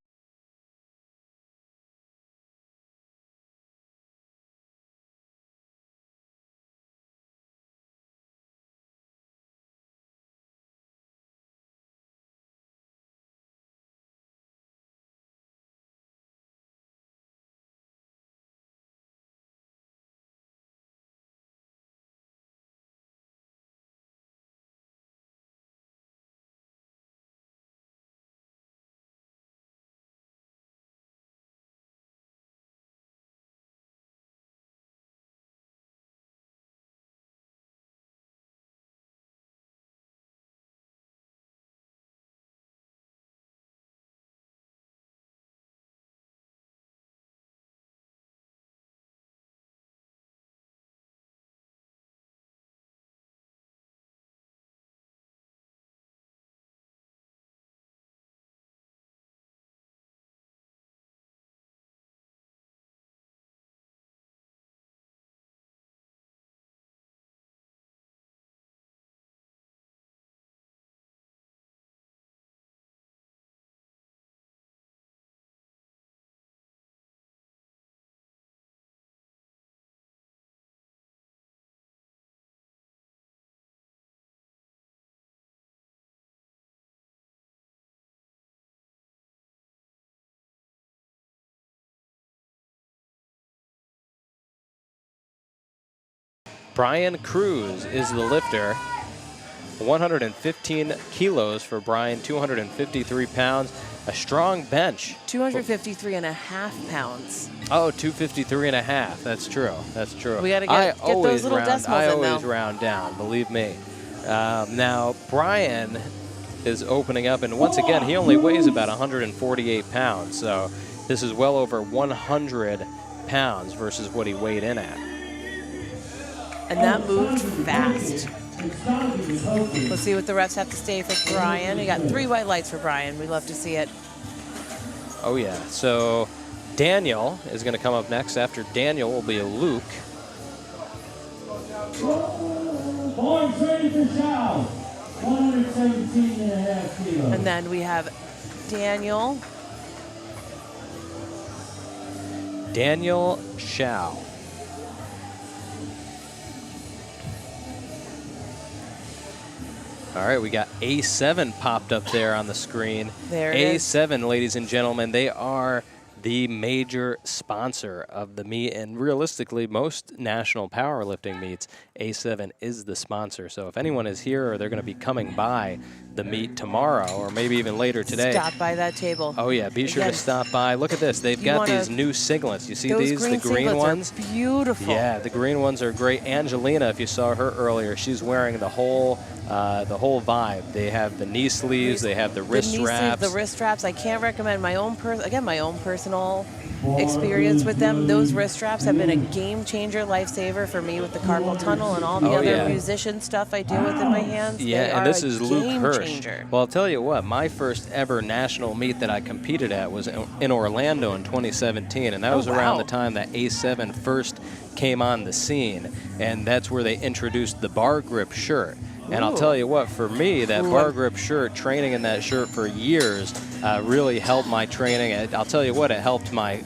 Brian Cruz is the lifter. 115 kilos for Brian, 253 pounds. A strong bench. 253.5 pounds. Oh, 253.5. That's true. That's true. We got to get those little decimals I in, always though. round down, believe me. Now, Brian is opening up, and once again, he only weighs about 148 pounds. So this is well over 100 pounds versus what he weighed in at. And that moved fast. Let's see what the refs have to say for Brian. We got 3 white lights for Brian. We love to see it. Oh, yeah. So Daniel is going to come up next. After Daniel will be Luke. Boys ready for shout. 117.5 kilos. And then we have Daniel. Daniel Shao. All right, we got A7 popped up there on the screen. There it is. A7, ladies and gentlemen, they are the major sponsor of the meet, and realistically, most national powerlifting meets, A7 is the sponsor. So if anyone is here or they're going to be coming by the meet tomorrow or maybe even later today. Stop by that table. Oh, yeah, be sure to stop by. Look at this. They've got these new singlets. You see these, the green ones? Are beautiful. Yeah, the green ones are great. Angelina, if you saw her earlier, she's wearing the whole vibe. They have the knee sleeves, they have the wrist wraps. The wrist wraps. I can't recommend my own personal experience with them. Those wrist wraps have been a game changer, lifesaver for me with the carpal tunnel and all the other musician stuff I do with in my hands. Yeah, and this is Luke Hirsch. Changer. Well, I'll tell you what, my first ever national meet that I competed at was in Orlando in 2017, and that was around the time that A7 first came on the scene, and that's where they introduced the bar grip shirt. And I'll tell you what, for me, that bar grip shirt, training in that shirt for years, really helped my training. I'll tell you what, it helped my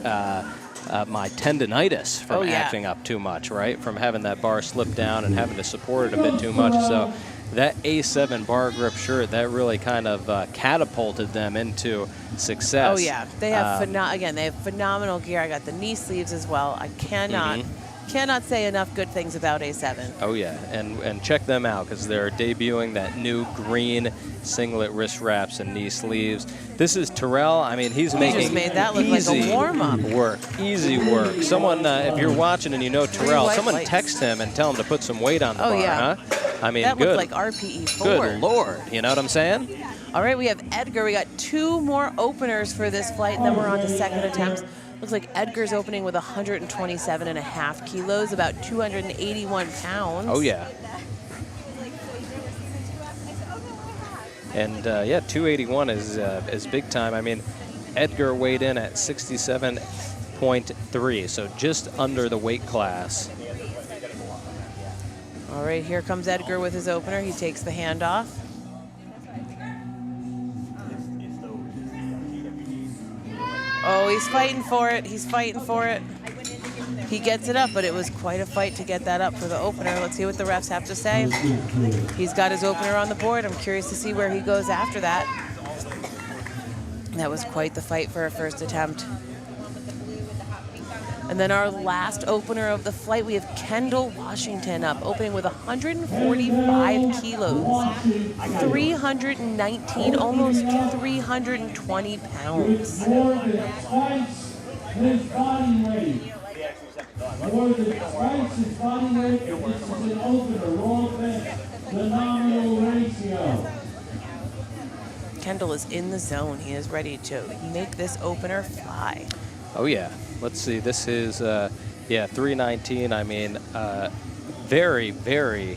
my tendinitis from acting up too much, right? From having that bar slip down and having to support it a bit too much. So that A7 bar grip shirt, that really kind of catapulted them into success. Oh, yeah. They have, they have phenomenal gear. I got the knee sleeves as well. I cannot say enough good things about A7. Oh, yeah. And check them out because they're debuting that new green singlet wrist wraps and knee sleeves. This is Terrell. I mean, he's making just made that look like a warm-up. Easy work. Someone, if you're watching and you know Terrell, someone text him and tell him to put some weight on the bar, huh? I mean, that good. Looked like RPE 4. Good Lord. You know what I'm saying? All right, we have Edgar. We got 2 more openers for this flight, and then we're on to second attempts. Looks like Edgar's opening with 127.5 kilos, about 281 pounds. Oh, yeah. And, yeah, 281 is big time. I mean, Edgar weighed in at 67.3, so just under the weight class. All right, here comes Edgar with his opener. He takes the hand off. Oh, he's fighting for it. He's fighting for it. He gets it up, but it was quite a fight to get that up for the opener. Let's see what the refs have to say. He's got his opener on the board. I'm curious to see where he goes after that. That was quite the fight for a first attempt. And then our last opener of the flight, we have Kendall Washington up, opening with 145 kilos, 319, almost 320 pounds. More than twice his body weight. More than twice his body weight. This is an opener, raw bench, phenomenal ratio. Kendall is in the zone. He is ready to make this opener fly. Oh, yeah. Let's see. This is, yeah, 319. I mean, very, very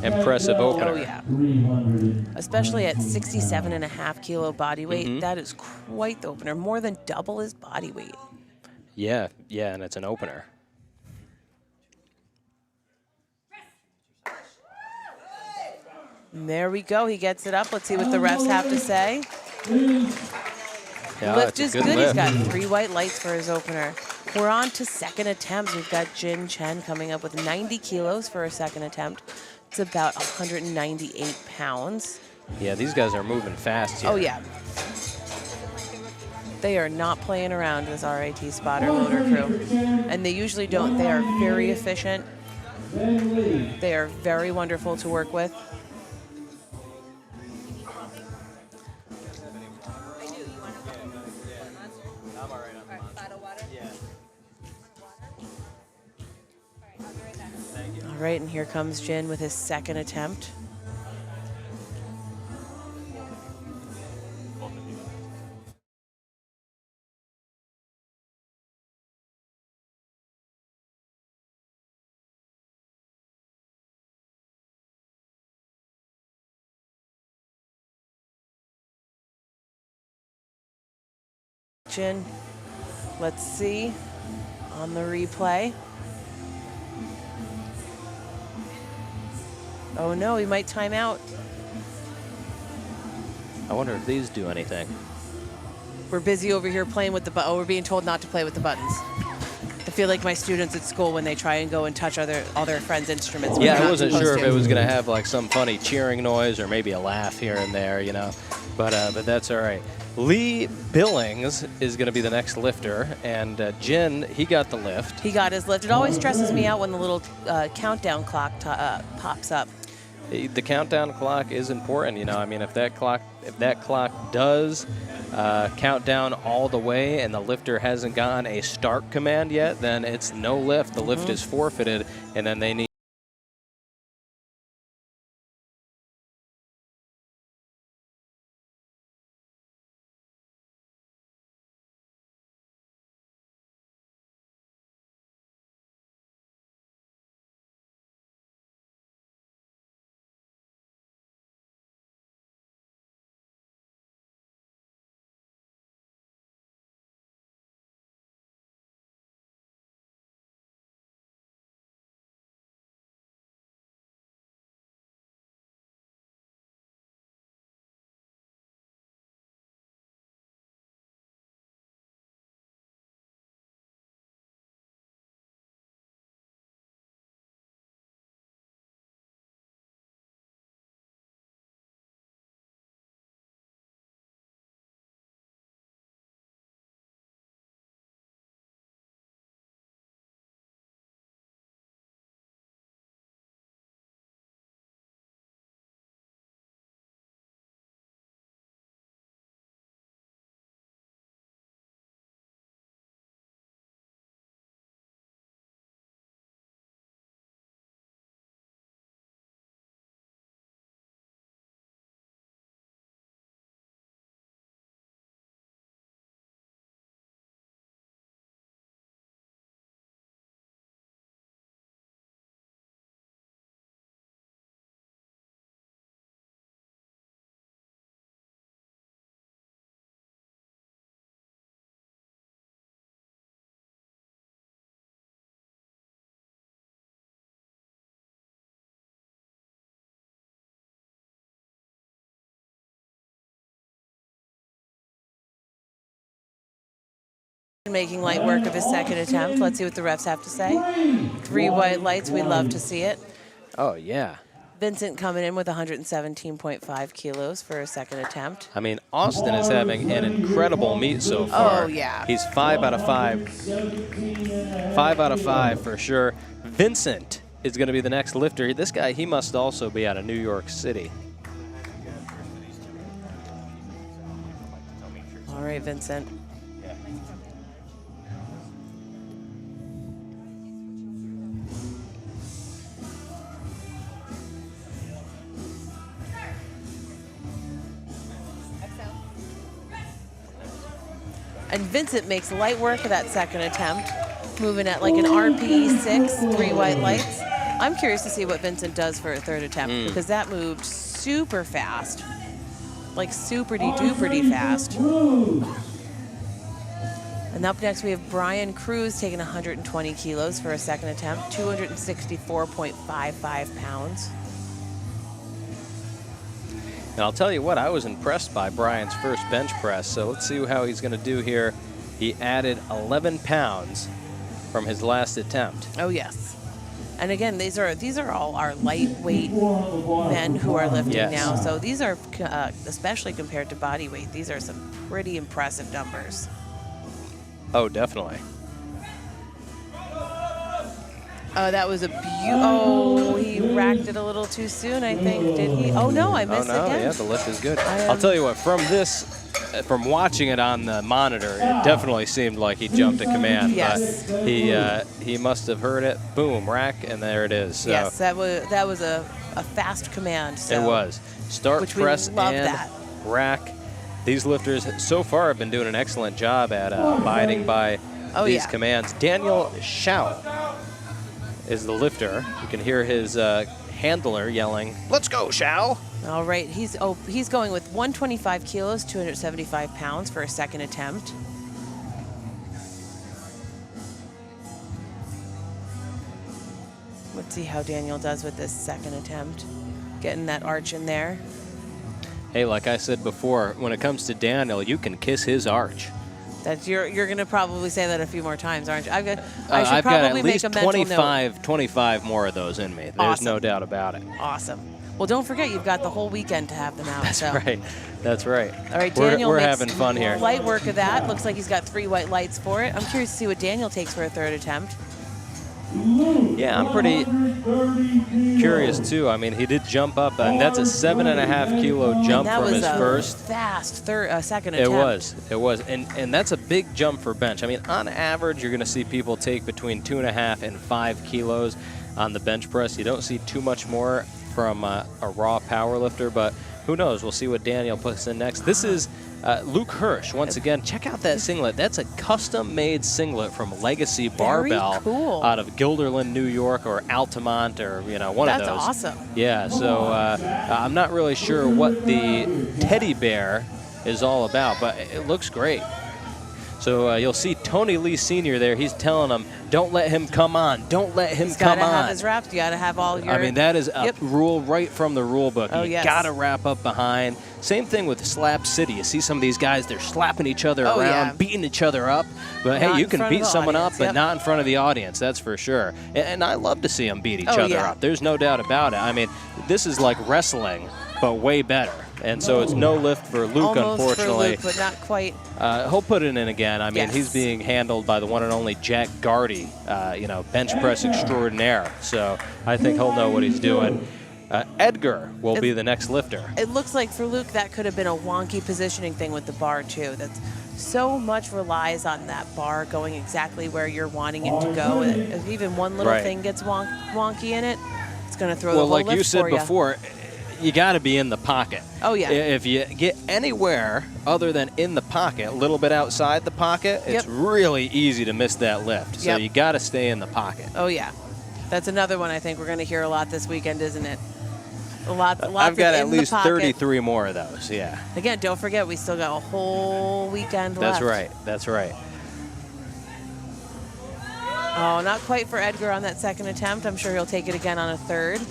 impressive opener. Oh, yeah. Especially at 67.5 kilo body weight. That is quite the opener. More than double his body weight. Yeah, yeah, and it's an opener. And there we go. He gets it up. Let's see what the refs have to say. Yeah, Lift it's a is good good. lift. He's got 3 white lights for his opener. We're on to second attempts. We've got Jin Chen coming up with 90 kilos for a second attempt. It's about 198 pounds. Yeah, these guys are moving fast here. Oh, yeah. They are not playing around, this RIT spotter loader crew. And they usually don't. They are very efficient. They are very wonderful to work with. All right, and here comes Jin with his second attempt. Jin, let's see on the replay. Oh no, he might time out. I wonder if these do anything. We're busy over here playing with the buttons. Oh, we're being told not to play with the buttons. I feel like my students at school when they try and go and touch all their friends' instruments. Yeah, I wasn't sure if it was going to have like some funny cheering noise or maybe a laugh here and there, you know. But that's all right. Lee Billings is going to be the next lifter, and Jin, he got the lift. He got his lift. It always stresses me out when the little countdown clock pops up. The countdown clock is important, you know. I mean, if that clock does count down all the way and the lifter hasn't gotten a start command yet, then it's no lift. The lift is forfeited, and then they need Making light work of his second attempt. Let's see what the refs have to say. 3 white lights. We love to see it. Oh, yeah. Vincent coming in with 117.5 kilos for a second attempt. I mean, Austin is having an incredible meet so far. Oh, yeah. He's 5 out of 5. 5 out of 5 for sure. Vincent is going to be the next lifter. This guy, he must also be out of New York City. All right, Vincent. And Vincent makes light work of that second attempt, moving at like an RPE 6, 3 white lights. I'm curious to see what Vincent does for a third attempt because that moved super fast, like super-duper fast. And up next we have Brian Cruz taking 120 kilos for a second attempt, 264.55 pounds. And I'll tell you what, I was impressed by Brian's first bench press, so let's see how he's going to do here. He added 11 pounds from his last attempt. Oh, yes. And again, these are all our lightweight men who are lifting now. So these are, especially compared to body weight, these are some pretty impressive numbers. Oh, definitely. Oh, that was a oh, he racked it a little too soon, I think. Did he? Oh, no, I missed again. Yeah, the lift is good. I'll tell you what, from watching it on the monitor, it definitely seemed like he jumped a command. Yes. But he must have heard it. Boom, rack, and there it is. So yes, that was a fast command. So. It was. Start, press, and rack. These lifters so far have been doing an excellent job at abiding by these commands. Daniel Schau is the lifter. You can hear his handler yelling, "Let's go, Schau!" All right, he's going with 125 kilos, 275 pounds for a second attempt. Let's see how Daniel does with this second attempt. Getting that arch in there. Hey, like I said before, when it comes to Daniel, you can kiss his arch. That's you're going to probably say that a few more times, aren't you? I should I've probably got at least make a mental note. 25 more of those in me. There's no doubt about it. Awesome. Well, don't forget, you've got the whole weekend to have them out. That's right. That's right. All right, Daniel we're makes having fun here. Light work of that. Looks like he's got 3 white lights for it. I'm curious to see what Daniel takes for a third attempt. Yeah, I'm pretty curious too. I mean, he did jump up, and that's a 7.5 kilo jump from his first. Fast second attempt. It was, and that's a big jump for bench. I mean, on average, you're going to see people take between 2.5 and 5 kilos on the bench press. You don't see too much more from a raw power lifter, but who knows? We'll see what Daniel puts in next. This is Luke Hirsch. Once again, check out that singlet. That's a custom-made singlet from Legacy Barbell. Very cool. Out of Guilderland, New York, or Altamont, or one of those. That's awesome. Yeah. So I'm not really sure what the teddy bear is all about, but it looks great. So you'll see Tony Lee Sr. there. He's telling them, don't let him come on. Don't let him come on. He's got to have his wraps. You got to have all your... I mean, that is a rule right from the rule book. Oh, you got to wrap up behind. Same thing with Slap City. You see some of these guys, they're slapping each other around, beating each other up. But, hey, you can beat someone up, but not in front of the audience. That's for sure. And I love to see them beat each other up. There's no doubt about it. I mean, this is like wrestling, but way better. And so it's no lift for Luke, almost unfortunately. For Luke, but not quite. He'll put it in again. I mean, he's being handled by the one and only Jack Gardy, bench press extraordinaire. So I think he'll know what he's doing. Edgar will be the next lifter. It looks like for Luke that could have been a wonky positioning thing with the bar too. That's so much relies on that bar going exactly where you're wanting it to go. If even one little thing gets wonky in it, it's going to throw the whole lift for you. Well, like you said before, you got to be in the pocket. Oh, yeah. If you get anywhere other than in the pocket, a little bit outside the pocket, it's really easy to miss that lift. So you got to stay in the pocket. Oh, yeah. That's another one I think we're going to hear a lot this weekend, isn't it? Lots I've got at least 33 more of those, yeah. Again, don't forget, we still got a whole weekend left. That's right. That's right. Oh, not quite for Edgar on that second attempt. I'm sure he'll take it again on a third.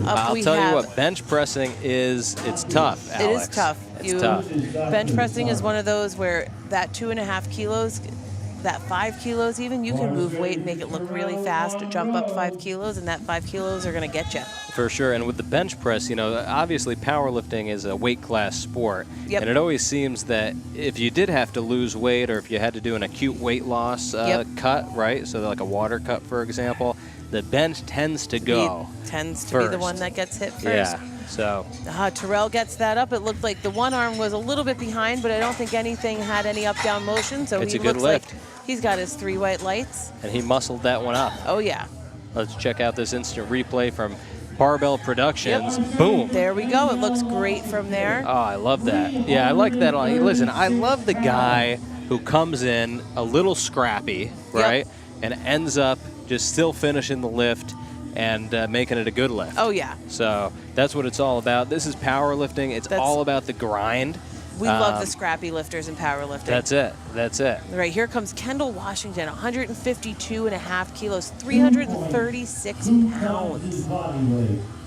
I'll tell you what, bench pressing it's tough, Alex. It is tough. It's tough. Bench pressing is one of those where that 2.5 kilos, that 5 kilos even, you can move weight and make it look really fast, jump up 5 kilos, and that 5 kilos are going to get you. For sure, and with the bench press, you know, obviously powerlifting is a weight class sport, Yep. and it always seems that if you did have to lose weight or if you had to do an acute weight loss cut, right, so like a water cut, for example, the bench tends to go Tends to first. be the one that gets hit first. Yeah, so Terrell gets that up. It looked like the one arm was a little bit behind, but I don't think anything had any up-down motion, so It's he a good looks lift. like he's got his 3 white lights. and he muscled that one up. Oh, yeah. Let's check out this instant replay from Barbell Productions. Boom. There we go. It looks great from there. Oh, I love that. Yeah, I like that a lot. Listen, I love the guy who comes in a little scrappy, right, and ends up just still finishing the lift and making it a good lift. Oh, yeah. So that's what it's all about. This is powerlifting. It's all about the grind. We love the scrappy lifters in powerlifting. That's it. That's it. Right, here comes Kendall Washington, 152.5 kilos, 336 pounds.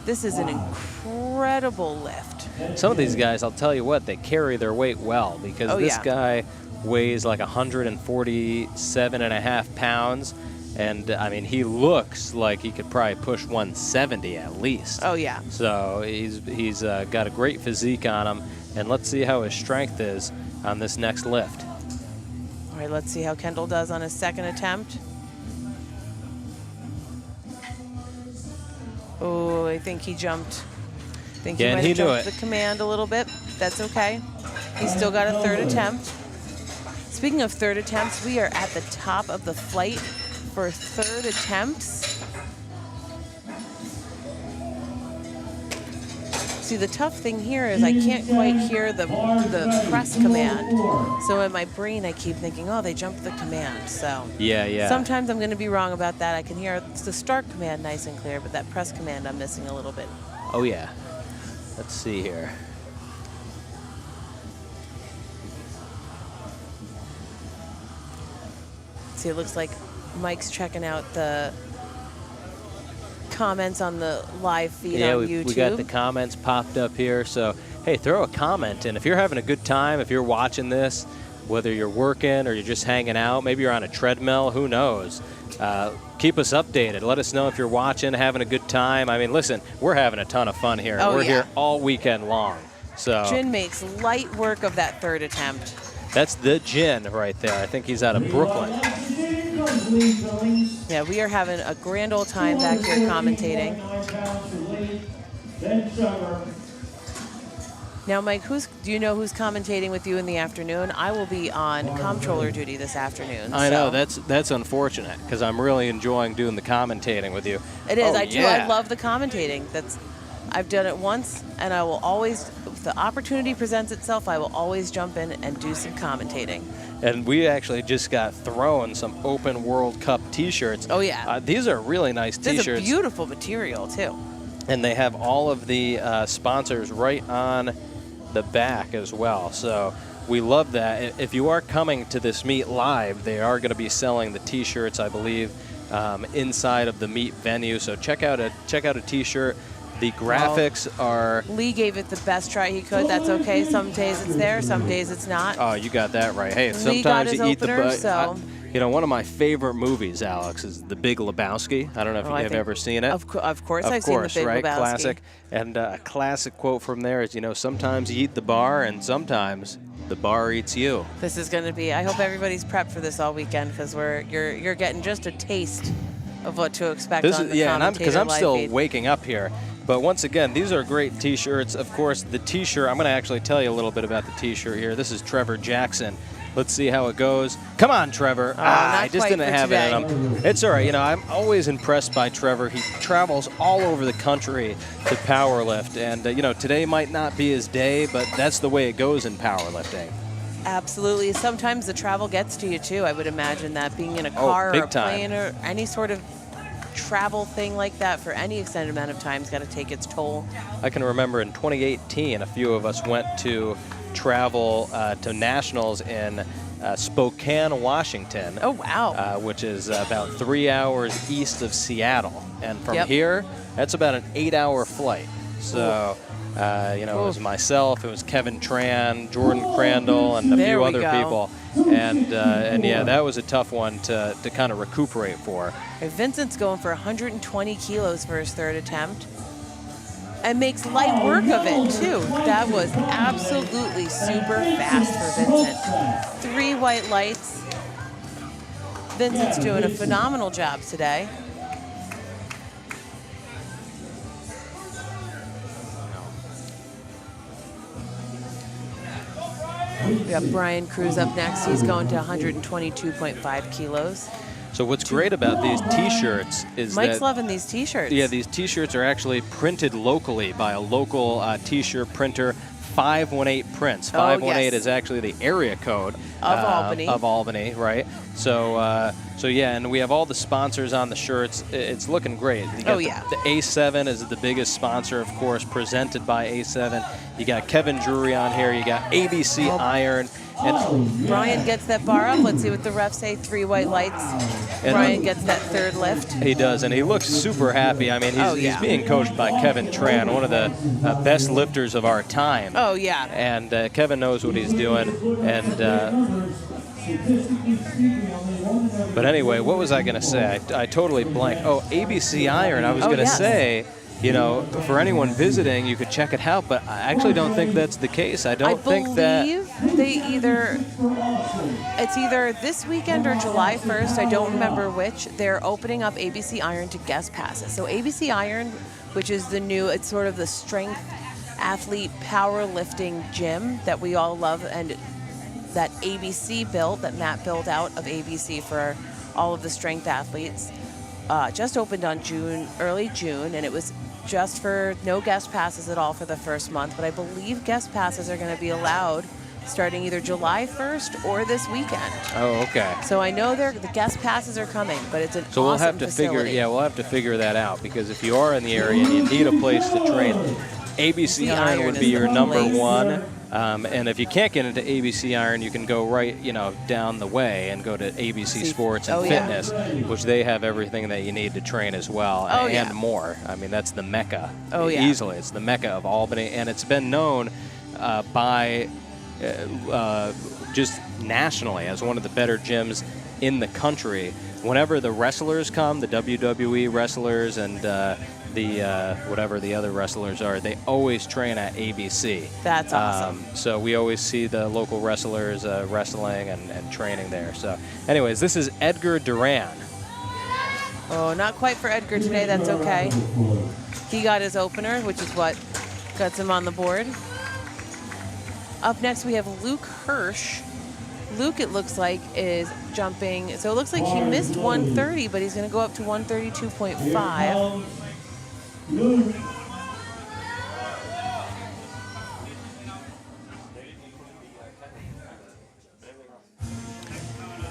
This is an incredible lift. Some of these guys, I'll tell you what, they carry their weight well because this guy weighs like 147.5 pounds. And, I mean, he looks like he could probably push 170 at least. Oh, yeah. So he's got a great physique on him. And let's see how his strength is on this next lift. All right, let's see how Kendall does on his second attempt. Oh, I think he jumped. I think he might have jumped the command a little bit. That's okay. He's still got a third attempt. Speaking of third attempts, we are at the top of the flight for third attempts. See, the tough thing here is I can't quite hear the press command. So in my brain, I keep thinking, oh, they jumped the command. So yeah. Sometimes I'm going to be wrong about that. I can hear the start command nice and clear, but that press command I'm missing a little bit. Oh, yeah. Let's see here. See, it looks like Mike's checking out the comments on the live feed on YouTube. We got the comments popped up here. So, hey, throw a comment. And if you're having a good time, if you're watching this, whether you're working or you're just hanging out, maybe you're on a treadmill, who knows? Keep us updated. Let us know if you're watching, having a good time. I mean, listen, we're having a ton of fun here. Oh, we're here all weekend long. So Jin makes light work of that third attempt. That's the Jin right there. I think he's out of Brooklyn. Yeah, we are having a grand old time back here commentating. Now, Mike, do you know who's commentating with you in the afternoon? I will be on comptroller duty this afternoon. I know, that's unfortunate because I'm really enjoying doing the commentating with you. It is. Oh, I do. I love the commentating. I've done it once, and I will always, if the opportunity presents itself, I will always jump in and do some commentating. And we actually just got thrown some Open World Cup T-shirts. Oh, yeah. These are really nice T-shirts. It's a beautiful material, too. And they have all of the sponsors right on the back as well. So we love that. If you are coming to this meet live, they are going to be selling the T-shirts, I believe, inside of the meet venue. So check out a T-shirt. The graphics are... Lee gave it the best try he could. That's okay. Some days it's there, some days it's not. Oh, you got that right. Hey, Lee got sometimes his you eat opener, the... You know, one of my favorite movies, Alex, is The Big Lebowski. I don't know if you have ever seen it. Of course, I've seen The Big right? Lebowski. Classic. And a classic quote from there is, you know, sometimes you eat the bar and sometimes the bar eats you. This is going to be... I hope everybody's prepped for this all weekend because you're getting just a taste of what to expect on the commentator because I'm live still feed. waking up here. But once again, these are great T-shirts. Of course, the T-shirt, I'm going to actually tell you a little bit about the T-shirt here. This is Trevor Jackson. Let's see how it goes. Come on, Trevor. I just didn't have it in him. It's all right. You know, I'm always impressed by Trevor. He travels all over the country to powerlift. And, you know, today might not be his day, but that's the way it goes in powerlifting. Absolutely. Sometimes the travel gets to you, too. I would imagine that being in a car or a plane or any sort of travel thing like that for any extended amount of time has got to take its toll. I can remember in 2018, a few of us went to travel to nationals in Spokane, Washington. Oh, wow. Which is about 3 hours east of Seattle. And from here, that's about an 8-hour flight. So You know, it was myself, it was Kevin Tran, Jordan Crandall, and a There few we other go. people. And yeah, that was a tough one to kind of recuperate for. Okay, Vincent's going for 120 kilos for his third attempt. And makes light work of it, too. That was absolutely super fast for Vincent. 3 white lights. Vincent's doing a phenomenal job today. We got Brian Cruz up next. He's going to 122.5 kilos. So what's great about these T-shirts is Mike's that loving these T-shirts. yeah, these T-shirts are actually printed locally by a local T-shirt printer, 518 Prints. 518 yes. is actually the area code Of Albany, right? So, so yeah, and we have all the sponsors on the shirts. It's looking great. You got the A7 is the biggest sponsor, of course, presented by A7. You got Kevin Drury on here. You got ABC Iron. And Brian gets that bar up. Let's see what the refs say. 3 white lights. Brian gets that third lift. he does, and he looks super happy. I mean, he's being coached by Kevin Tran, one of the best lifters of our time. Oh, yeah. And Kevin knows what he's doing. And but anyway, what was I going to say? I totally blanked. Oh, ABC Iron. I was going to say, you know, for anyone visiting, you could check it out, but I actually don't think that's the case. I think that it's either this weekend or July 1st. I don't remember which. They're opening up ABC Iron to guest passes. So ABC Iron, which is the new, it's sort of the strength athlete powerlifting gym that we all love, and that ABC built, that Matt built out of ABC for all of the strength athletes. Just opened on early June, and it was just for no guest passes at all for the first month. But I believe guest passes are going to be allowed starting either July 1st or this weekend. Oh, okay. So I know the guest passes are coming, but it's an So we'll awesome have to facility. we'll have to figure that out, because if you are in the area and you need a place to train, ABC Iron would be your number one. And if you can't get into ABC Iron, you can go right, you know, down the way and go to ABC Sports and Fitness, which they have everything that you need to train as well, and more. I mean, that's the mecca. Easily, it's the mecca of Albany, and it's been known by just nationally as one of the better gyms in the country. Whenever the wrestlers come, the WWE wrestlers and whatever the other wrestlers are, they always train at ABC. That's awesome. So we always see the local wrestlers wrestling and training there. So anyways, this is Edgar Duran. Oh, not quite for Edgar today. That's okay. He got his opener, which is what gets him on the board. Up next, we have Luke Hirsch. Luke, it looks like, is jumping. So it looks like he missed 130, but he's going to go up to 132.5.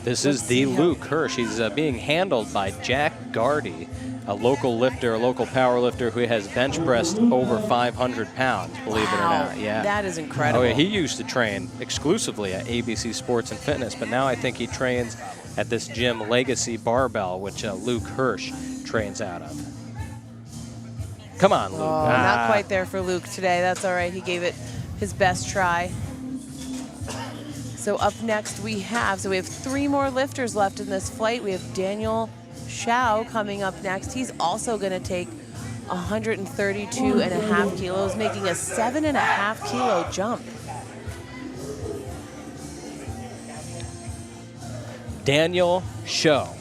This is the Luke Hirsch. He's being handled by Jack Gardy, a local lifter, a local power lifter who has bench pressed over 500 pounds, believe it or not. Yeah, that is incredible. Oh, yeah, he used to train exclusively at ABC Sports and Fitness, but now I think he trains at this gym, Legacy Barbell, which Luke Hirsch trains out of. Come on, Luke. Oh, not quite there for Luke today. That's all right. He gave it his best try. So up next we have 3 more lifters left in this flight. We have Daniel Shao coming up next. He's also going to take 132.5 kilos, making a 7.5 kilo jump. Daniel Shao.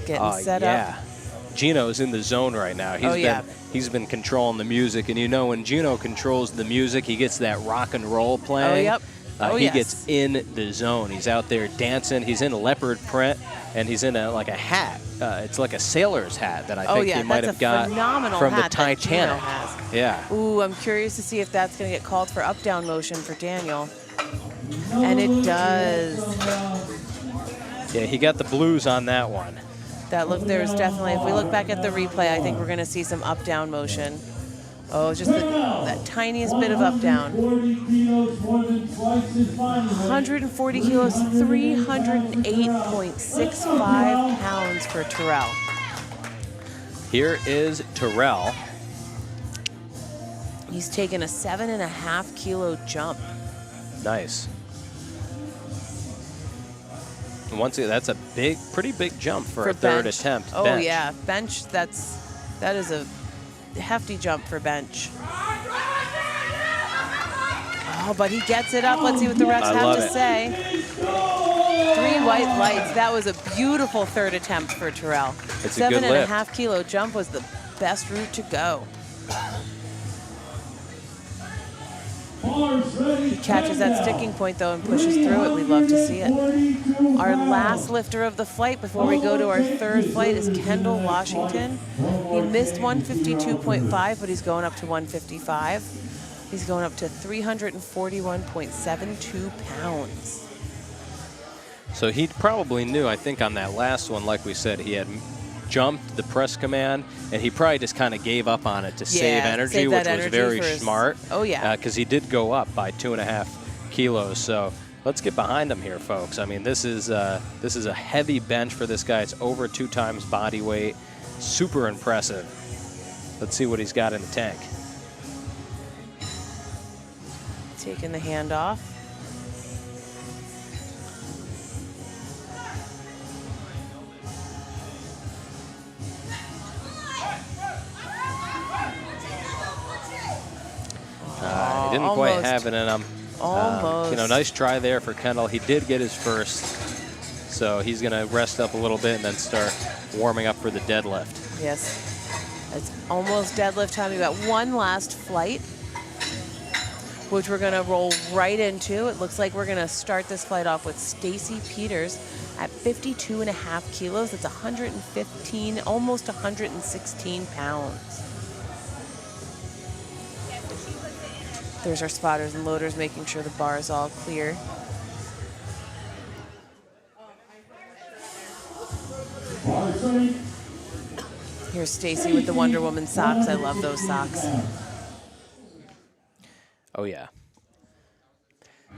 Getting set up. Gino's in the zone right now. He's been controlling the music, and you know when Gino controls the music, he gets that rock and roll playing. He gets in the zone. He's out there dancing. He's in leopard print, and he's in a hat. It's like a sailor's hat that I think he might have got from the Titanic. Yeah. Ooh, I'm curious to see if that's going to get called for up-down motion for Daniel. And it does. Yeah, he got the blues on that one. There's definitely, if we look back at the replay, I think we're going to see some up-down motion. Oh, just that tiniest bit of up down. 140 kilos, 308.65 pounds for Terrell. Here is Terrell. He's taken a 7.5 kilo jump. Nice. And once again, that's a pretty big jump for a third bench. attempt. Oh bench. yeah, bench. That is a hefty jump for bench. Oh, but he gets it up. Let's see what the refs have to say. 3 white lights. That was a beautiful third attempt for Terrell. It's a good lift. 7.5 kilo jump was the best route to go. He catches that sticking point though and pushes through it. We love to see it. Our last lifter of the flight before we go to our third flight is Kendall Washington. He missed 152.5, but he's going up to 155. He's going up to 341.72 pounds. So he probably knew, I think on that last one, like we said, he had jumped the press command, and he probably just kind of gave up on it to save energy, which was very smart. Oh, yeah. Because he did go up by 2.5 kilos. So let's get behind him here, folks. I mean, this is a heavy bench for this guy. It's over 2 times body weight. Super impressive. Let's see what he's got in the tank. Taking the hand off. He didn't quite have it in him. Almost. Nice try there for Kendall. He did get his first, so he's going to rest up a little bit and then start warming up for the deadlift. Yes, it's almost deadlift time. We've got one last flight, which we're going to roll right into. It looks like we're going to start this flight off with Stacy Peters at 52.5 kilos. That's 115, almost 116 pounds. There's our spotters and loaders making sure the bar is all clear. Here's Stacy with the Wonder Woman socks. I love those socks. Oh, yeah.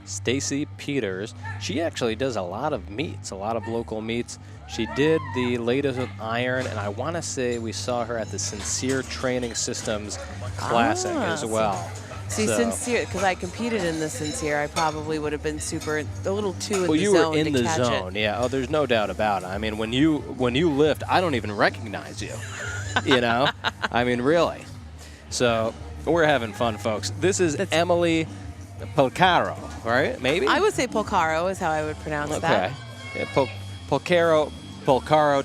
Stacy Peters. She actually does a lot of meets, a lot of local meets. She did the latest with iron, and I want to say we saw her at the Sincere Training Systems Classic as well. See, Sincere, because I competed in the Sincere, I probably would have been a little too in the zone to catch it. Well, you were in the zone, yeah. Oh, there's no doubt about it. I mean, when you lift, I don't even recognize you. You know, I mean, really. So we're having fun, folks. This is Emily Polcaro, right? Maybe. I would say Polcaro is how I would pronounce that. Okay. Yeah, Polcaro,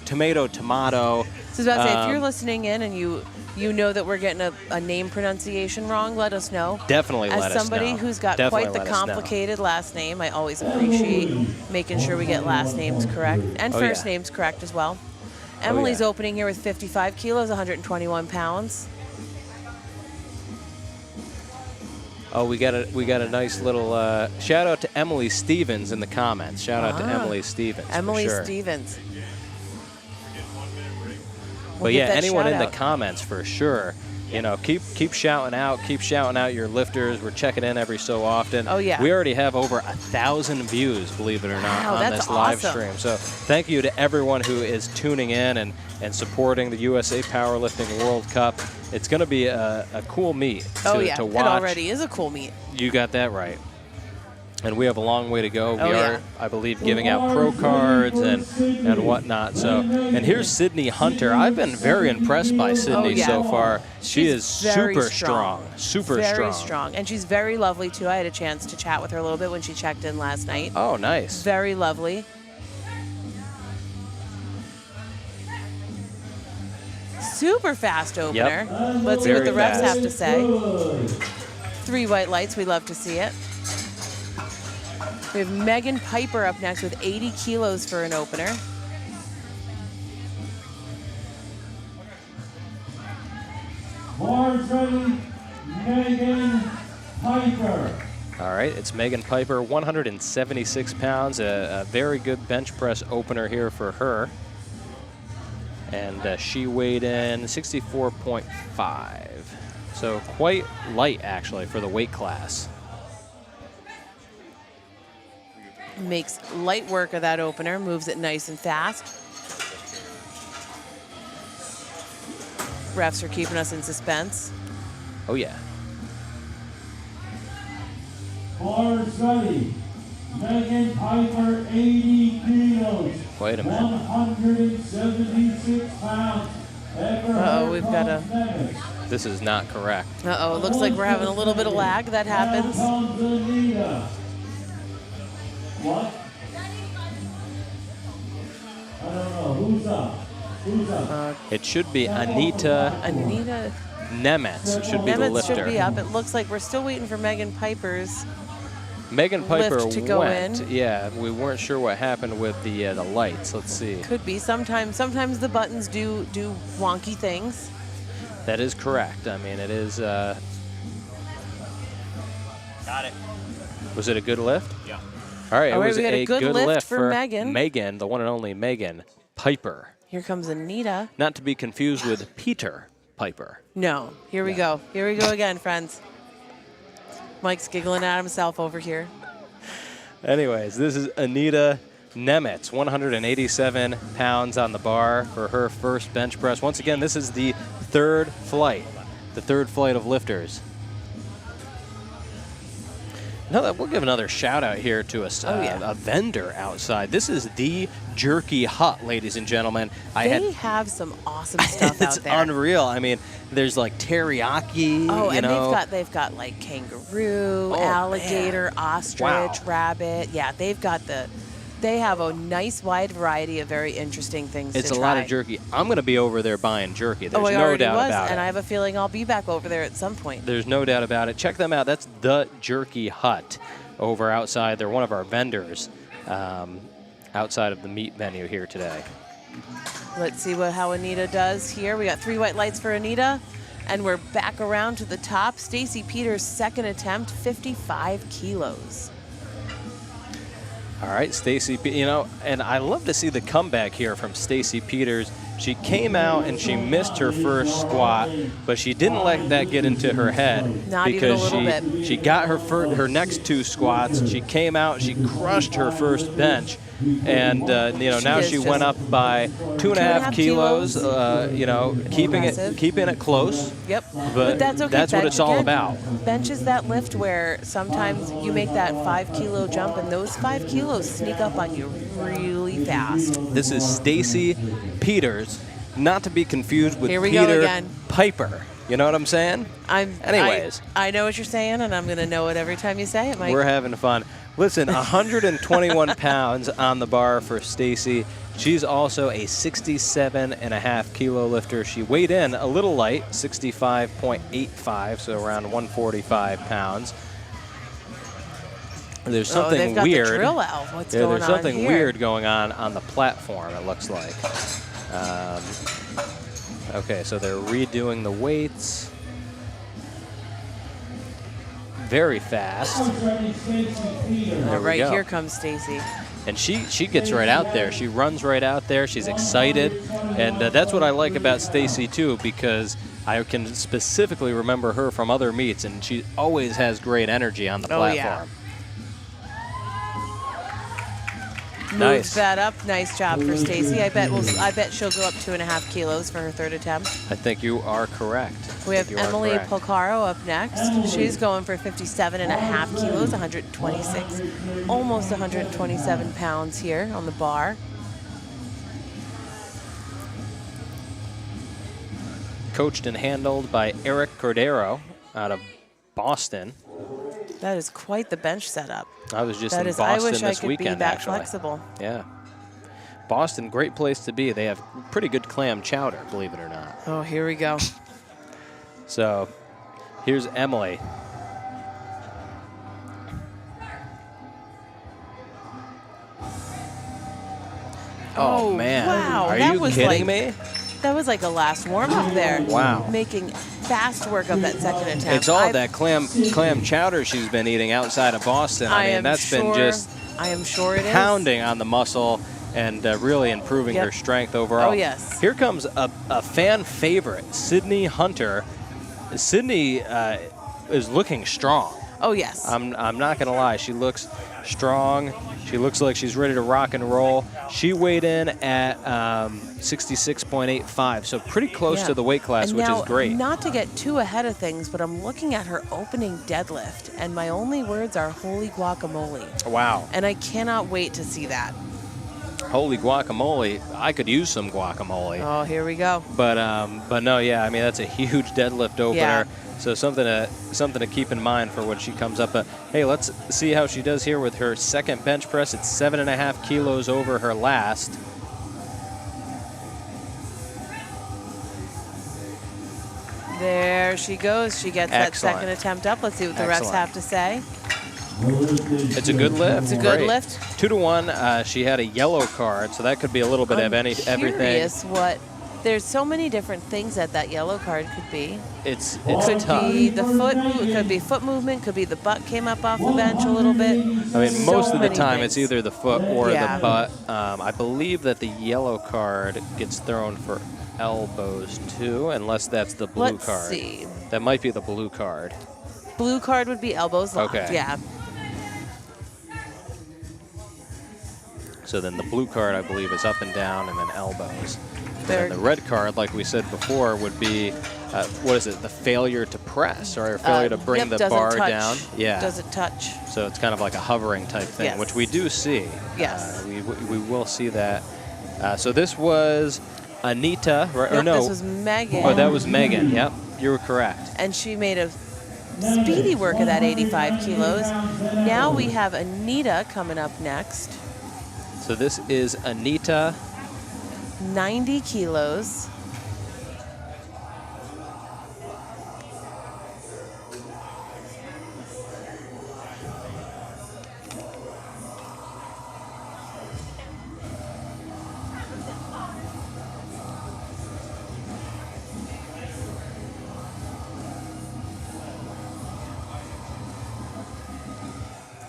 tomato. So I was about to say, if you're listening in and you know that we're getting a name pronunciation wrong, let us know. Definitely let us know. As somebody who's got quite the complicated last name, I always appreciate making sure we get last names correct and first names correct as well. Emily's opening here with 55 kilos, 121 pounds. Oh, we got a nice little shout out to Emily Stevens in the comments. Shout out to Emily Stevens. Emily Stevens. But yeah, anyone in the comments for sure. You know, keep shouting out your lifters. We're checking in every so often. Oh yeah. We already have over 1,000 views, believe it or not, on this live stream. So thank you to everyone who is tuning in and supporting the USA Powerlifting World Cup. It's going to be a cool meet to watch. It already is a cool meet. You got that right. And we have a long way to go. We are, I believe, giving out pro cards and whatnot. So, and here's Sydney Hunter. I've been very impressed by Sydney so far. She is super strong. Very strong. And she's very lovely, too. I had a chance to chat with her a little bit when she checked in last night. Oh, nice. Very lovely. Super fast opener. Yep. Let's see what the refs have to say. 3 white lights. We love to see it. We have Megan Piper up next with 80 kilos for an opener. Bars ready, Megan Piper. All right, it's Megan Piper, 176 pounds, a very good bench press opener here for her. And she weighed in 64.5. So quite light, actually, for the weight class. Makes light work of that opener, moves it nice and fast. Refs are keeping us in suspense. Oh, yeah. Bars ready. Megan Piper, 80 kilos. Wait a minute. 176 pounds. Uh-oh, we've got a... This is not correct. Uh-oh, it looks like we're having a little bit of lag. That happens. What? I don't know. Who's up? Who's up? It should be Anita Anita Nemetz should be the Nemetz lifter. should be up. It looks like we're still waiting for Megan Piper's. Megan Piper lift to go went. in. Yeah, we weren't sure what happened with the lights. Let's see. Could be. Sometimes the buttons do wonky things. That is correct. I mean, it is. Got it. Was it a good lift? Yeah. All right, All it right, was we got a a good good lift lift for Megan. Megan, the one and only Megan Piper. Here comes Anita. Not to be confused with Peter Piper. No. Here we go. Here we go again, friends. Mike's giggling at himself over here. Anyways, this is Anita Nemetz, 187 pounds on the bar for her first bench press. Once again, this is the third flight of lifters. We'll give another shout out here to a vendor outside. This is the Jerky Hut, ladies and gentlemen. They have some awesome stuff out there. It's unreal. I mean, there's like teriyaki. Oh, you and know. they've got like kangaroo, Oh, alligator, man. ostrich, Wow. rabbit. Yeah, they have a nice wide variety of very interesting things It's to a try. lot of jerky. I'm going to be over there buying jerky. There's I no already doubt was, about and it. I have a feeling I'll be back over there at some point. There's no doubt about it. Check them out. That's the Jerky Hut over outside. They're one of our vendors outside of the meat venue here today. Let's see how Anita does here. We got 3 white lights for Anita, and we're back around to the top. Stacy Peters' second attempt, 55 kilos. All right, Stacy, and I love to see the comeback here from Stacy Peters. She came out and she missed her first squat, but she didn't let that get into her head. Not even a because little bit. she got her next 2 squats. She came out, she crushed her first bench, and now she went up by 2.5 kilos. Keeping it close. Yep, But that's okay. That's what Bench it's all again. about. Bench is that lift where sometimes you make that 5 kilo jump, and those 5 kilos sneak up on you really fast. This is Stacy Peters, not to be confused with Here we go Peter again. Piper. You know what I'm saying? Anyways. I know what you're saying, and I'm going to know it every time you say it, Mike. We're having fun. Listen, 121 pounds on the bar for Stacy. She's also a 67.5 kilo lifter. She weighed in a little light, 65.85, so around 145 pounds. There's something they've got weird. The drill out. What's going there's on something here? weird going on the platform, it looks like. Okay, so they're redoing the weights. Very fast. There we Right go. here comes Stacy. And she gets right out there. She runs right out there. She's excited. And that's what I like about Stacy, too, because I can specifically remember her from other meets, and she always has great energy on the platform. Yeah. Nice. Moves that up. Nice job for Stacy. I bet she'll go up 2.5 kilos for her third attempt. I think you are correct. We have Emily Polcaro up next. She's going for 57.5 kilos, 126, almost 127 pounds here on the bar. Coached and handled by Eric Cordero out of Boston. That is quite the bench setup. I was just That in is, I Boston wish I this could weekend, be that actually. flexible. Yeah. Boston, great place to be. They have pretty good clam chowder, believe it or not. Oh, here we go. So here's Emily. Oh, man. Wow. Are That you was kidding like- me? That was like a last warm-up there. Wow. Making fast work of that second attempt. It's all that clam chowder she's been eating outside of Boston. I mean, that's been just I am sure it is. pounding on the muscle and really improving her strength overall. Oh, yes. Here comes a fan favorite, Sydney Hunter. Sydney is looking strong. Oh, yes. I'm not going to lie. She looks strong. She looks like she's ready to rock and roll. She weighed in at 66.85, so pretty close to the weight class, and which now, is great. Not to get too ahead of things, but I'm looking at her opening deadlift, and my only words are holy guacamole. Wow. And I cannot wait to see that. Holy guacamole. I could use some guacamole. Oh, here we go. But no, yeah, I mean, that's a huge deadlift opener. Yeah. So something to keep in mind for when she comes up. Hey, let's see how she does here with her second bench press. It's 7.5 kilos over her last. There she goes. She gets Excellent. that second attempt up. Let's see what the refs Excellent. have to say. It's a good lift. It's a good Great. lift. 2-1. She had a yellow card, so that could be a little bit of everything. Curious what. There's so many different things that yellow card could be. It's Could tough. be the foot. It could be foot movement. Could be the butt came up off the bench a little bit. I mean, So most of the many time things. it's either the foot or Yeah. the butt. I believe that the yellow card gets thrown for elbows too, unless that's the blue Let's card. see. That might be the blue card. Blue card would be elbows locked. Okay. Yeah. So then the blue card, I believe, is up and down and then elbows. There- And then the red card, like we said before, would be, what is it, the failure to press or failure to bring yep, the doesn't bar touch. down? Yeah. Doesn't touch. So it's kind of like a hovering type thing, Yes. which we do see. Yes. We will see that. So this was Anita, right? Or Nope, no. this was Megan. Oh, that was Megan. Yep, you were correct. And she made a speedy work of that 85 kilos. Now we have Anita coming up next. So this is Anita. 90 kilos.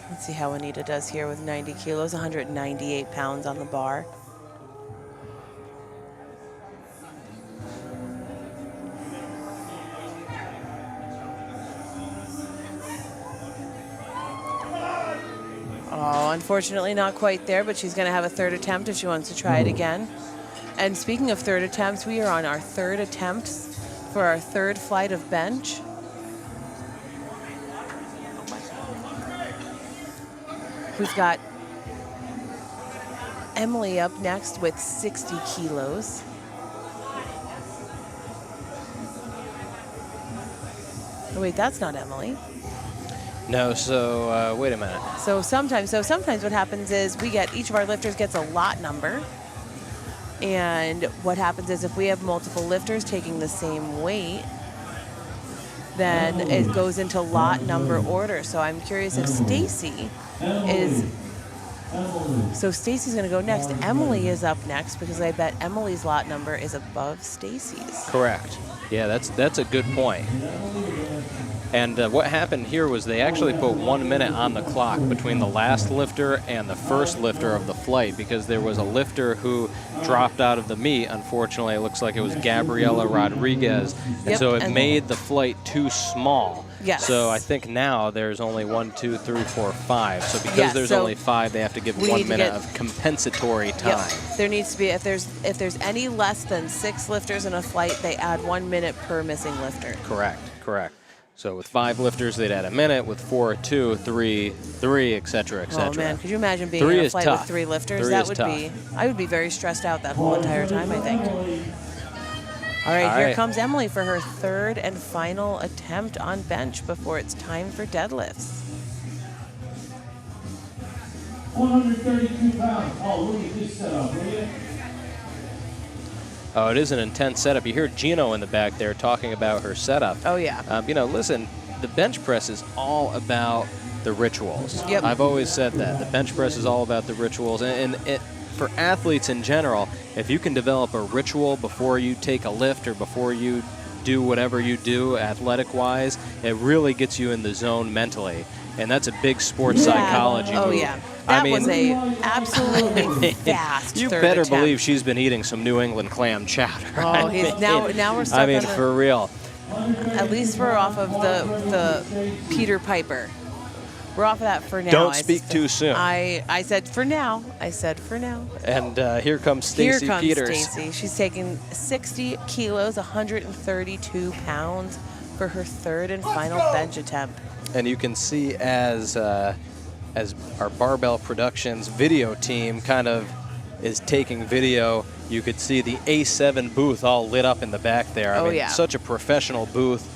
Let's see how Anita does here with 90 kilos, 198 pounds on the bar. Oh, unfortunately not quite there, but she's going to have a third attempt if she wants to try it again. And speaking of third attempts, we are on our third attempt for our third flight of bench. We've got Emily up next with 60 kilos. Oh, wait, that's not Emily. No, so wait a minute. So sometimes what happens is each of our lifters gets a lot number. And what happens is if we have multiple lifters taking the same weight, then it goes into lot number order. So I'm curious if Stacy is. So Stacy's going to go next. Emily is up next because I bet Emily's lot number is above Stacy's. Correct. Yeah, that's a good point. And what happened here was they actually put 1 minute on the clock between the last lifter and the first lifter of the flight because there was a lifter who dropped out of the meet. Unfortunately, it looks like it was Gabriela Rodriguez. And Yep, so it and- made the flight too small. Yes. So I think now there's only 1, 2, 3, 4, 5. So because Yes, there's so only 5, they have to give we 1 need to minute get- of compensatory time. Yep. There needs to be if there's any less than 6 lifters in a flight, they add 1 minute per missing lifter. Correct. So with 5 lifters, they'd add a minute. With 4, 2, 3, 3, etc., etc. Oh man, could you imagine being 3 in a is flight tough. with 3 lifters? 3 That is would tough. be. I would be very stressed out that whole entire time, I think. All right, All here right. comes Emily for her third and final attempt on bench before it's time for deadlifts. 132 pounds. Oh, look at this setup, will you? Oh, it is an intense setup. You hear Gino in the back there talking about her setup. Oh yeah. Listen, the bench press is all about the rituals. Yep. I've always said that. The bench press is all about the rituals. And for athletes in general, if you can develop a ritual before you take a lift or before you do whatever you do athletic-wise, it really gets you in the zone mentally. And that's a big sports psychology Oh move. yeah. That was a absolutely fast You third better attempt. believe she's been eating some New England clam chowder. Oh, now we're stuck I mean, on the- for real. At least we're off of the Peter Piper. We're off of that for now. Don't speak too soon. I said for now. I said for now. And here comes Stacy Here Peters. comes Stacy. She's taking 60 kilos, 132 pounds for her third and final bench attempt. And you can see as our Barbell Productions video team kind of is taking video, you could see the A7 booth all lit up in the back there. I mean, yeah. Such a professional booth.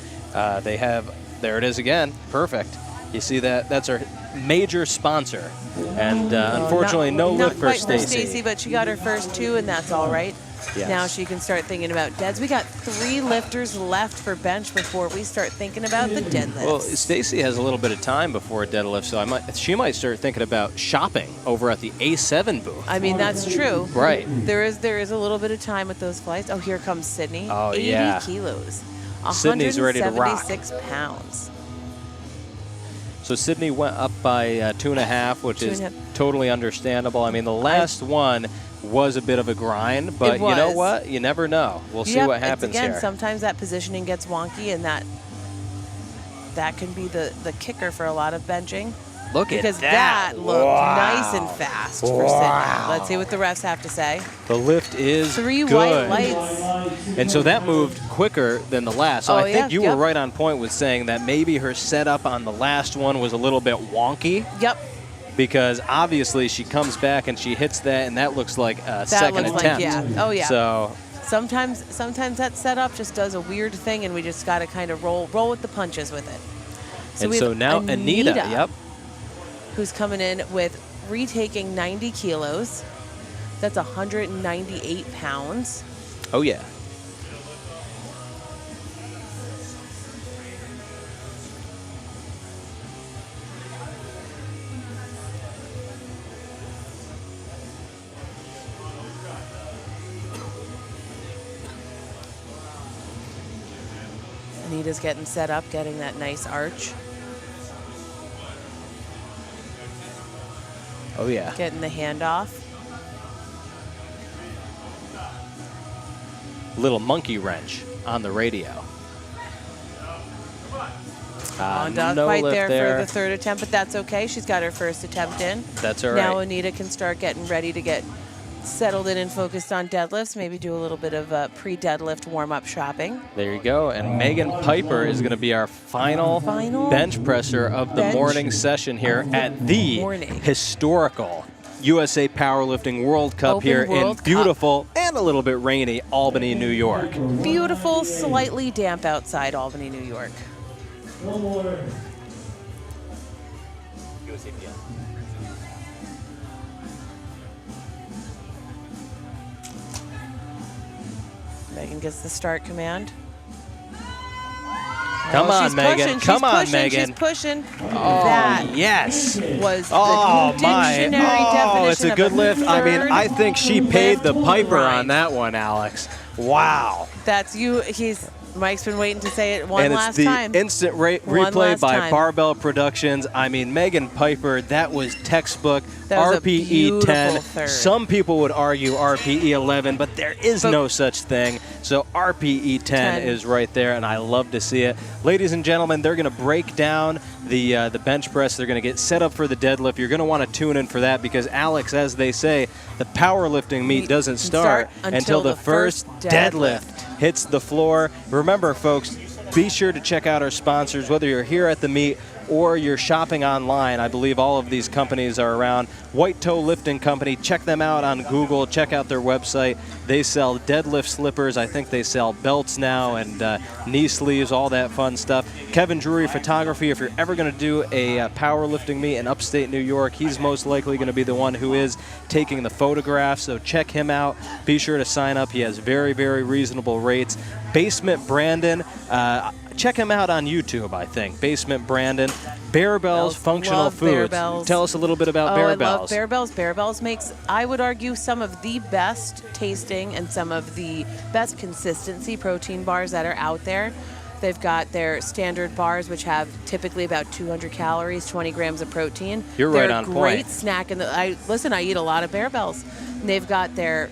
They have, there it is again, perfect. You see that? That's our major sponsor. And unfortunately, no lift for Not quite for Stacy. Stacy, but she got her first 2, and that's all right. Yes. Now she can start thinking about deads. We got 3 lifters left for bench before we start thinking about the deadlifts. Well, Stacy has a little bit of time before a deadlift, so she might start thinking about shopping over at the A7 booth. I mean, that's true. Right. There is a little bit of time with those flights. Oh, here comes Sydney. Oh, 80 yeah. kilos. Sydney's ready to rock. 176 pounds. So Sydney went up by 2.5, which is 2.5. totally understandable. I mean, the last one was a bit of a grind, but you know what? You never know. We'll see what happens again, here. Sometimes that positioning gets wonky, and that can be the kicker for a lot of benching. Look at that. Because that looked nice and fast for Sydney. Let's see what the refs have to say. The lift is 3 good. white lights. And so that moved quicker than the last. So Oh, I think yeah, you yep. were right on point with saying that maybe her setup on the last one was a little bit wonky. Yep. Because obviously she comes back and she hits that, and that looks like a second looks attempt. like, yeah. Oh, yeah. So Sometimes that setup just does a weird thing, and we just got to kind of roll with the punches with it. and we so have now Anita, yep. who's coming in with retaking 90 kilos. That's 198 pounds. Oh yeah. Anita's getting set up, getting that nice arch, Oh yeah. getting the handoff. Little monkey wrench on the radio. Not no quite lift there for the third attempt, but that's okay. She's got her first attempt in. That's all Now right. Anita can start getting ready to get settled in and focused on deadlifts, maybe do a little bit of pre-deadlift warm-up shopping. There you go. And Megan Piper is going to be our final bench presser of the morning session here at the historical USA Powerlifting World Cup Open here World in beautiful and a little bit rainy Albany, New York. Beautiful, slightly damp outside Albany, New York. One more. Megan gets the start command. Come on, she's Megan. pushing, Come she's on, pushing, Megan. She's pushing. Oh, that yes. was Oh, the my. dictionary Oh, definition it's a of good lift. I mean, third I think she paid the lift piper on grind. that one, Alex. Wow. That's you. Mike's been waiting to say it one And last it's the time. instant One replay last by time. Barbell Productions. I mean, Megan Piper, that was textbook That was a RPE beautiful 10. third. Some people would argue RPE 11, but there is But- no such thing. So RPE 10 is right there, and I love to see it. Ladies and gentlemen, they're going to break down the bench press. They're going to get set up for the deadlift. You're going to want to tune in for that because, Alex, as they say, the powerlifting meet doesn't start until the first deadlift hits the floor. Remember, folks, be sure to check out our sponsors, whether you're here at the meet or you're shopping online. I believe all of these companies are around. White Toe Lifting Company, check them out on Google. Check out their website. They sell deadlift slippers. I think they sell belts now and knee sleeves, all that fun stuff. Kevin Drury Photography, if you're ever going to do a powerlifting meet in upstate New York, he's most likely going to be the one who is taking the photographs, so check him out. Be sure to sign up. He has very, very reasonable rates. Basement Brandon, check him out on YouTube, I think. Basement Brandon. Bear Bells Functional Love Bear Foods. Bells. Tell us a little bit about Bear I Bells. love Bear Bells. Bear Bells makes, I would argue, some of the best tasting and some of the best consistency protein bars that are out there. They've got their standard bars, which have typically about 200 calories, 20 grams of protein. You're right on point. They're a great snack. I eat a lot of Bear Bells. And they've got their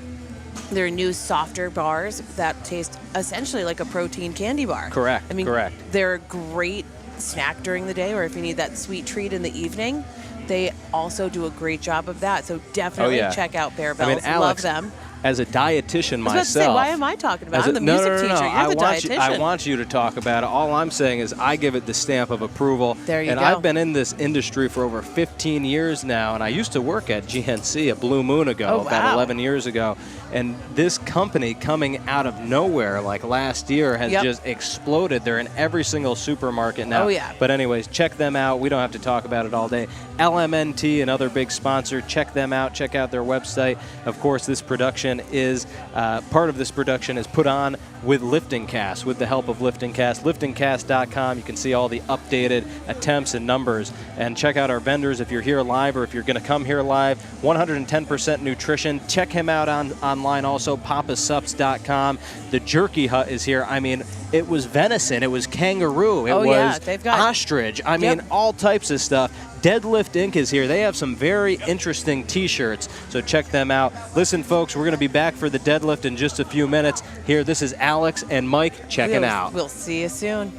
their new softer bars that taste essentially like a protein candy bar. Correct, I mean, correct. they're a great snack during the day, or if you need that sweet treat in the evening. They also do a great job of that. So definitely check out Bear Bells. I mean, Alex, love them. as a dietitian I was about to say, myself. why am I talking about it? as I'm the music teacher. You're I the want dietitian. I want you to talk about it. All I'm saying is I give it the stamp of approval. There you and go. I've been in this industry for over 15 years now, and I used to work at GNC a blue moon ago, Oh, about wow. 11 years ago. And this company coming out of nowhere, like last year, has just exploded. They're in every single supermarket now. Oh, yeah. But anyways, check them out. We don't have to talk about it all day. LMNT, another big sponsor. Check them out. Check out their website. Of course, this production is part of this production is put on with LiftingCast, with the help of LiftingCast. LiftingCast.com. You can see all the updated attempts and numbers. And check out our vendors if you're here live or if you're going to come here live. 110% nutrition. Check him out online also, papasups.com. The Jerky Hut is here. I mean, it was venison. It was kangaroo. It was they've got ostrich. I mean, all types of stuff. Deadlift Inc. is here. They have some very interesting T-shirts, so check them out. Listen, folks, we're going to be back for the deadlift in just a few minutes. Here, this is Alex and Mike checking out. We'll see you soon.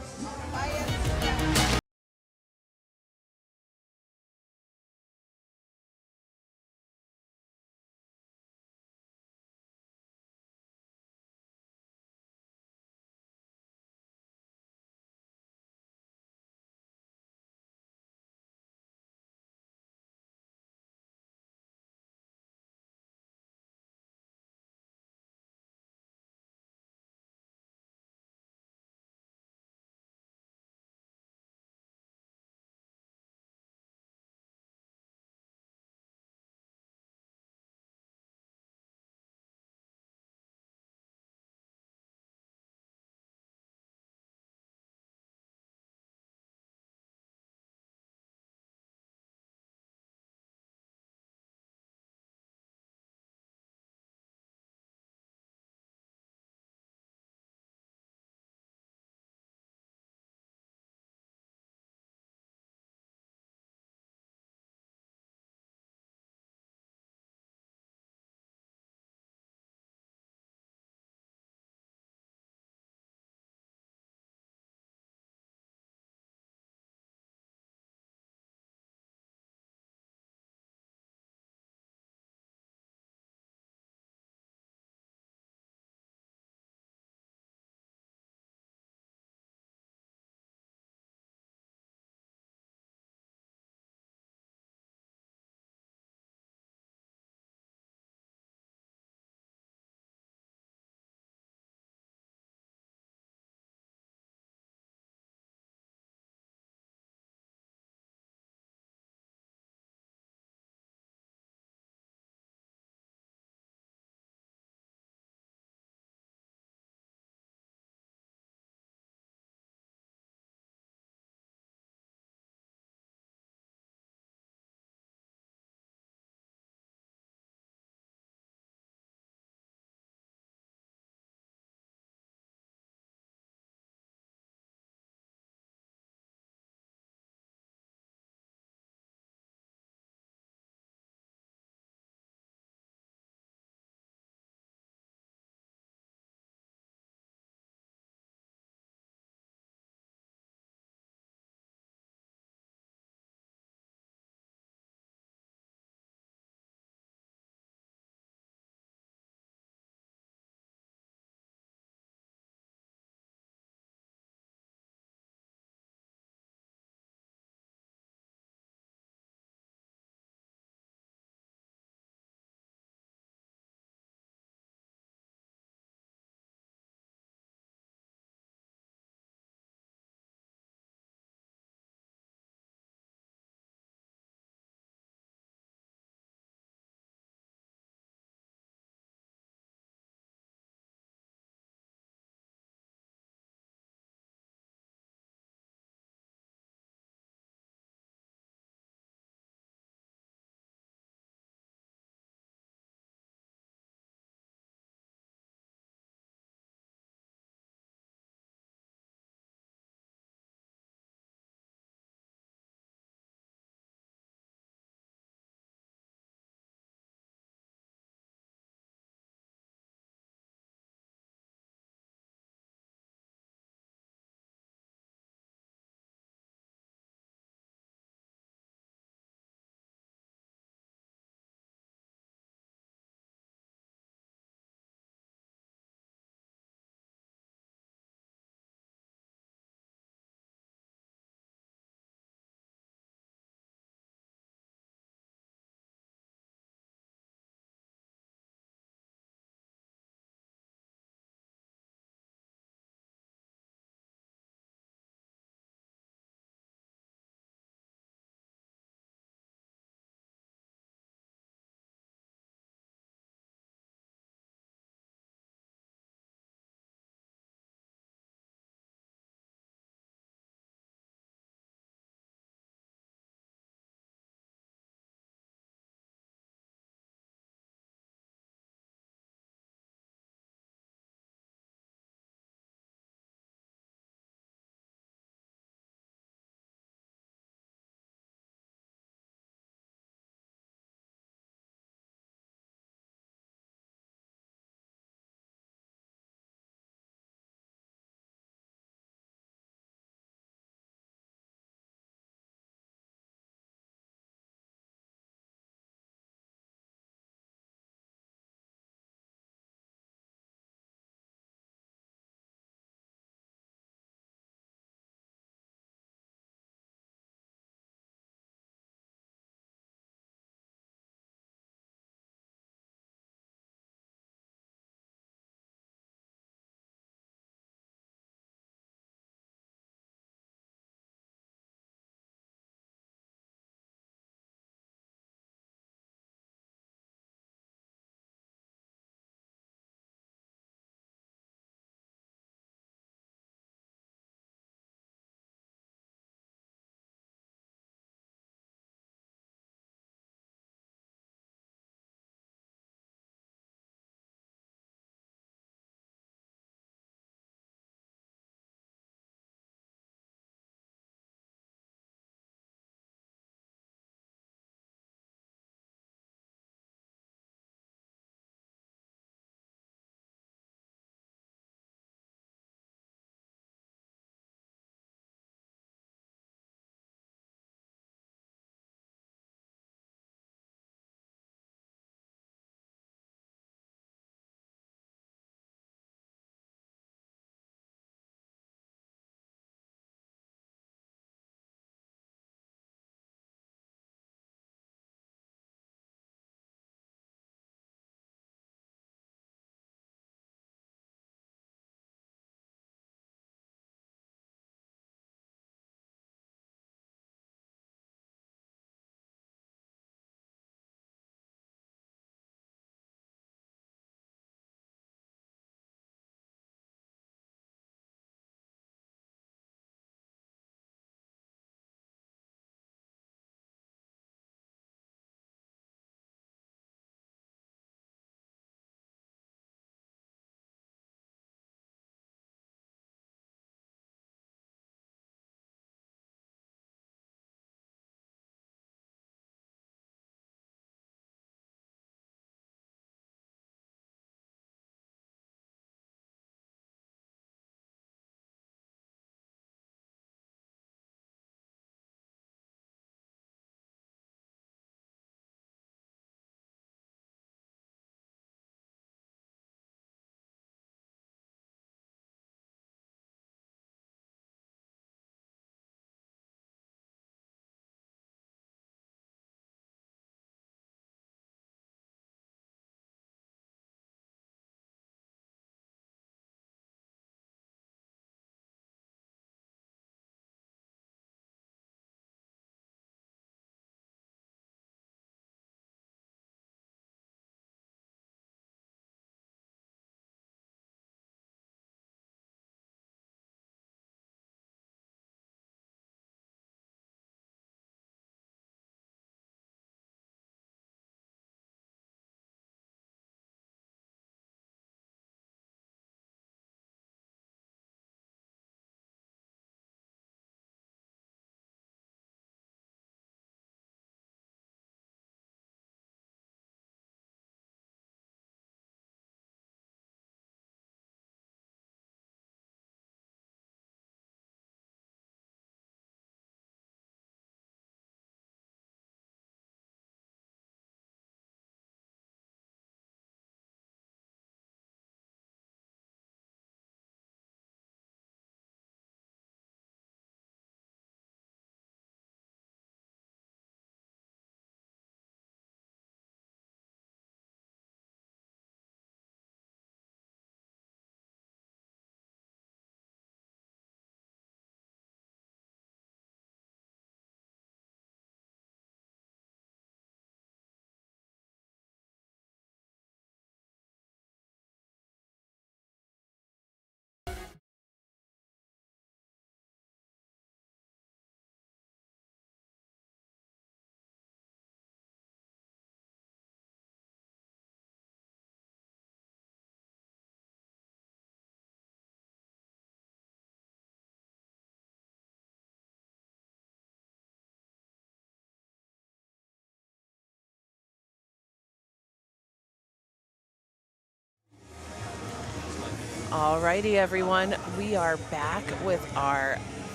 Alrighty, everyone. We are back with our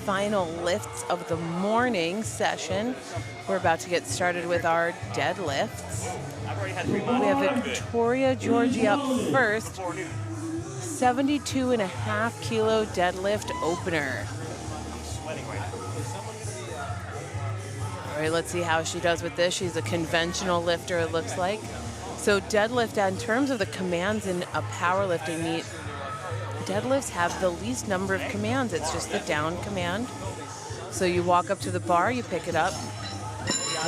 final lifts of the morning session. We're about to get started with our deadlifts. I've already had 3 We months. have Victoria Georgie up first. 72.5 kilo deadlift opener. Sweating right now. All right, let's see how she does with this. She's a conventional lifter, it looks like. So deadlift, in terms of the commands in a powerlifting meet, deadlifts have the least number of commands. It's just the down command. So you walk up to the bar, you pick it up.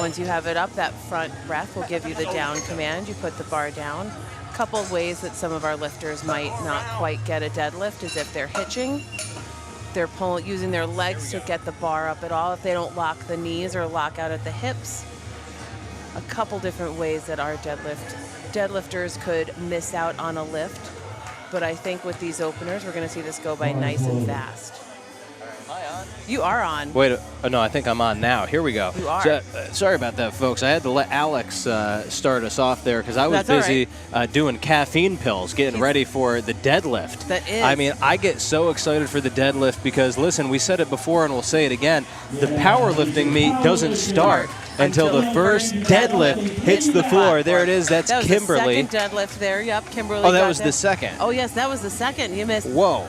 Once you have it up, that front breath will give you the down command. You put the bar down. A couple of ways that some of our lifters might not quite get a deadlift is if they're hitching. They're using their legs to get the bar up at all. If they don't lock the knees or lock out at the hips. A couple different ways that our deadlifters could miss out on a lift. But I think with these openers, we're going to see this go by nice and fast. Am I on? You are on. Wait, no, I think I'm on now. Here we go. You are. So, sorry about that, folks. I had to let Alex start us off there because I was That's all busy doing caffeine pills, getting ready for the deadlift. That is. I mean, I get so excited for the deadlift because, listen, we said it before and we'll say it again. The powerlifting meet doesn't start until the first deadlift hits the floor. There it is. That's That was Kimberly. the second deadlift there. Yep, Kimberly. Oh, that got was the second. Oh, yes, that was the second. You missed. Whoa.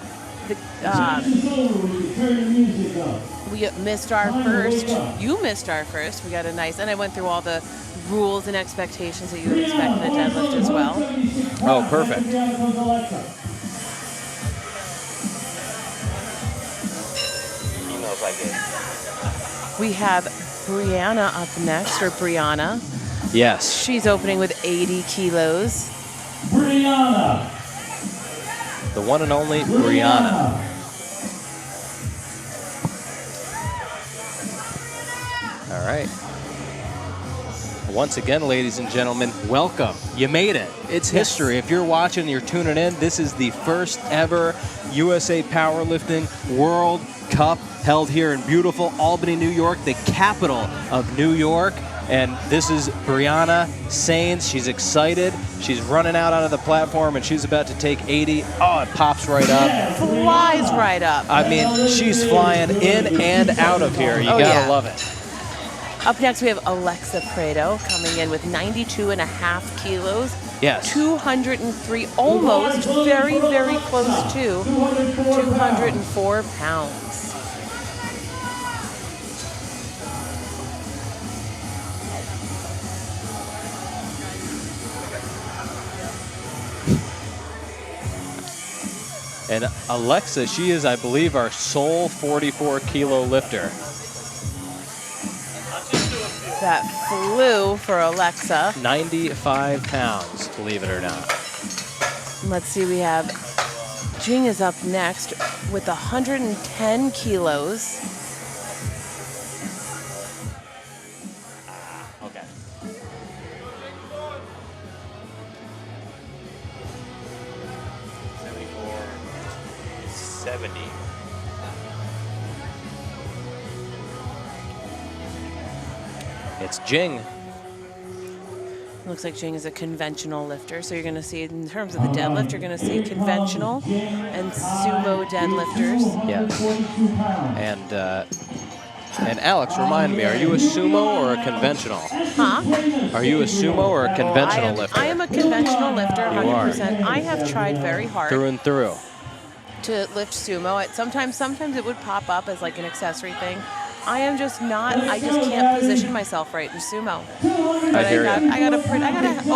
We missed our first. You missed our first. We got a nice, and I went through all the rules and expectations that you would expect in a deadlift as well. Oh, perfect. Emails I get. We have Brianna up next, or Brianna. Yes. She's opening with 80 kilos. Brianna. The one and only Brianna. All right. Once again, ladies and gentlemen, welcome. You made it. It's history. If you're watching, you're tuning in, this is the first ever USA Powerlifting World Cup held here in beautiful Albany, New York, the capital of New York. And this is Brianna Sains. She's excited. She's running out onto the platform, and she's about to take 80. Oh, it pops right up. Flies right up. I mean, she's flying in and out of here. You gotta love it. Up next, we have Alexa Prado coming in with 92.5 kilos. Yes. 203, almost, very, very close to 204 pounds. And Alexa, she is, I believe, our sole 44-kilo lifter. That flew for Alexa. 95 pounds, believe it or not. Let's see, we have Jing is up next with 110 kilos. Okay. $74.70. It's Jing. Looks like Jing is a conventional lifter, so you're going to see, in terms of the deadlift, you're going to see conventional and sumo deadlifters. Yes. And Alex, remind me, are you a sumo or a conventional? Huh? Are you a sumo or a conventional lifter? I am a conventional lifter, You are. 100%. I have tried very hard Through and through. to lift sumo. Sometimes it would pop up as like an accessory thing. I am just not. I just can't position myself right in sumo. But I hear you. I got a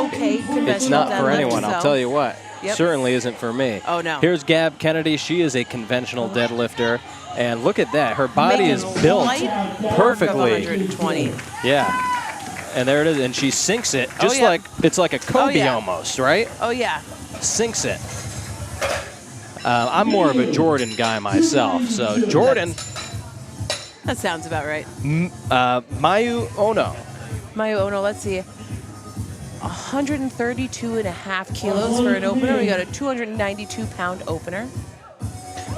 okay conventional It's not for deadlift, anyone, I'll so- tell you what. Yep. Certainly isn't for me. Oh, no. Here's Gab Kennedy. She is a conventional deadlifter. And look at that. Her body is Making built light work of perfectly. 120. Yeah. And there it is. And she sinks it just yeah. like it's like a Kobe yeah. almost, right? Oh yeah. Sinks it. I'm more of a Jordan guy myself. So Jordan, That sounds about right. Mayu Ono. Mayu Ono, let's see. 132.5 kilos for an opener. We got a 292-pound opener.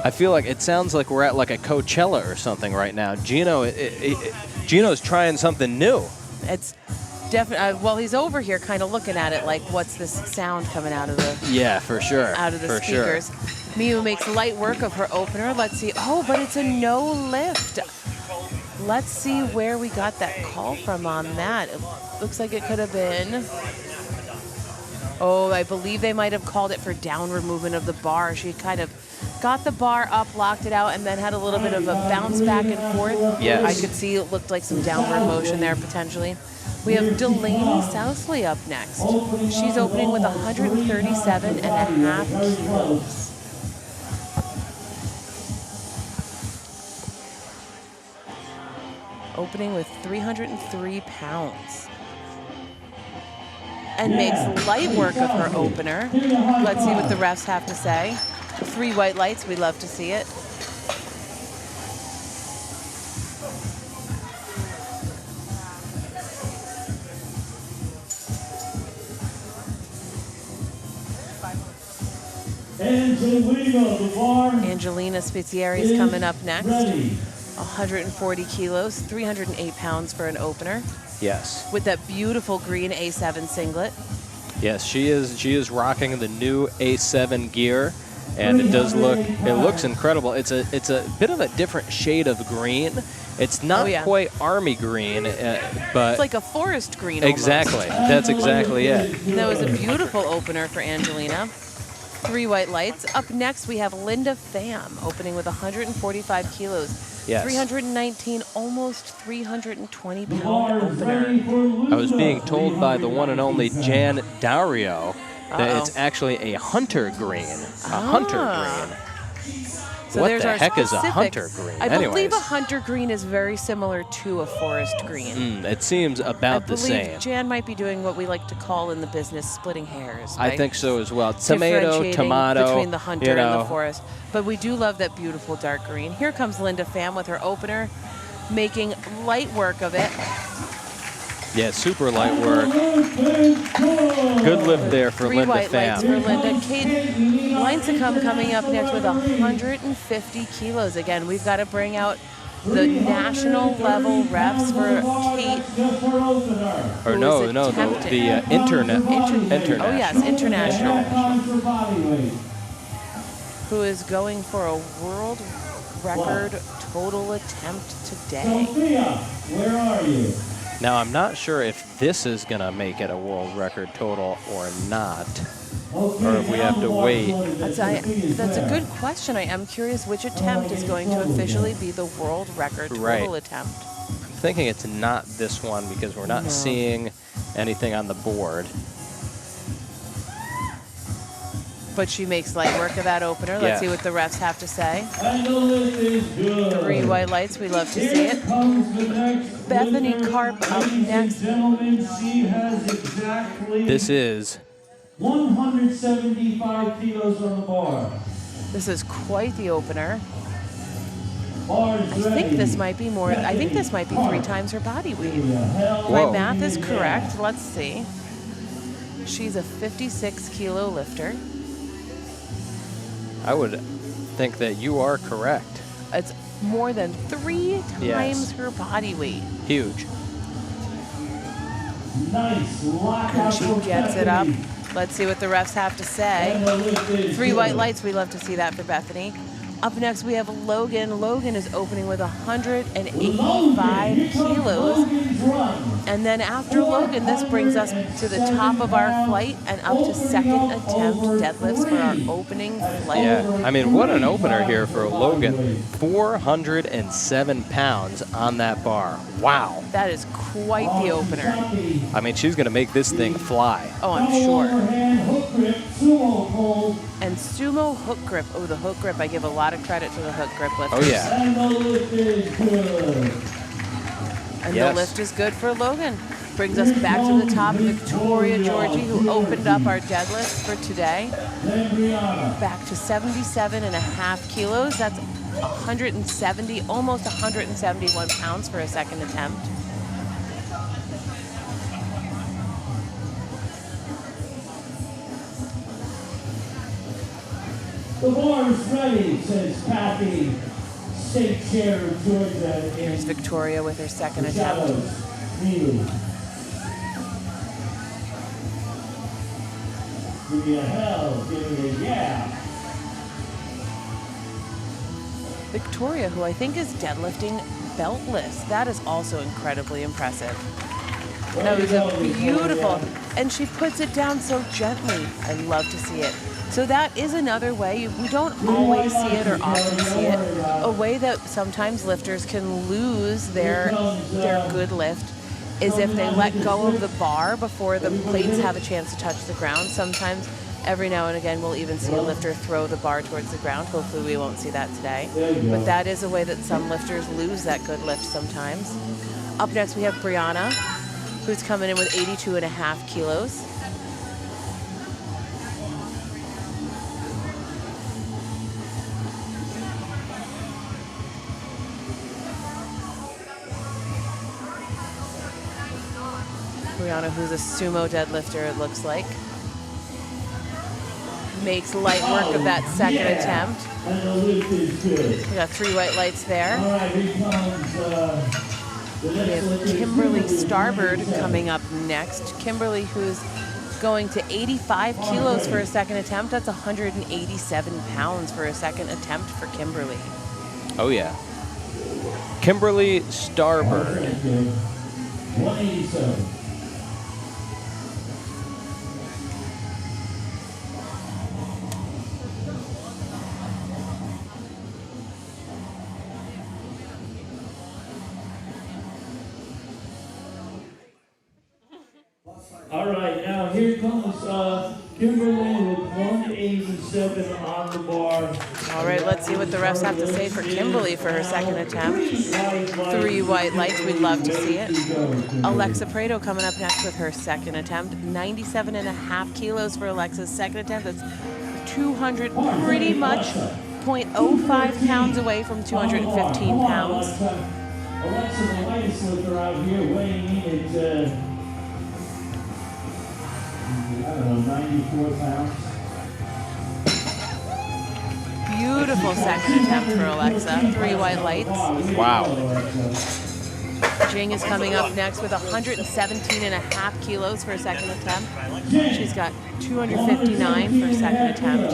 I feel like it sounds like we're at like a Coachella or something right now. Gino's trying something new. It's Definitely. Well, he's over here kind of looking at it like, what's this sound coming out of the Yeah, for sure. out of the for sure. speakers? Miu makes light work of her opener. Let's see. Oh, but it's a no lift. Let's see where we got that call from on that. It looks like it could have been. Oh, I believe they might have called it for downward movement of the bar. She kind of got the bar up, locked it out, and then had a little bit of a bounce back and forth. Yes. I could see it looked like some downward motion there potentially. We have Delaney Sousley up next. She's opening with 137.5 kilos. Opening with 303 pounds. And makes light work of her opener. Let's see what the refs have to say. 3 white lights, we love to see it. Angelina Spizieri's coming up next. 140 kilos, 308 pounds for an opener. Yes. With that beautiful green A7 singlet. Yes, she is rocking the new A7 gear, and it looks incredible. It's a bit of a different shade of green. It's not quite army green, but it's like a forest green. Almost. Exactly. That's exactly it. That was a beautiful opener for Angelina. 3 white lights. Up next, we have Linda Pham opening with 145 kilos. Yes. 319, almost 320 pound opener. I was being told by the one and only Jan Dario that it's actually a hunter green. A hunter green. So what there's the our heck is a specifics. hunter green? I believe Anyways. a hunter green is very similar to a forest green. It seems about the same. I believe Jan might be doing what we like to call in the business splitting hairs. I think so as well. Tomato, Differentiating tomato. between the hunter and the forest. But we do love that beautiful dark green. Here comes Linda Pham with her opener, making light work of it. Yeah, super light work. Good lift there for 3 Linda white lights for Pham. Linda. Kate Linesacum coming up next with 150 kilos. Again, we've got to bring out the national level refs for Kate. Or no, the international. Oh yes, international. Who is going for a world record total attempt today. Sophia, where are you? Now, I'm not sure if this is going to make it a world record total or not, or if we have to wait. That's a good question. I am curious which attempt is going to officially be the world record total attempt. I'm thinking it's not this one because we're not seeing anything on the board. But she makes light work of that opener. Let's see what the refs have to say. And the lift is good. 3 white lights. We love to see it. Bethany Karp up next. Gentlemen, she has exactly This is 175 kilos on the bar. This is quite the opener. Bars I think this might be more. I think this might be 3 times her body weight. My math is correct. Let's see. She's a 56 kilo lifter. I would think that you are correct. It's more than 3 times her body weight. Huge. Nice lock out. She gets it up. Let's see what the refs have to say. 3 white lights. We love to see that for Bethany. Up next, we have Logan. Logan is opening with 185 kilos. And then after Logan, this brings us to the top of our flight and up to second attempt deadlifts for our opening flight. Yeah, I mean, what an opener here for Logan. 407 pounds on that bar. Wow. That is quite the opener. I mean, she's going to make this thing fly. Oh, I'm sure. Hook grip, sumo hold. And sumo hook grip. Oh, the hook grip. I give a lot of credit to the hook grip lifters. Oh, yeah. And the lift is good. And the lift is good for Logan. Brings us back to the top. Victoria Georgie, who opened up our deadlift for today. Back to 77.5 kilos. That's 170, almost 171 pounds for a second attempt. The bar is ready, says Kathy, State Chair of Georgia. Here's Victoria with her second attempt. Shadows, Neely. Victoria Held, give it a yeah. Victoria, who I think is deadlifting beltless. That is also incredibly impressive. That was a beautiful, and she puts it down so gently. I love to see it. So that is another way, we don't always see it or often see it, a way that sometimes lifters can lose their good lift is if they let go of the bar before the plates have a chance to touch the ground. Sometimes, every now and again, we'll even see a lifter throw the bar towards the ground. Hopefully we won't see that today. But that is a way that some lifters lose that good lift sometimes. Up next we have Brianna, who's coming in with 82.5 kilos. Brianna, who's a sumo deadlifter, it looks like. Makes light work of that second attempt. And the lift is good. We got 3 white lights there. All right, here comes the We next have lifter. Kimberly Starbird coming up next. Kimberly, who's going to 85 kilos for a second attempt. That's 187 pounds for a second attempt for Kimberly. Oh, yeah. Kimberly Starbird. 187. All right, now here comes Kimberly with 187 on the bar. All right, let's see what the refs have to say for Kimberly for her second attempt. 3 white lights, we'd love to see it. Alexa Prado coming up next with her second attempt. 97.5 kilos for Alexa's second attempt. That's 200, pretty much 0.05 pounds away from 215 pounds. Alexa, the latest lifter out here, weighing in at, I don't know, 94 pounds. Beautiful second attempt for Alexa. 3 white lights. Wow. Jing is coming up next with 117.5 kilos for a second attempt. She's got 259 for a second attempt.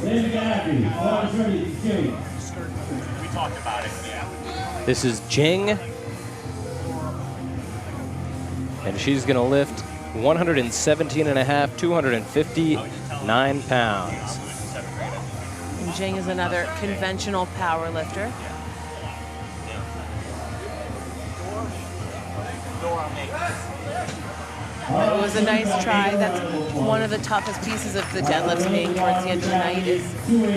Then Gabby, ball's ready, Jake. We talked about it, yeah. This is Jing. And she's going to lift 117.5, 259 pounds. And Jing is another conventional power lifter. It was a nice try. That's one of the toughest pieces of the deadlifts being towards the end of the night is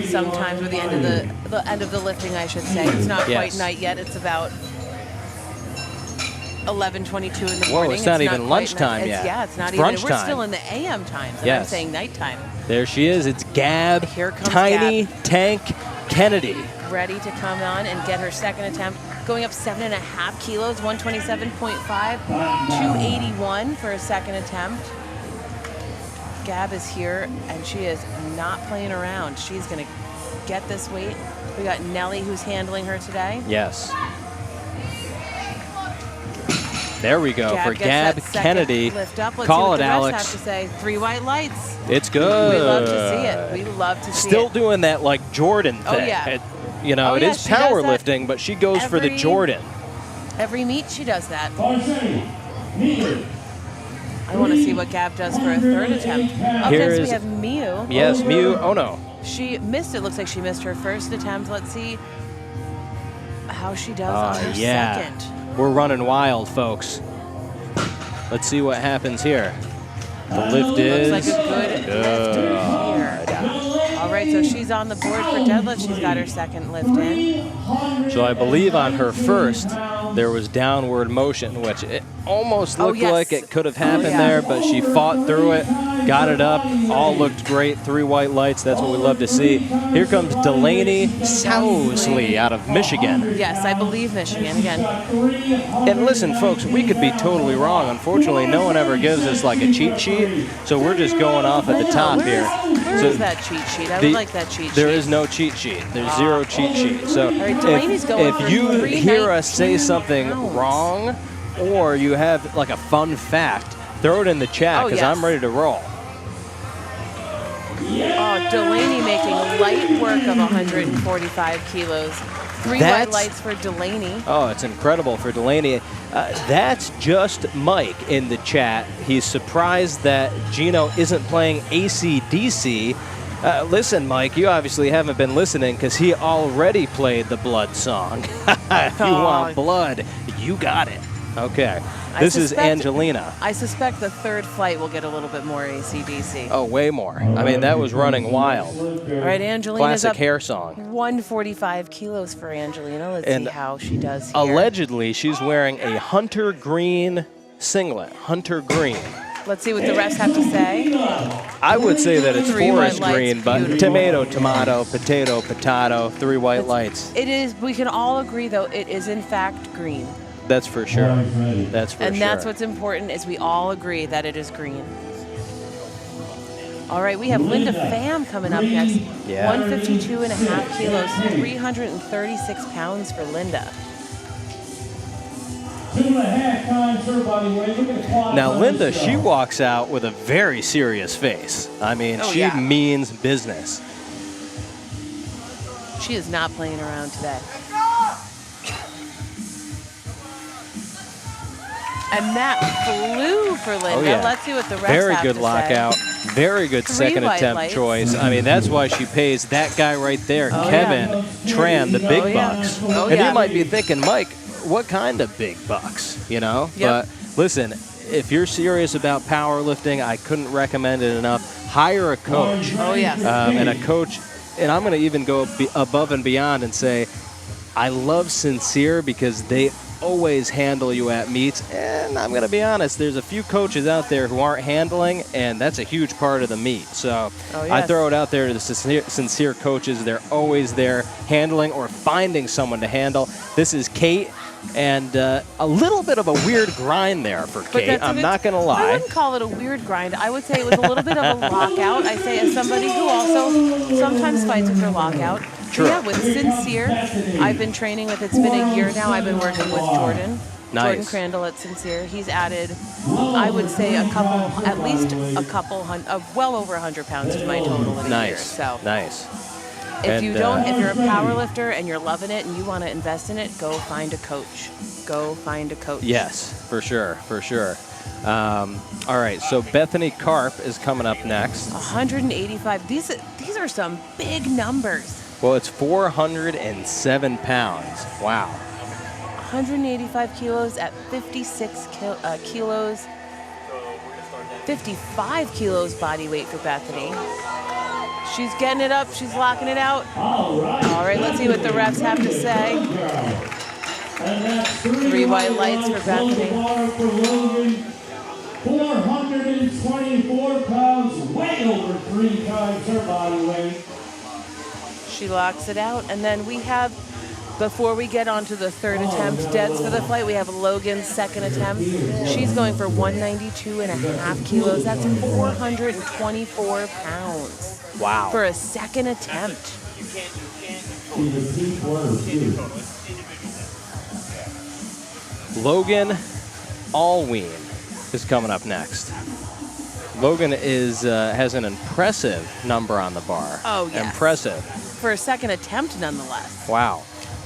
sometimes, or the end of the lifting, I should say. It's not quite night yet. It's about 11:22 in the morning. Whoa, it's not even quite lunchtime night. yet. Yeah, it's not It's even. brunch We're time. still in the AM times, and I'm Yes. saying nighttime. There she is. It's Gab, Here comes Tiny Tank Kennedy. Ready to come on and get her second attempt. Going up 7.5 kilos, 127.5, 281 for a second attempt. Gab is here, and she is not playing around. She's going to get this weight. We got Nelly, who's handling her today. Yes. There we go for gets Gab that second Kennedy. Lift up. Let's Call see what it, the refs Alex. have to say. 3 white lights. It's good. We love to see it. We love to see Still it. doing that like Jordan thing. Oh, yeah. It Oh, is yeah, she does that powerlifting, but she goes for the every- Jordan. Every meet, she does that. Ball's ready, meter. I want to see what Gab does for a third attempt. Up Here next, we is- have Miu. Yes, Mew. Oh, no. She missed it. Looks like she missed her first attempt. Let's see how she does on her Yeah. second. We're running wild, folks. Let's see what happens here. The lift is Looks like a good lift here. All right, so she's on the board for deadlift. She's got her second lift in. So I believe on her first, there was downward motion, which it almost looked yes. like it could have happened yeah. there, but she fought through it, got it up, all looked great. 3 white lights, that's what we love to see. Here comes Delaney Sousley out of Michigan. Yes, I believe Michigan again. And listen, folks, we could be totally wrong. Unfortunately, no one ever gives us like a cheat sheet, so we're just going off at the top here. Where So is that cheat sheet? I would like that cheat sheet. There is no cheat sheet. There's zero cheat sheet. So right, Delaney's going for if you hear us say 319 something pounds. wrong, or you have like a fun fact, throw it in the chat Oh, because yes. I'm ready to roll. Oh, Delaney making light work of 145 kilos. 3 white lights for Delaney. Oh, it's incredible for Delaney. That's just Mike in the chat. He's surprised that Gino isn't playing AC/DC. Listen, Mike, you obviously haven't been listening because he already played the blood song. If you want blood, you got it. Okay. This is Angelina. I suspect the third flight will get a little bit more AC/DC. Oh, way more. I mean, that was running wild. All right, Angelina's Classic up hair song. 145 kilos for Angelina. Let's see how she does here. Allegedly, she's wearing a hunter green singlet. Hunter green. Let's see what the refs have to say. I would say that it's 3 forest white lights, green, but beautiful. tomato, tomato, potato, potato, 3 white lights. It is, we can all agree though, it is in fact green. That's for sure. That's for sure. And that's what's important is we all agree that it is green. All right, we have Linda Pham coming up next. Yeah. 152.5 kilos, 336 pounds for Linda. 2.5 times her body weight. Look at the quads Now, on Linda, this she show. walks out with a very serious face. I mean, Oh, she yeah. means business. She is not playing around today. And that flew for Linda. Oh, yeah. Let's see what the refs Very have good to lockout. say. Very good 3 second white attempt lights. choice. I mean, that's why she pays that guy right there, Oh, Kevin yeah. Tran, the big Oh, yeah. bucks. Oh, And yeah. you might be thinking, Mike, what kind of big bucks, you know? Yep. But listen, if you're serious about powerlifting, I couldn't recommend it enough. Hire a coach. Oh, yeah. And a coach, and I'm going to even go above and beyond and say, I love Sincere because they always handle you at meets. And I'm going to be honest, there's a few coaches out there who aren't handling, and that's a huge part of the meet. So Oh, I yes. throw it out there to the sincere coaches. They're always there handling or finding someone to handle. This is Kate, and a little bit of a weird grind there for But Kate. that's a I'm good- not going to I lie. wouldn't call it a weird grind. I would say it was a little bit of a lockout. I say as somebody who also sometimes fights with her lockout. True. Yeah, with Sincere, I've been training with, it's been a year now, I've been working with Jordan. Nice. Jordan Crandall at Sincere. He's added, I would say, at least a couple, well over 100 pounds to my total in a year. Nice. So Nice. if you And, don't, if you're a power lifter and you're loving it and you want to invest in it, go find a coach. Go find a coach. Yes, for sure, for sure. All right, so Bethany Karp is coming up next. 185. These are some big numbers. Well, it's 407 pounds. Wow. 185 kilos at 56 kilos. 55 kilos body weight for Bethany. She's getting it up. She's locking it out. All right. All right, let's see what the refs have to say. And that's 3 white lights for Bethany. For Logan. 424 pounds, way over 3 times her body weight. She locks it out. And then we have, before we get on to the third attempt, deads for the flight, we have Logan's second attempt. She's going for 192.5 kilos. That's 424 pounds Wow. for a second attempt. Logan Alween is coming up next. Logan has an impressive number on the bar. Oh, yes. Impressive. For a second attempt, nonetheless. Wow.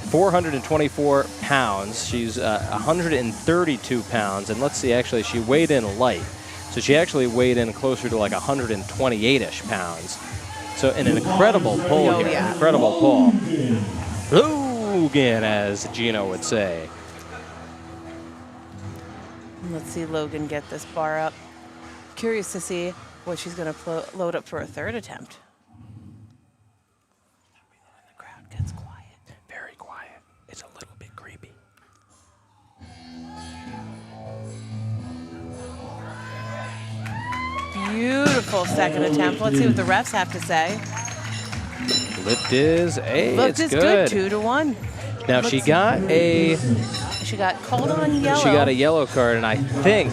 424 pounds. She's 132 pounds. And let's see, actually, she weighed in light. So she actually weighed in closer to like 128-ish pounds. So an incredible pull Oh, here. yeah. Incredible pull. Logan, as Gino would say. Let's see Logan get this bar up. Curious to see what she's going to load up for a third attempt. The crowd gets quiet. Very quiet. It's a little bit creepy. Beautiful second attempt. Let's see what the refs have to say. Lift is, hey, Lift it's is good, 2-1. Now Let's she see. got She got called on yellow. She got a yellow card, and I think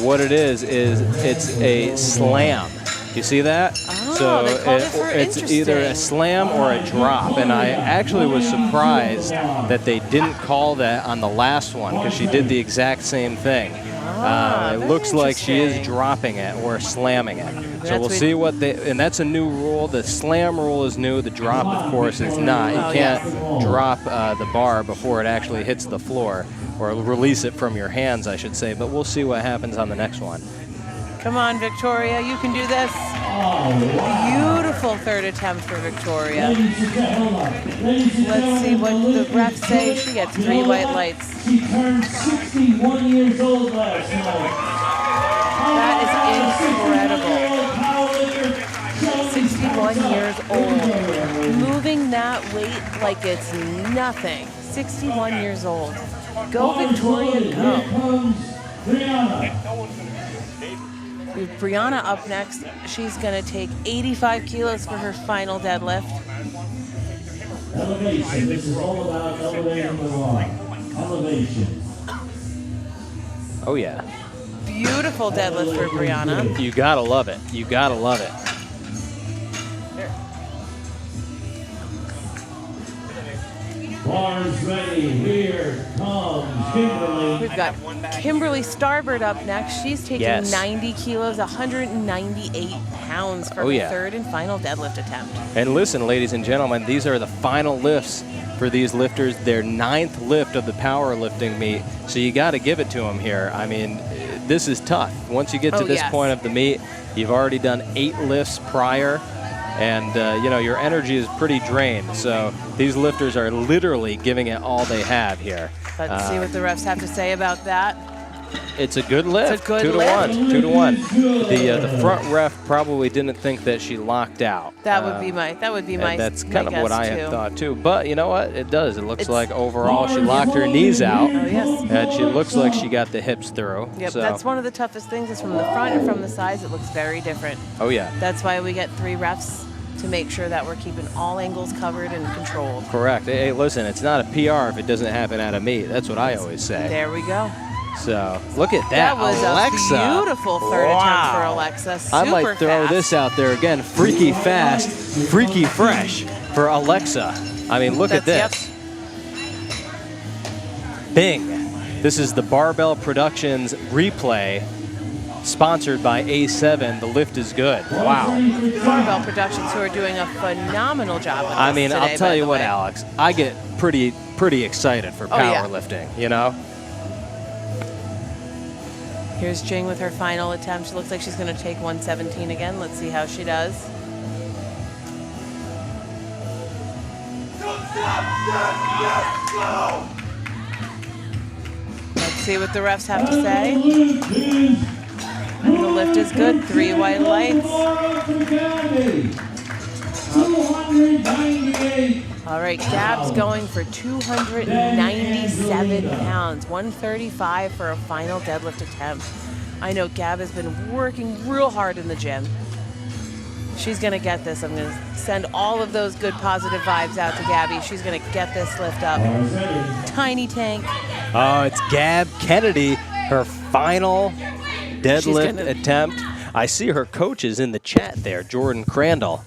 what it is it's a slam. You see that? Oh, they called it for it's either a interesting. slam or a drop, and I actually was surprised that they didn't call that on the last one because she did the exact same thing. It very looks like she is interesting. dropping it or slamming it. So we'll see what and that's a new rule. The slam rule is new. The drop, of course, is not. You can't drop the bar before it actually hits the floor, or release it from your hands, I should say. But we'll see what happens on the next one. Come on, Victoria, you can do this. Beautiful third attempt for Victoria. Let's see what the refs say. She gets 3 white lights. She turned 61 years old last night. That is incredible. 61 years old. Moving that weight like it's nothing. 61 years old. Go, Victoria, go. We have Brianna up next. She's going to take 85 kilos for her final deadlift. Elevation. This is all about elevating the bar. Elevation. Oh, yeah. Beautiful deadlift for Brianna. You got to love it. You got to love it. Bars ready. Here comes Kimberly. We've got Kimberly Starbird up next. She's taking 90 kilos, 198 pounds for her third and final deadlift attempt. And listen, ladies and gentlemen, these are the final lifts for these lifters. Their 9th lift of the powerlifting meet. So you got to give it to them here. I mean, this is tough. Once you get to this point of the meet, you've already done 8 lifts prior. And, you know, your energy is pretty drained. So these lifters are literally giving it all they have here. Let's see what the refs have to say about that. It's a good lift. It's a good 2 to lift. 1. 2 to 1. The front ref probably didn't think that she locked out. That would be my That's kind of guess what I had too. thought too. But you know what? It does. It looks like overall she locked her knees out. Oh, yes. And she looks like she got the hips through. Yep, so. that's one of the toughest things is from the front and from the sides. It looks very different. Oh yeah. That's why we get 3 refs to make sure that we're keeping all angles covered and controlled. Correct. Hey, listen, it's not a PR if it doesn't happen at a meet. That's what I always say. There we go. So look at that. That was Alexa. a beautiful third attempt for Alexa. Super I might throw fast. this out there again. Freaky fast, freaky fresh for Alexa. I mean, look at this. Bing. This is the Barbell Productions replay, sponsored by A7. The lift is good. Wow. Barbell Productions, who are doing a phenomenal job with this I mean, today, I'll tell by you the what, way. Alex. I get pretty excited for powerlifting, you know? Here's Jing with her final attempt. She looks like she's going to take 117 again. Let's see how she does. Let's see what the refs have to say. And the lift is good. 3 white lights. All right, Gab's going for 297 pounds, 135 for a final deadlift attempt. I know Gab has been working real hard in the gym. She's going to get this. I'm going to send all of those good positive vibes out to Gabby. She's going to get this lift up. Tiny tank. Oh, it's Gab Kennedy, her final deadlift attempt. I see her coaches in the chat there, Jordan Crandall.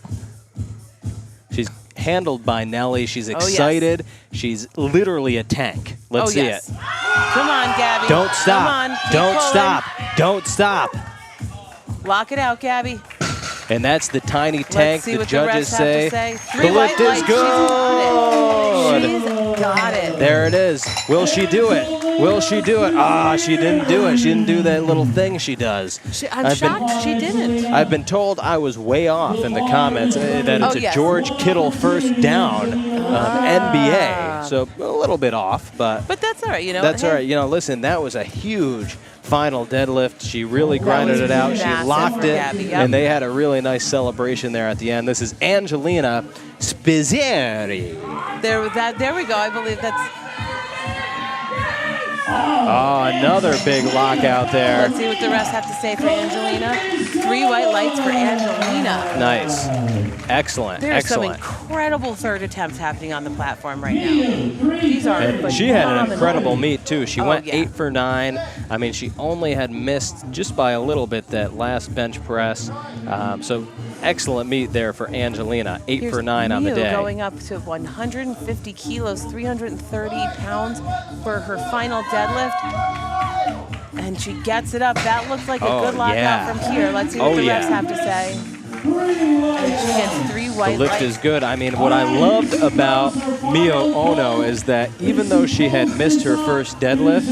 She's handled by Nelly. She's excited. She's literally a tank. Let's see it. Come on, Gabby. Don't stop. Come on. Don't stop. Don't stop. Lock it out, Gabby. And that's the tiny tank. Let's see the what judges the refs have to say. 3 the lift white is lights. good. She's got it. There it is. Will she do it? Will she do it? Ah, she didn't do it. She didn't do that little thing she does. I'm shocked she didn't. I've been told I was way off in the comments that it's a George Kittle first down NBA. So a little bit off, but that's all right. You know, that's all right. You know, listen, that was a huge final deadlift. She really grinded it out. She locked it, and they had a really nice celebration there at the end. This is Angelina Spizzieri. There we go. I believe that's. Oh, another big lockout there. Let's see what the refs have to say for Angelina. 3 white lights for Angelina. Nice. Excellent. There's Excellent. some incredible third attempts happening on the platform right now. These are And she had an incredible meet, too. She went 8 for 9. I mean, she only had missed just by a little bit that last bench press. So excellent meet there for Angelina. 8 for 9 on the day. Going up to 150 kilos, 330 pounds for her final deadlift. And and she gets it up. That looks like a Oh, good lockout yeah. from here. Let's see what Oh, the yeah. refs have to say. And she gets 3 white The lift lights. is good. I mean, what I loved about Mio Ono is that even though she had missed her first deadlift,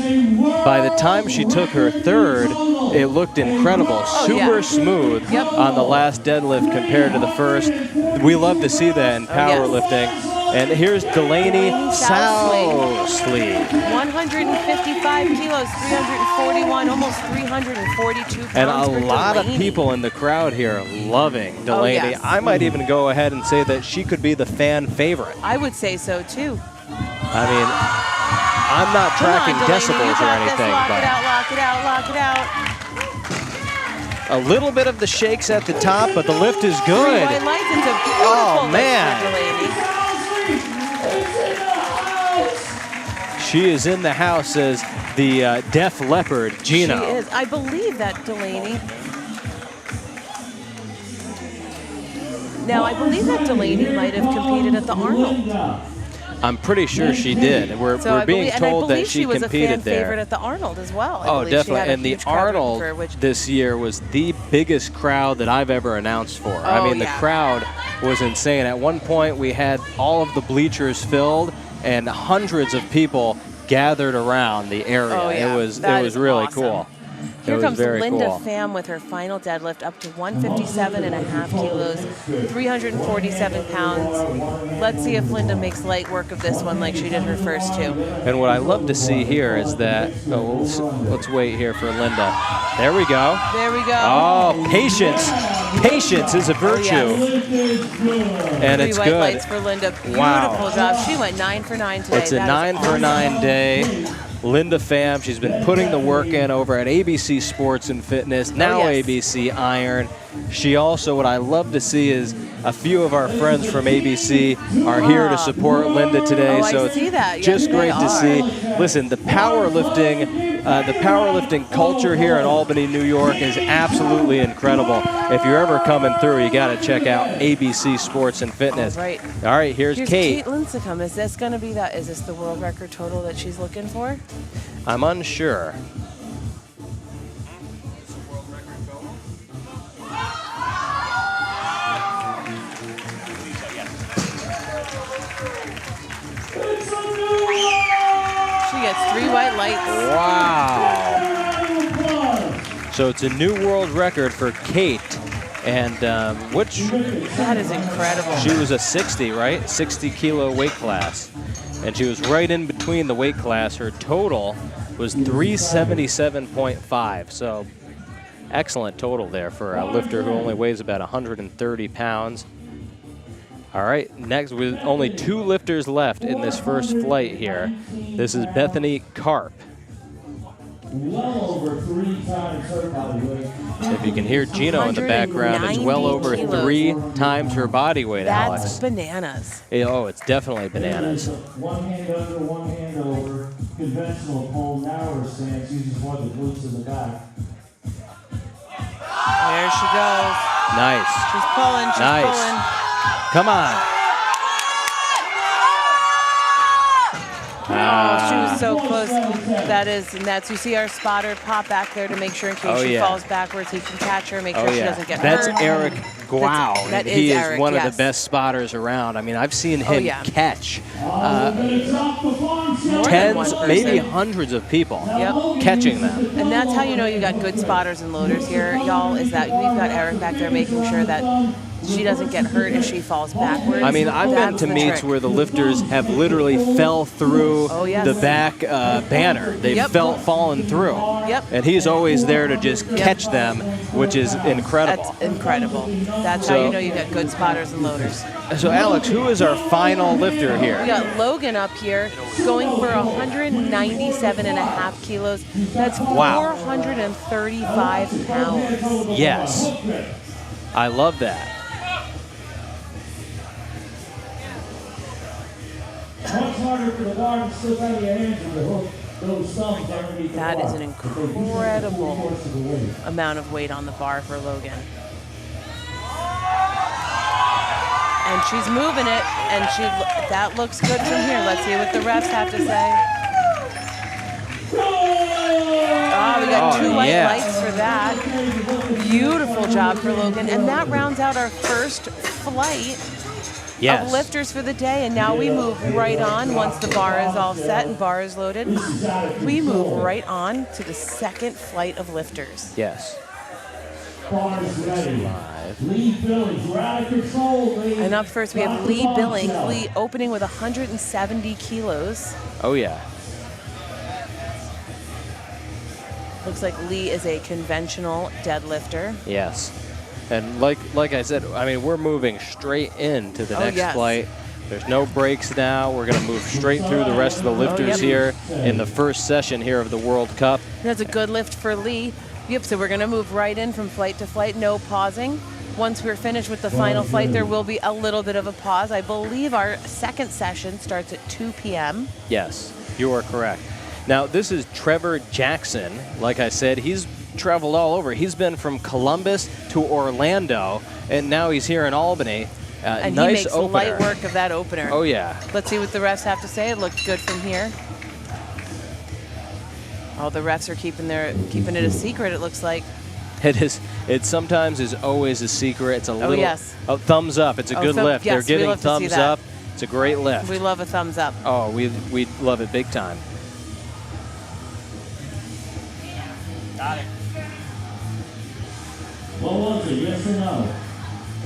by the time she took her third, it looked incredible. Super yeah. smooth Yep. on the last deadlift compared to the first. We love to see that in powerlifting. And here's Delaney Sousley. 155 kilos, 341, almost 342 pounds. And a for lot of Delaney. people in the crowd here loving Delaney. yes. I might even go ahead and say that she could be the fan favorite. I would say so too. I mean, I'm not Come on, tracking Delaney, decibels you or got anything, this. Lock but it out, lock it out, lock it out. a little bit of the shakes at the top, but the lift is 3 good. white lights into beautiful Oh, lift man. for Delaney. She is in the house as the Def Leopard, Gino. She is. I believe that Delaney. Now, I believe that Delaney might have competed at the Arnold. I'm pretty sure she did. We're being told that she was a fan competed favorite there. at the Arnold as well. I Oh, believe she had definitely. a And the huge crowd rooting Arnold for her, which this year was the biggest crowd that I've ever announced for. I Oh, mean, the yeah. crowd was insane. At one point, we had all of the bleachers filled and hundreds of people gathered around the area. Oh, yeah. It was That is really awesome. cool. Here it was comes very Linda cool. Pham with her final deadlift up to 157.5 kilos, 347 pounds. Let's see if Linda makes light work of this one like she did her first two. And what I love to see here is that, let's wait here for Linda. There we go. There we go. Oh, patience. Patience is a virtue. And 3 it's white good. lights for Linda. Beautiful Wow. job. She went 9 for 9 today. It's a That is 9 for awesome. 9 day. Linda Pham, she's been putting the work in over at ABC Sports and Fitness, now yes. ABC Iron. She also, what I love to see is a few of our friends from ABC are here to support Linda today. Oh, I so see that. it's Yes, just they great to are. see. Listen, the powerlifting culture here in Albany, New York is absolutely incredible. If you're ever coming through, you got to check out ABC Sports and Fitness. Right. All right, here's Kate. Kate Lincecum. Is this going to be that? Is this the world record total that she's looking for? I'm unsure. She gets 3 white lights. Wow. So it's a new world record for Kate. And which That is incredible. she was a 60, right? 60 kilo weight class. And she was right in between the weight class. Her total was 377.5. So excellent total there for a lifter who only weighs about 130 pounds. All right, next with only 2 lifters left in this first flight here. This is Bethany Karp. Well over 3 times her body weight. If you can hear Gino in the background, it's well over 3 times her body weight, That's Alex. bananas. Oh, it's definitely bananas. One hand under, one hand over. Conventional pole narrower stance uses one of the glutes in the back. There she goes. Nice. She's pulling. She's Nice. pulling. Come on. Oh, she was so close. That is, and that's, you see our spotter pop back there to make sure in case Oh, she yeah. falls backwards, he can catch her, make sure Oh, she yeah. doesn't get That's hurt. Eric Guau. That he is is Eric, one of yes. the best spotters around. I mean, I've seen him yeah. catch More than tens, one person. maybe hundreds of people, Yep. catching them. And that's how you know you got good spotters and loaders here, y'all, is that we've got Eric back there making sure that she doesn't get hurt if she falls backwards. I mean, I've been That's to the meets trick. where the lifters have literally fell through Oh, yes. the back banner. They've Yep. fallen through. Yep. And he's always there to just catch them, which is incredible. That's incredible. That's how So- you know you got good spotters and loaders. So, Alex, who is our final lifter We here? got Logan up here going for 197.5 kilos. That's Wow. 435 pounds. Yes. I love that. Much harder for the bar to slip out of your hands and to hook those thumbs underneath the That bar. is an incredible amount of weight on the bar for Logan. And she's moving it, and that looks good from here. Let's see what the refs have to say. Oh, we got 2 white yeah. lights for that. Beautiful job for Logan. And that rounds out our first flight Yes. of lifters for the day. And now we move right on once the bar is all set and bar is loaded. We move right on to the second flight of lifters. Yes. Bars ready. Live. Lee Billings, we're out of control, Lee. And up first we have Lee Billings. Lee opening with 170 kilos. Oh, yeah. Looks like Lee is a conventional deadlifter. Yes. And like I said, I mean, we're moving straight into the next yes. flight. There's no breaks now. We're going to move straight through the rest of the lifters here in the first session here of the World Cup. That's a good lift for Lee. Yep, so we're going to move right in from flight to flight, no pausing. Once we're finished with the final flight, there will be a little bit of a pause. I believe our second session starts at 2 p.m. Yes, you are correct. Now, this is Trevor Jackson. Like I said, he's traveled all over. He's been from Columbus to Orlando, and now he's here in Albany. And nice he makes opener. light work of that opener. Oh, yeah. Let's see what the refs have to say. It looked good from here. Oh, the refs are keeping it a secret, it looks like. It is. It sometimes is always a secret. It's a little. yes. Oh, thumbs up. It's a good lift. Yes, They're we giving love to see thumbs that. up. It's a great lift. We love a thumbs up. Oh, we love it big time. Got it. What was it, yes or no?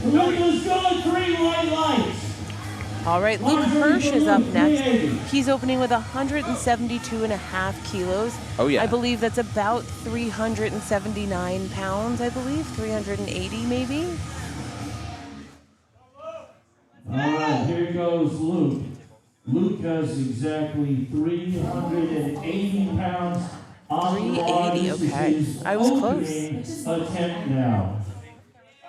Luke is going 3 white lights. All right, Luke Hirsch is up next. He's opening with 172.5 kilos. Oh, yeah. I believe that's about 379 pounds, I believe. 380 maybe. All right, here goes Luke. Luke has exactly 380 pounds on the bar. 380, This is okay. his I was close. opening attempt now.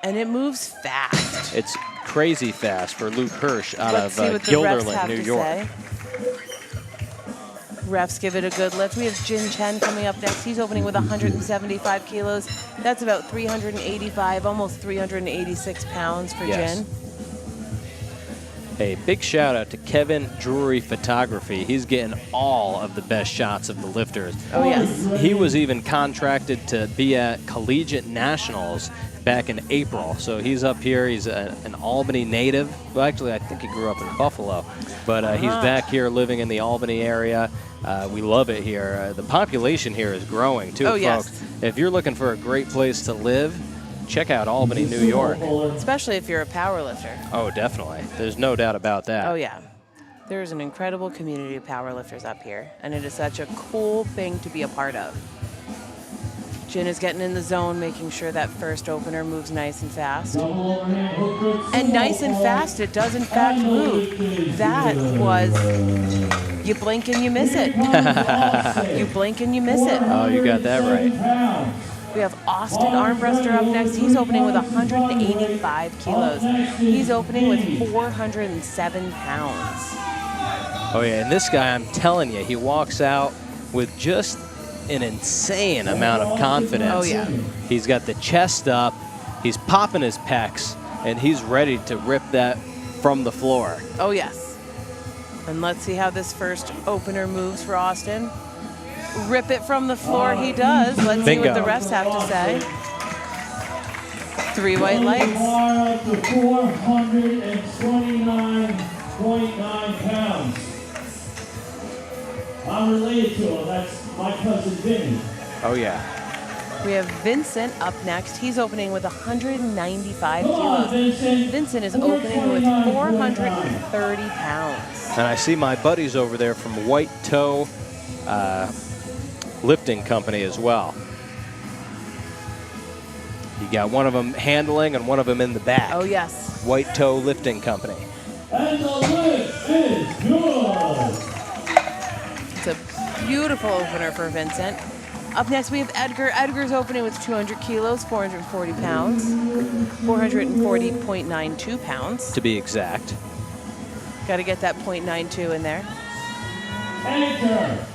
And it moves fast. It's crazy fast for Luke Hirsch out Let's see of what the refs Guilderland, have New to York. say. Refs give it a good lift. We have Jin Chen coming up next. He's opening with 175 kilos. That's about 385, almost 386 pounds for Yes. Jin. Hey, big shout out to Kevin Drury Photography. He's getting all of the best shots of the lifters. Oh, yes. He was even contracted to be at Collegiate Nationals back in April. So he's up here. He's an Albany native. Well, actually, I think he grew up in Buffalo. But he's back here living in the Albany area. We love it here. The population here is growing, too, Oh, folks. yes. If you're looking for a great place to live, check out Albany, New York. Especially if you're a power lifter. Oh, definitely. There's no doubt about that. Oh, yeah. There's an incredible community of powerlifters up here, and it is such a cool thing to be a part of. Jin is getting in the zone, making sure that first opener moves nice and fast. And nice and fast, it does in fact move. That was, you blink and you miss it. You blink and you miss it. Oh, you got that right. We have Austin Armbruster up next. He's opening with 185 kilos. He's opening with 407 pounds. Oh, yeah, and this guy, I'm telling you, he walks out with just an insane amount of confidence. Oh, yeah. He's got the chest up, he's popping his pecs, and he's ready to rip that from the floor. Oh, yes. And let's see how this first opener moves for Austin. Rip it from the floor, he does. Let's see what the refs have to say. 3 white lights. Bar up to 429.9 pounds. I'm related to him. That's my cousin Vinny. Oh, yeah. We have Vincent up next. He's opening with 195 Come on, kilos. Vincent. Vincent is opening with 430 pounds. And I see my buddies over there from White Toe Lifting Company as well. You got one of them handling and one of them in the back. Oh, yes. White Toe Lifting Company. And the lift is good. It's a beautiful opener for Vincent. Up next, we have Edgar. Edgar's opening with 200 kilos, 440 pounds, 440.92 pounds. To be exact. Got to get that .92 in there. Edgar,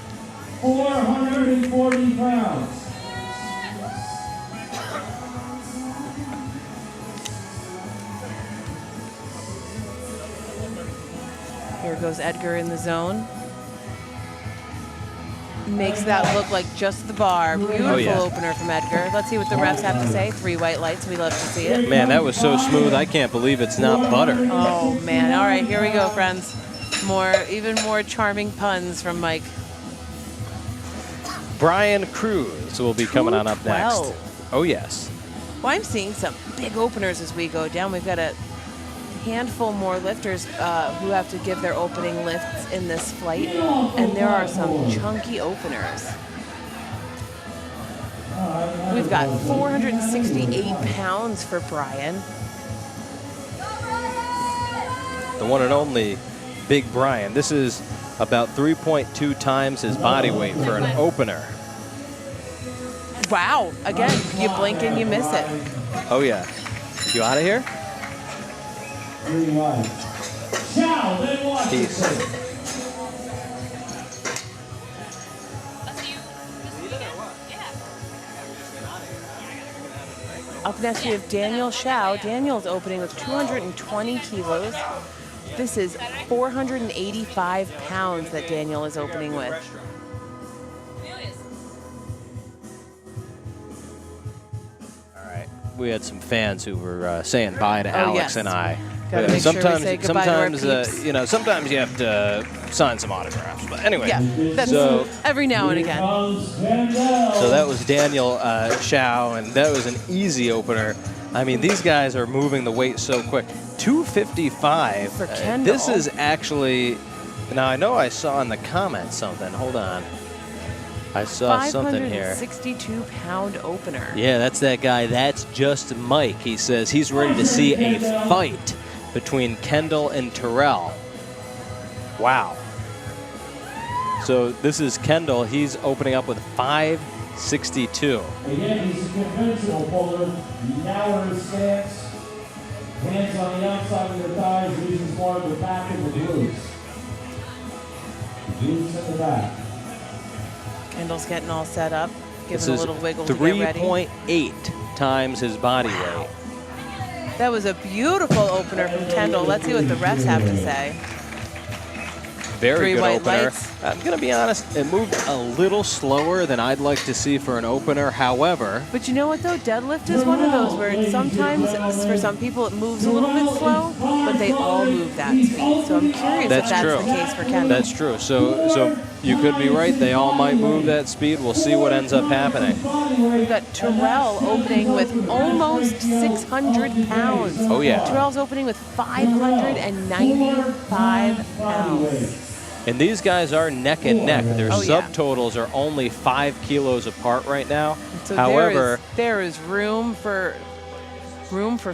440 pounds. Here goes Edgar in the zone. Makes that look like just the bar. Beautiful opener from Edgar. Let's see what the refs have to say. 3 white lights. We love to see it. Man, that was so smooth. I can't believe it's not butter. Oh, man. All right, here we go, friends. Even more charming puns from Mike. Brian Cruz will be coming on up next. 12. Oh, yes. Well, I'm seeing some big openers as we go down. We've got a handful more lifters who have to give their opening lifts in this flight, and there are some chunky openers. We've got 468 pounds for Brian. The one and only Big Brian. This is about 3.2 times his body weight for an opener. Wow. Again, you blink and you miss it. Oh, yeah. You out of here? 3 whites. Chow, then Washington. Up next, we have Daniel Shao. Daniel's opening with 220 kilos. This is 485 pounds that Daniel is opening with. All right. We had some fans who were saying bye to Alex yes. and I. Gotta make sure we say goodbye to our peeps. You know, sometimes you have to sign some autographs. But anyway, Yeah, that's so every now and again. that was Daniel Shao, and that was an easy opener. I mean, these guys are moving the weight so quick. 255. For Kendall. This is actually. Now I know I saw in the comments something. Hold on. I saw something here. 562-pound opener. Yeah, that's that guy. That's just Mike. He says he's ready to see a fight between Kendall and Terrell. Wow. So this is Kendall. He's opening up with 562. Again, he's a conventional puller. Narrow stance. Hands on the outside of the thighs. Uses more of the back and the glutes. Glutes in the back. Kendall's getting all set up, This giving a is little wiggle to get ready. 3.8 times his body weight. That was a beautiful opener from Kendall. Let's see what the refs have to say. Very 3 good white opener. lights. I'm going to be honest, it moved a little slower than I'd like to see for an opener. However, But you know what, though? Deadlift is one of those where it's sometimes, for some people, it moves a little bit slow, but they all move that speed. So I'm curious That's if that's true. the case for Kendall. That's true. So you could be right. They all might move that speed. We'll see what ends up happening. We've got Terrell opening with almost 600 pounds. Oh, yeah. Terrell's opening with 595 pounds. And these guys are neck and neck. Their Oh, yeah. subtotals are only 5 kilos apart right now. So However, there is room for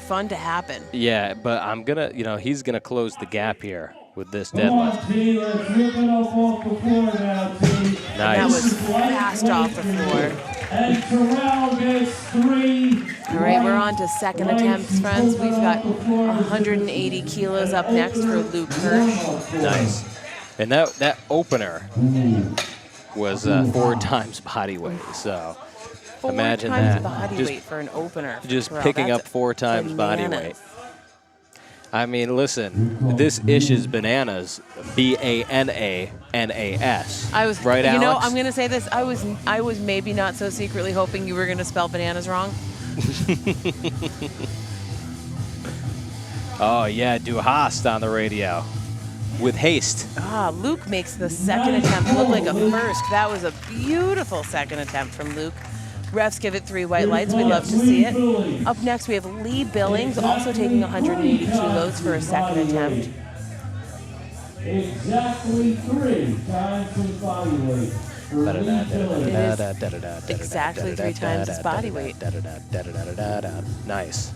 fun to happen. yeah, but I'm going to, he's going to close the gap here with this deadlift. That was Nice. fast off the floor. And Terrell gets 3. All right, we're on to second attempts, friends. We've got 180 kilos up next for Luke Hirsch. Nice. And that opener was 4 times body weight. So 4 imagine times that. body Just- weight for an opener. Just Terrell. picking That's up 4 times body bananas. weight. I mean, listen, this ish is bananas. BANANAS. I was, right, you know, Alex? I'm gonna say this. I was maybe not so secretly hoping you were gonna spell bananas wrong. Oh yeah, do Hast on the radio with haste. Luke makes the second attempt look like a first. That was a beautiful second attempt from Luke. Refs give it 3 white lights. We love to see it. Up next, we have Lee Billings, also taking 180 kilos for a second attempt. Exactly 3 times his body weight. Exactly 3 times his body weight. Nice.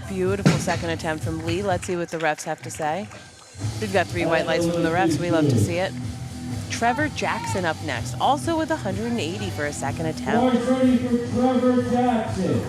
Beautiful second attempt from Lee. Let's see what the refs have to say. We've got 3 white lights from the refs. We love to see it. Trevor Jackson up next, also with 180 for a second attempt. Boys ready for Trevor Jackson.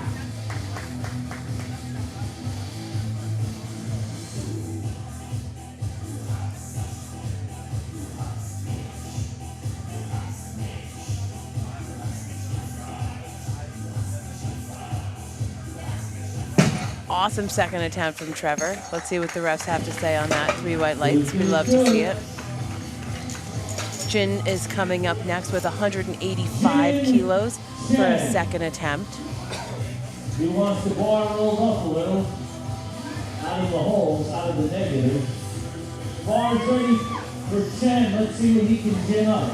Awesome second attempt from Trevor. Let's see what the refs have to say on that. 3 white lights. We love to see it. Jin is coming up next with 185 kilos for a second attempt. He wants the bar rolled up a little, out of the holes, out of the negative. Bar's ready for 10. Let's see what he can get up.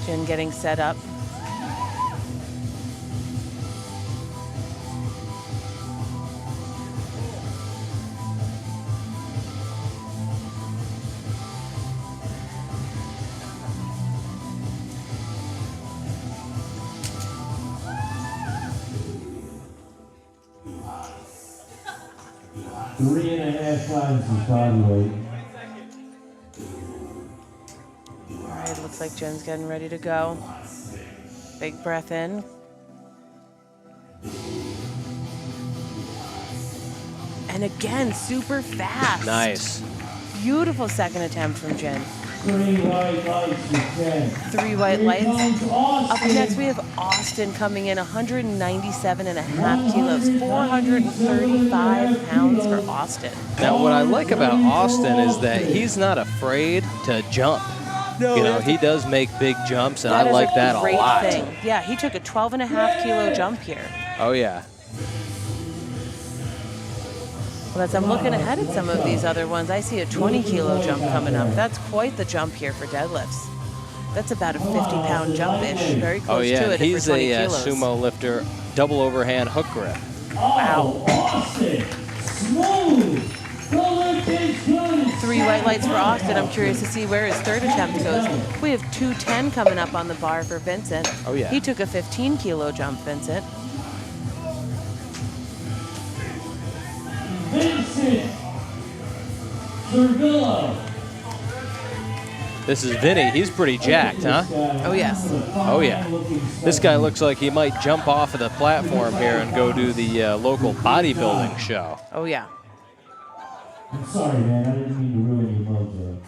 Jin getting set up. Three and a half times his body weight. All right, looks like Jin's getting ready to go. Big breath in. And again, super fast. Nice. Beautiful second attempt from Jin. 3 white lights for 10. 3 white lights. Here comes Up Austin. next, we have Austin coming in 197.5 kilos, 435 pounds for Austin. Now, what I like about Austin is that he's not afraid to jump. No, you know, he does make big jumps, and I That is like that a great lot. thing. Yeah, he took a 12.5 kilo jump here. Oh, yeah. Well, as I'm looking ahead at some of these other ones, I see a 20 kilo jump coming up. That's quite the jump here for deadlifts. That's about a 50-pound jump-ish, very close Oh, yeah. to it if He's for 20 a kilos. sumo lifter, double overhand hook grip. Wow. Austin. Smooth. The lift is good. 3 white lights for Austin. I'm curious to see where his third attempt goes. We have 210 coming up on the bar for Vincent. Oh, yeah. He took a 15 kilo jump, Vincent. Vincent Servillo. This is Vinny. He's pretty jacked, huh? Oh, yes. Oh, yeah. This guy looks like he might jump off of the platform here and go do the local bodybuilding show. Oh, yeah. I'm sorry, man. I didn't mean to ruin your mojo.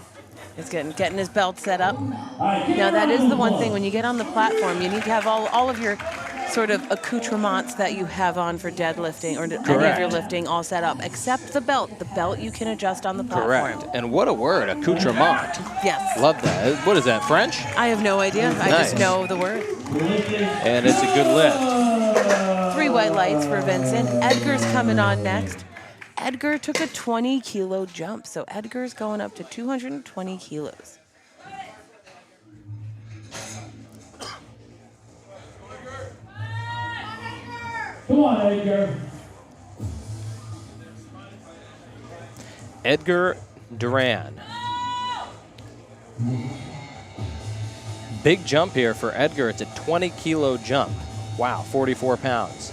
He's getting his belt set up. All right, Now, that is the one thing. When you get on the platform, you need to have all of your sort of accoutrements that you have on for deadlifting or any of your Correct. lifting all set up, except the belt. The belt you can adjust on the platform. Correct. And what a word, accoutrement. Yes. Love that. What is that, French? I have no idea. I Nice. just know the word. And it's a good lift. 3 white lights for Vincent. Edgar's coming on next. Edgar took a 20 kilo jump, so Edgar's going up to 220 kilos. Come on, Edgar. Edgar Duran. Big jump here for Edgar. It's a 20 kilo jump. Wow, 44 pounds.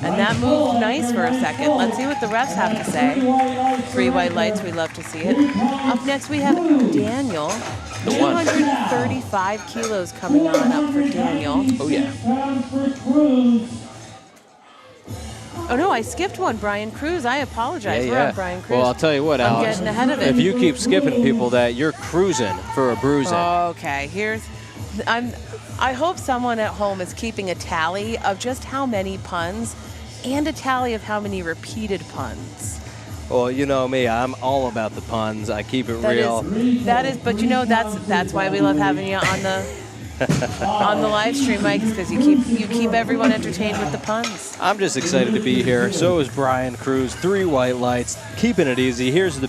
And that moved nice for a second. Let's see what the refs have to say. 3 white lights, we love to see it. Up next we have Daniel. The one. 235 kilos coming on up for Daniel. Oh, yeah. Oh no, I skipped one, Brian Cruz. I apologize. We're on Brian Cruz. Well, I'll tell you what, I'm Alex. getting ahead of it. If you keep skipping people, that you're cruising for a bruising. Okay, I hope someone at home is keeping a tally of just how many puns and a tally of how many repeated puns. Well, you know me, I'm all about the puns. I keep it real. But you know that's why we love having you on the live stream, Mike, because you keep everyone entertained with the puns. I'm just excited to be here. So is Brian Cruz. 3 white lights, keeping it easy. Here's the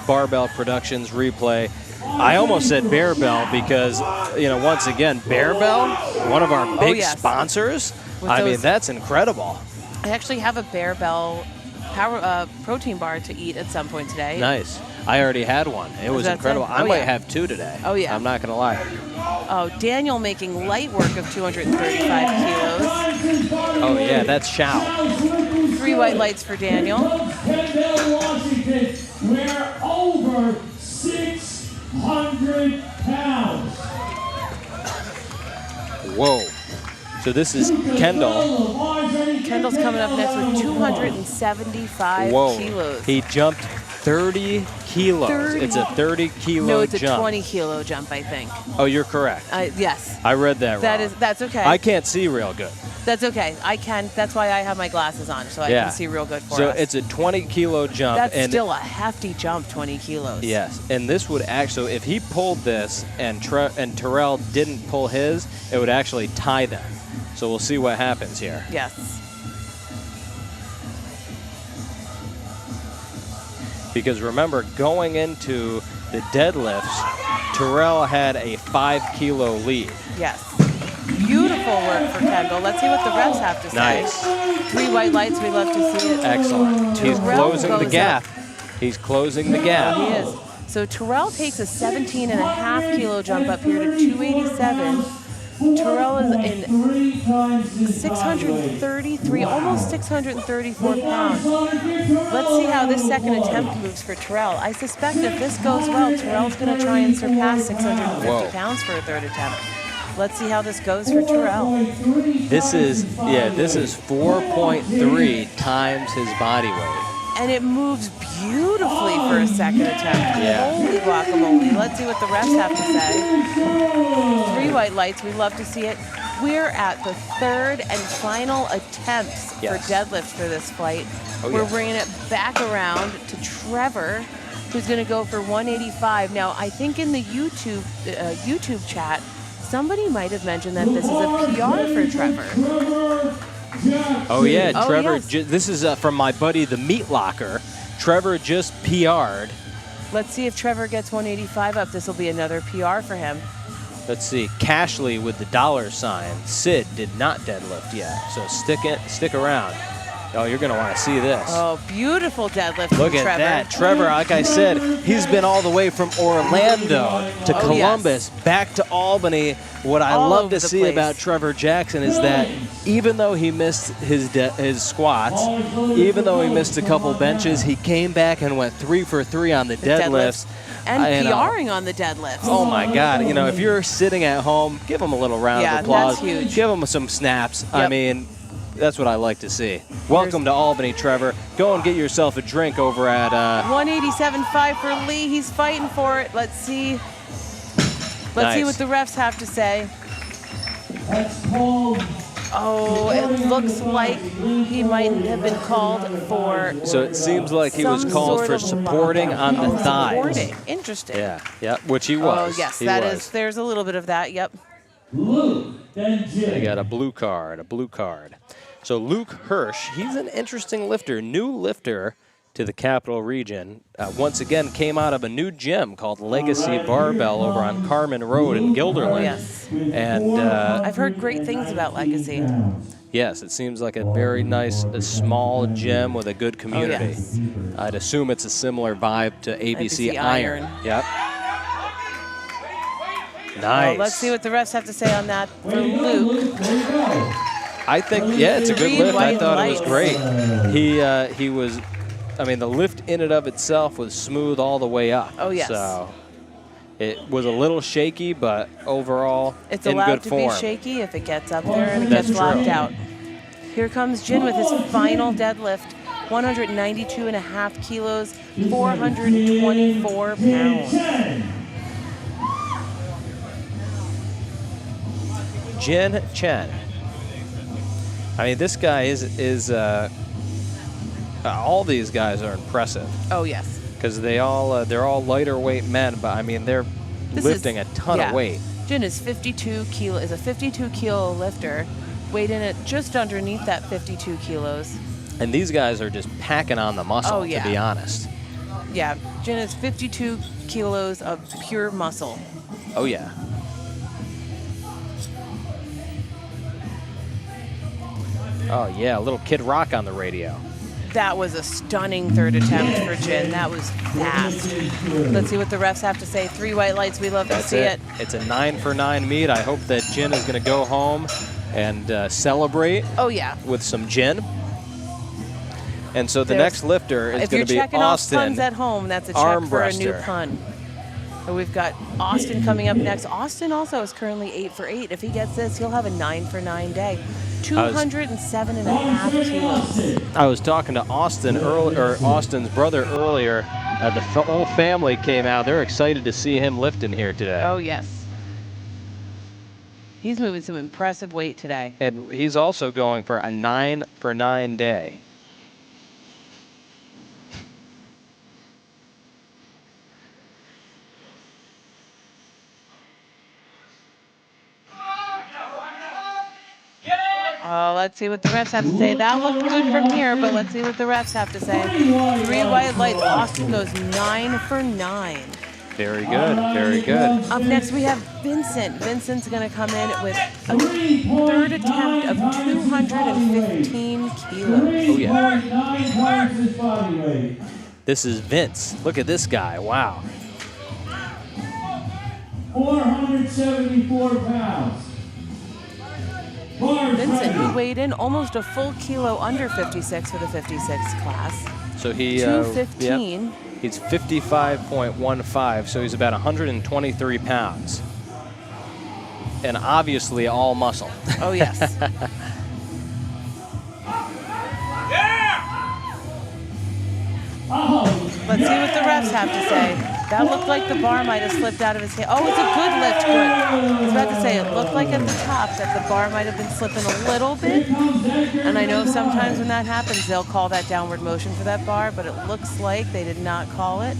Barbell Productions replay. I almost said Bear Bell because, once again, Bear Bell, one of our big sponsors. I mean, that's incredible. I actually have a Bear Bell protein bar to eat at some point today. Nice. I already had one. It was incredible. I might have 2 today. Oh, yeah. I'm not going to lie. Oh, Daniel making light work of 235 kilos. Oh, yeah, that's Shao. 3 white lights for Daniel. Kendall, Washington, we're over 600 pounds. Whoa. So this is Kendall. Kendall's coming up next with 275 Whoa. kilos. He jumped 30 kilos. 30. It's a 30 kilo No, it's a jump. 20 kilo jump, I think. Oh, you're correct. Yes. I read that wrong. That's okay. I can't see real good. That's okay. I can. That's why I have my glasses on, so I can see real good for us. So it's a 20 kilo jump. That's and still a hefty jump, 20 kilos. yes, and this would actually, if he pulled this and Terrell didn't pull his, it would actually tie them. So we'll see what happens here. Yes. Because remember, going into the deadlifts, Terrell had a 5 kilo lead. Yes. Beautiful work for Kendall. Let's see what the refs have to say. Nice. 3 white lights. We love to see it. Excellent. He's Terrell closing the goes gap. up. He's closing the gap. He is. So Terrell takes a 17.5 kilo jump up here to 287. Terrell is in 633, almost 634 pounds. Let's see how this second attempt moves for Terrell. I suspect if this goes well, Terrell's going to try and surpass 650 pounds for a third attempt. Let's see how this goes for Terrell. This is 4.3 times his body weight. And it moves beautifully for a second attempt. Yeah. Holy guacamole. Let's see what the refs have to say. 3 white lights. We love to see it. We're at the third and final attempts for deadlift for this flight. We're bringing it back around to Trevor, who's going to go for 185. Now, I think in the YouTube chat, somebody might have mentioned that this is a PR for Trevor. Oh yeah, Oh, Trevor. yes. This is from my buddy, the Meat Locker. Trevor just PR'd. Let's see if Trevor gets 185 up. This will be another PR for him. Let's see, Cashley with the $sign. Sid did not deadlift yet, so stick around. Oh, you're gonna want to see this. Oh, beautiful deadlift Look from at Trevor. that. Trevor, like I said, he's been all the way from Orlando to Columbus, back to Albany. What I All love over to the see place. about Trevor Jackson is that even though he missed his squats, even though he missed a couple benches, he came back and went 3 for 3 on the deadlifts. And You know, PRing on the deadlifts. oh my God! You know, if you're sitting at home, give him a little round of applause. that's huge. Give him some snaps. I Yep. mean, that's what I like to see. Welcome to Albany, Trevor. Go and get yourself a drink over at. 187.5 for Lee. He's fighting for it. Let's see. Let's see Nice. what the refs have to say. That's called. Oh, it looks like he might have been called for. So it seems like he was some called sort for of- supporting on the thighs. Supporting. Interesting. Yeah, which he was. Oh, yes, He that was. is. There's a little bit of that. Yep. Luke, then They Jim. got a blue card. So Luke Hirsch, he's an interesting lifter, new lifter to the Capital Region. Once again, came out of a new gym called Legacy Barbell over on Carmen Road in Guilderland. Yes. And I've heard great things about Legacy. yes, it seems like a very nice, small gym with a good community. yes. I'd assume it's a similar vibe to ABC, ABC Iron. Iron. Yep. Nice. Well, let's see what the refs have to say on that for Luke. I think, yeah, it's a good Three lift. I white thought it was lights. great. He was, I mean, the lift in and of itself was smooth all the way up. Oh, yes. So it was a little shaky, but overall It's in allowed good to form. be shaky if it gets up there and it That's gets true. locked out. Here comes Jin with his final deadlift, 192.5 kilos, 424 pounds. Jin Chen. I mean, this guy is all these guys are impressive Oh, yes. because they're all lighter weight men, but I mean they're This lifting is- a ton yeah. of weight. Jin is 52 kilo, is a 52 kilo lifter, weighed in at just underneath that 52 kilos. And these guys are just packing on the muscle, Oh, yeah. to be honest. Yeah, Jin is 52 kilos of pure muscle. Oh, yeah. Oh, yeah, a little Kid Rock on the radio. That was a stunning third attempt for Jin. That was fast. Let's see what the refs have to say. 3 white lights. We love to That's see it. It's a 9 for 9 meet. I hope that Jin is going to go home and celebrate Oh, yeah. with some gin. And so the There's- next lifter is If going you're to be checking off Austin. puns at home, that's a check for a new Armbruster. pun. And we've got Austin coming up next. Austin also is currently 8 for 8. If he gets this, he'll have a 9 for 9 day. 207.5 kilos. I was talking to Austin Austin's brother earlier. The whole family came out. They're excited to see him lifting here today. Oh, yes. He's moving some impressive weight today. And he's also going for a 9 for 9 day. Let's see what the refs have to say. That looked good from here, but let's see what the refs have to say. 3 white lights. Austin goes 9 for 9. Very good, very good. Up next, we have Vincent. Vincent's going to come in with a third attempt of 215 kilos. Oh, yeah. This is Vince. Look at this guy. Wow. 474 pounds. Vincent, who weighed in almost a full kilo under 56 for the 56 class. So he 215. Yep, he's 55.15, so he's about 123 pounds. And obviously all muscle. Oh, yes. Let's see what the refs have to say. That looked like the bar might have slipped out of his hand. Oh, it's a good lift. Good. I was about to say, it looked like at the top that the bar might have been slipping a little bit. And I know sometimes when that happens, they'll call that downward motion for that bar, but it looks like they did not call it.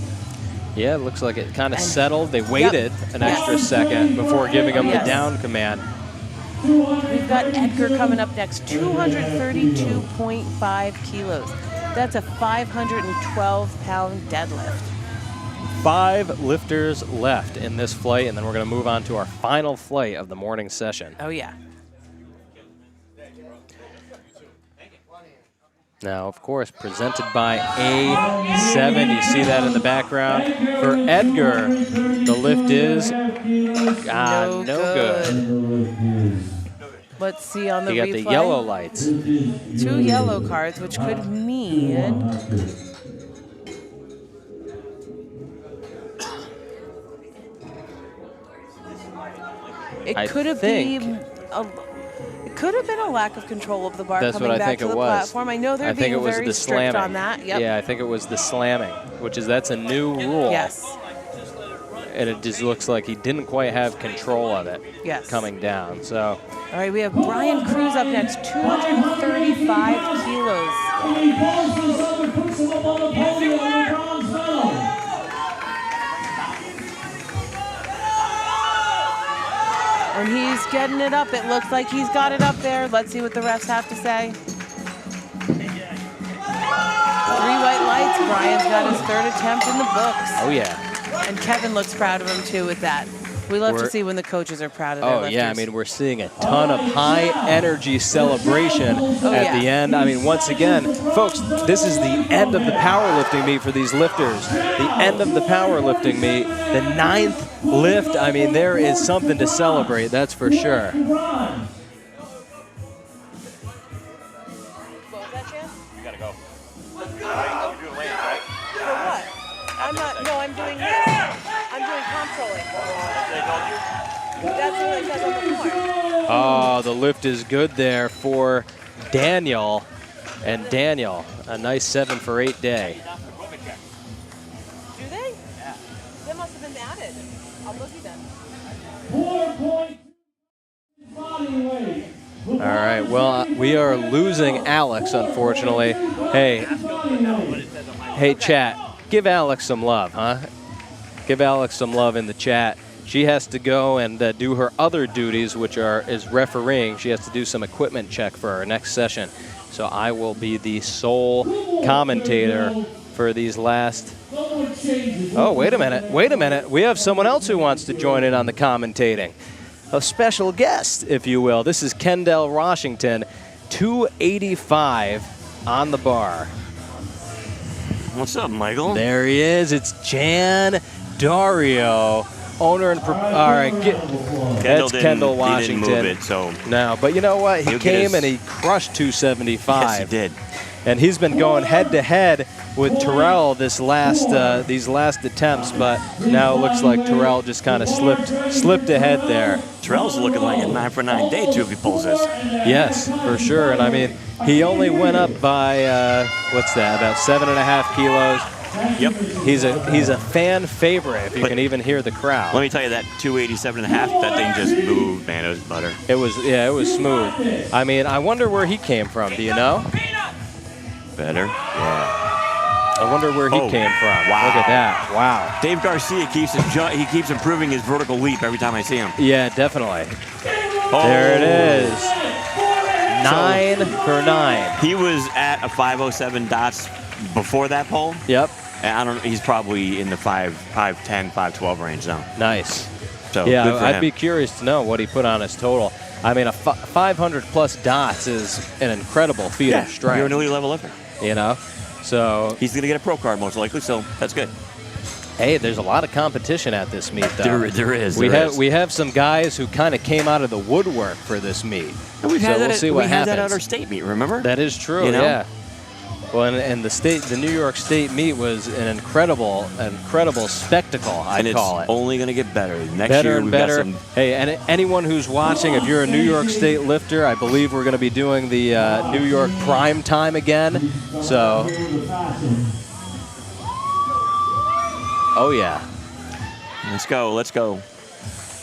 Yeah, it looks like it kind of settled. They waited an extra second before giving him the down command. We've got Edgar coming up next, 232.5 kilos. That's a 512-pound deadlift. 5 lifters left in this flight, and then we're going to move on to our final flight of the morning session. Oh, yeah. Now, of course, presented by A7. You see that in the background. For Edgar, the lift is no good. Let's see on the you got replay. the yellow lights. 2 yellow cards, which could mean... It could have been a lack of control of the bar coming back to the platform. I know they're being very strict on that. Yep. Yeah, I think it was the slamming, that's a new rule. Yes. And it just looks like he didn't quite have control of it coming down. So. All right, we have Brian Cruz up next, 235 kilos. And he's getting it up. It looks like he's got it up there. Let's see what the refs have to say. 3 white lights. Brian's got his 3rd attempt in the books. Oh, yeah. And Kevin looks proud of him, too, with that. We love to see when the coaches are proud of their lifters. Yeah, I mean, we're seeing a ton of high-energy celebration at the end. I mean, once again, folks, this is the end of the powerlifting meet for these lifters. The end of the powerlifting meet, the 9th lift. I mean, there is something to celebrate, that's for sure. What was that, Chad? You gotta go. You're doing lanes, right? For what? I'm doing this. I'm doing controlling. That's what it says on the floor. Oh, the lift is good there for Daniel. And Daniel, a nice 7 for 8 day. Do they? Yeah. They must have been added. I'll look at them. 4.2 body weight. All right, well, we are losing Alex, unfortunately. Hey, chat, give Alex some love, huh? Give Alex some love in the chat. She has to go and do her other duties, which is refereeing. She has to do some equipment check for our next session. So I will be the sole commentator for these last... Oh, wait a minute. We have someone else who wants to join in on the commentating. A special guest, if you will. This is Kendall Washington, 285 on the bar. What's up, Michael? There he is. It's Jan Dario, owner and all right. That's Kendall Washington. He didn't move it, so no. But you know what? He came and he crushed 275. Yes, he did. and he's been going head-to-head with Terrell these last attempts, but now it looks like Terrell just kind of slipped ahead there. Terrell's looking like a 9 for 9 day too if he pulls this. Yes, for sure. And I mean, he only went up by what's that? About 7.5 kilos. Yep. He's a fan favorite, if you can even hear the crowd. Let me tell you, that 287.5, that thing just moved, man. It was butter. It was smooth. I mean, I wonder where he came from. Do you know? Better? Yeah. I wonder where he came from. Wow. Look at that. Wow. Dave Garcia keeps improving his vertical leap every time I see him. Yeah, definitely. Oh. There it is. 9 for 9. He was at a 507 dots before that pole. Yep. And I don't know, he's probably in the 510, 512 range now. Nice. So yeah, good for I'd him. be curious to know what he put on his total. I mean, a 500 plus dots is an incredible feat of strength. You're an elite level lifter. You know? So he's going to get a pro card most likely, so that's good. Hey, there's a lot of competition at this meet, though. There is. We have some guys who kind of came out of the woodwork for this meet. And we've had we'll see what happens. We had that at our state meet, remember? That is true. You know? Yeah. Well, and the New York State meet was an incredible spectacle. I'd call it. And it's only going to get better. Next better year and we've better. got some. Hey, and anyone who's watching, if you're a New York State lifter, I believe we're going to be doing the New York prime time again. So. Oh yeah. Let's go.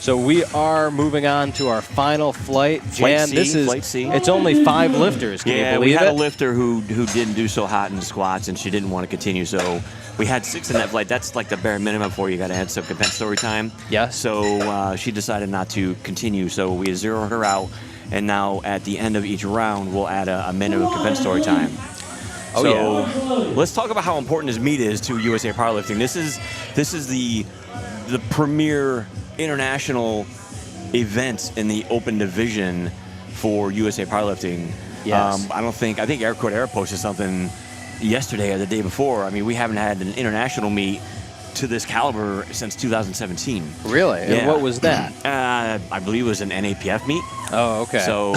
So we are moving on to our final flight. Jan, Flight C. It's only 5 lifters. Can you believe we had it? a lifter who didn't do so hot in squats, and she didn't want to continue. So we had 6 in that flight. That's like the bare minimum for you got to add some compensatory time. Yeah. So she decided not to continue. So we zeroed her out, and now at the end of each round, we'll add a minute of compensatory time. Let's talk about how important this meet is to USA Powerlifting. This is the premier international event in the open division for USA Powerlifting. Yes. I think Air Quote Air posted something yesterday or the day before. I mean, we haven't had an international meet to this caliber since 2017. Really? Yeah. And what was that? I believe it was an NAPF meet. Oh, okay. So,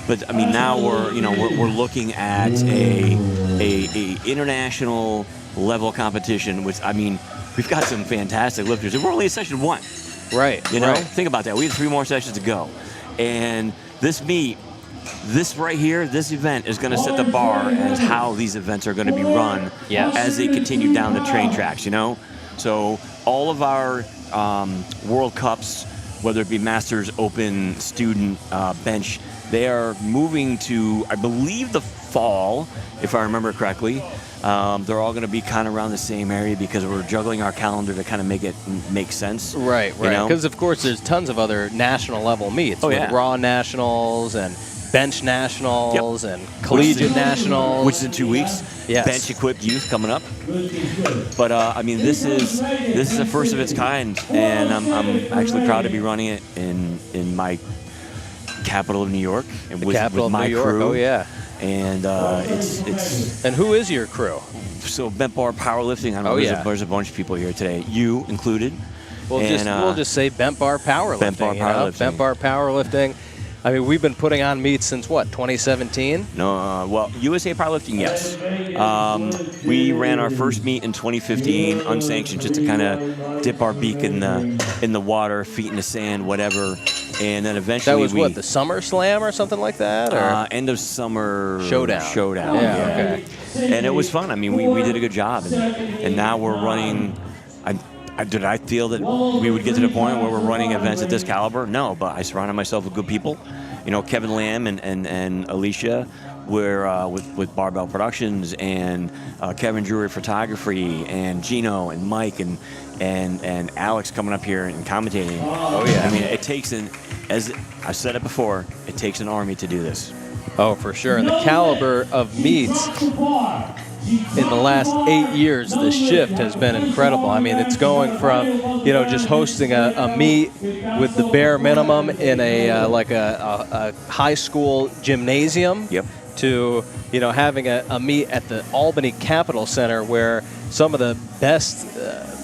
but I mean, now we're looking at a international level competition. Which, I mean, we've got some fantastic lifters. And we're only in session 1. Right. You know, right. think about that. We have 3 more sessions to go, and this meet, this right here, this event is going to set the bar as how these events are going to be run as they continue down the train tracks. You know, so all of our World Cups, whether it be Masters, Open, Student, Bench, they are moving to, I believe, the fall, if I remember correctly. They're all going to be kind of around the same area because we're juggling our calendar to kind of make it make sense. Right. You know? Because, of course, there's tons of other national level meets. With Raw Nationals and Bench Nationals and Collegiate Nationals. Which is in 2 weeks. Yes. Bench equipped youth coming up. But, I mean, this is the first of its kind, and I'm actually proud to be running it in my capital of New York. And with my crew. Oh, yeah. And it's. And who is your crew? So Bent Bar Powerlifting. I don't know. There's a bunch of people here today. You included. We'll just say Bent Bar Powerlifting. Bent Bar Powerlifting. Bent Bar Powerlifting. I mean, we've been putting on meets since what, 2017? No, well, USA Powerlifting, yes. We ran our first meet in 2015, unsanctioned, just to kind of dip our beak in the water, feet in the sand, whatever. And then eventually that was the Summer Slam or something like that? Or? End of summer showdown. Yeah, okay. And it was fun. I mean, we did a good job, and now we're running. Did I feel that we would get to the point where we're running events at this caliber? No, but I surrounded myself with good people. You know, Kevin Lamb and Alicia were with Barbell Productions, and Kevin Drury Photography, and Gino and Mike and Alex coming up here and commentating. Oh yeah. I mean, it takes as I've said it before, it takes an army to do this. Oh, for sure. And the caliber of meets in the last 8 years, the shift has been incredible. I mean, it's going from, just hosting a meet with the bare minimum in a high school gymnasium. Yep. To, having a meet at the Albany Capital Center where some of the best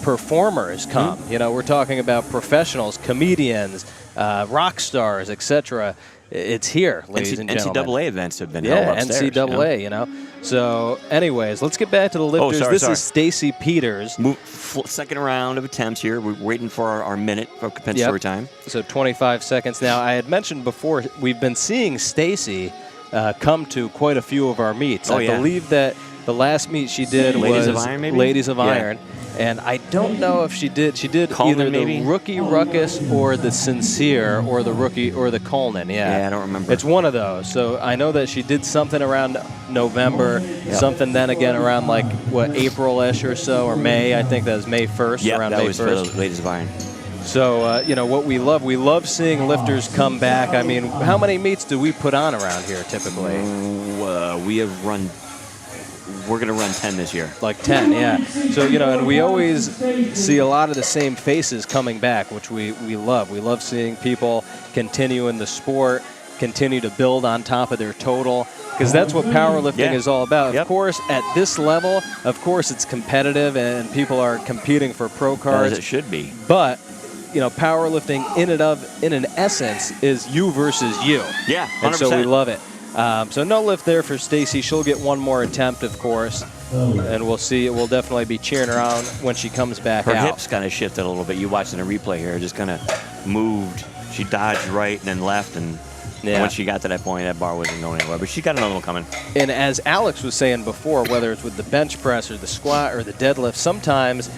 performers come. Mm-hmm. We're talking about professionals, comedians, rock stars, etc. it's here, ladies and gentlemen. NCAA events have been held upstairs. NCAA, you know. So, anyways, let's get back to the lifters. This is Stacy Peters. Second round of attempts here. We're waiting for our minute for compensatory time. So 25 seconds. Now, I had mentioned before, we've been seeing Stacy come to quite a few of our meets. I believe that the last meet she did Ladies was of Iron, maybe? Ladies of Iron. And I don't know if she did Coleman, either maybe? the Rookie Ruckus or the Sincere or the Rookie or the Coleman. Yeah, I don't remember. It's one of those. So I know that she did something around November, something then again around like, April-ish or so, or May. I think that was May 1st, around May 1st. That was for the Ladies of Iron. So, you know, what we love seeing lifters come back. I mean, how many meets do we put on around here typically? We're going to run 10 this year. Like 10, yeah. So, you know, and we always see a lot of the same faces coming back, which we love. We love seeing people continue in the sport, continue to build on top of their total, because that's what powerlifting is all about. Of course, at this level, of course, it's competitive and people are competing for pro cards. As it should be. But, you know, powerlifting in an essence is you versus you. Yeah, 100%. And so we love it. So no lift there for Stacy. She'll get one more attempt, of course, and we'll see. We'll definitely be cheering her on when she comes back out. Her hips kind of shifted a little bit. You watching the replay here, just kind of moved. She dodged right and then left, and once she got to that point, that bar wasn't going anywhere. But she got another one coming. And as Alex was saying before, whether it's with the bench press or the squat or the deadlift, sometimes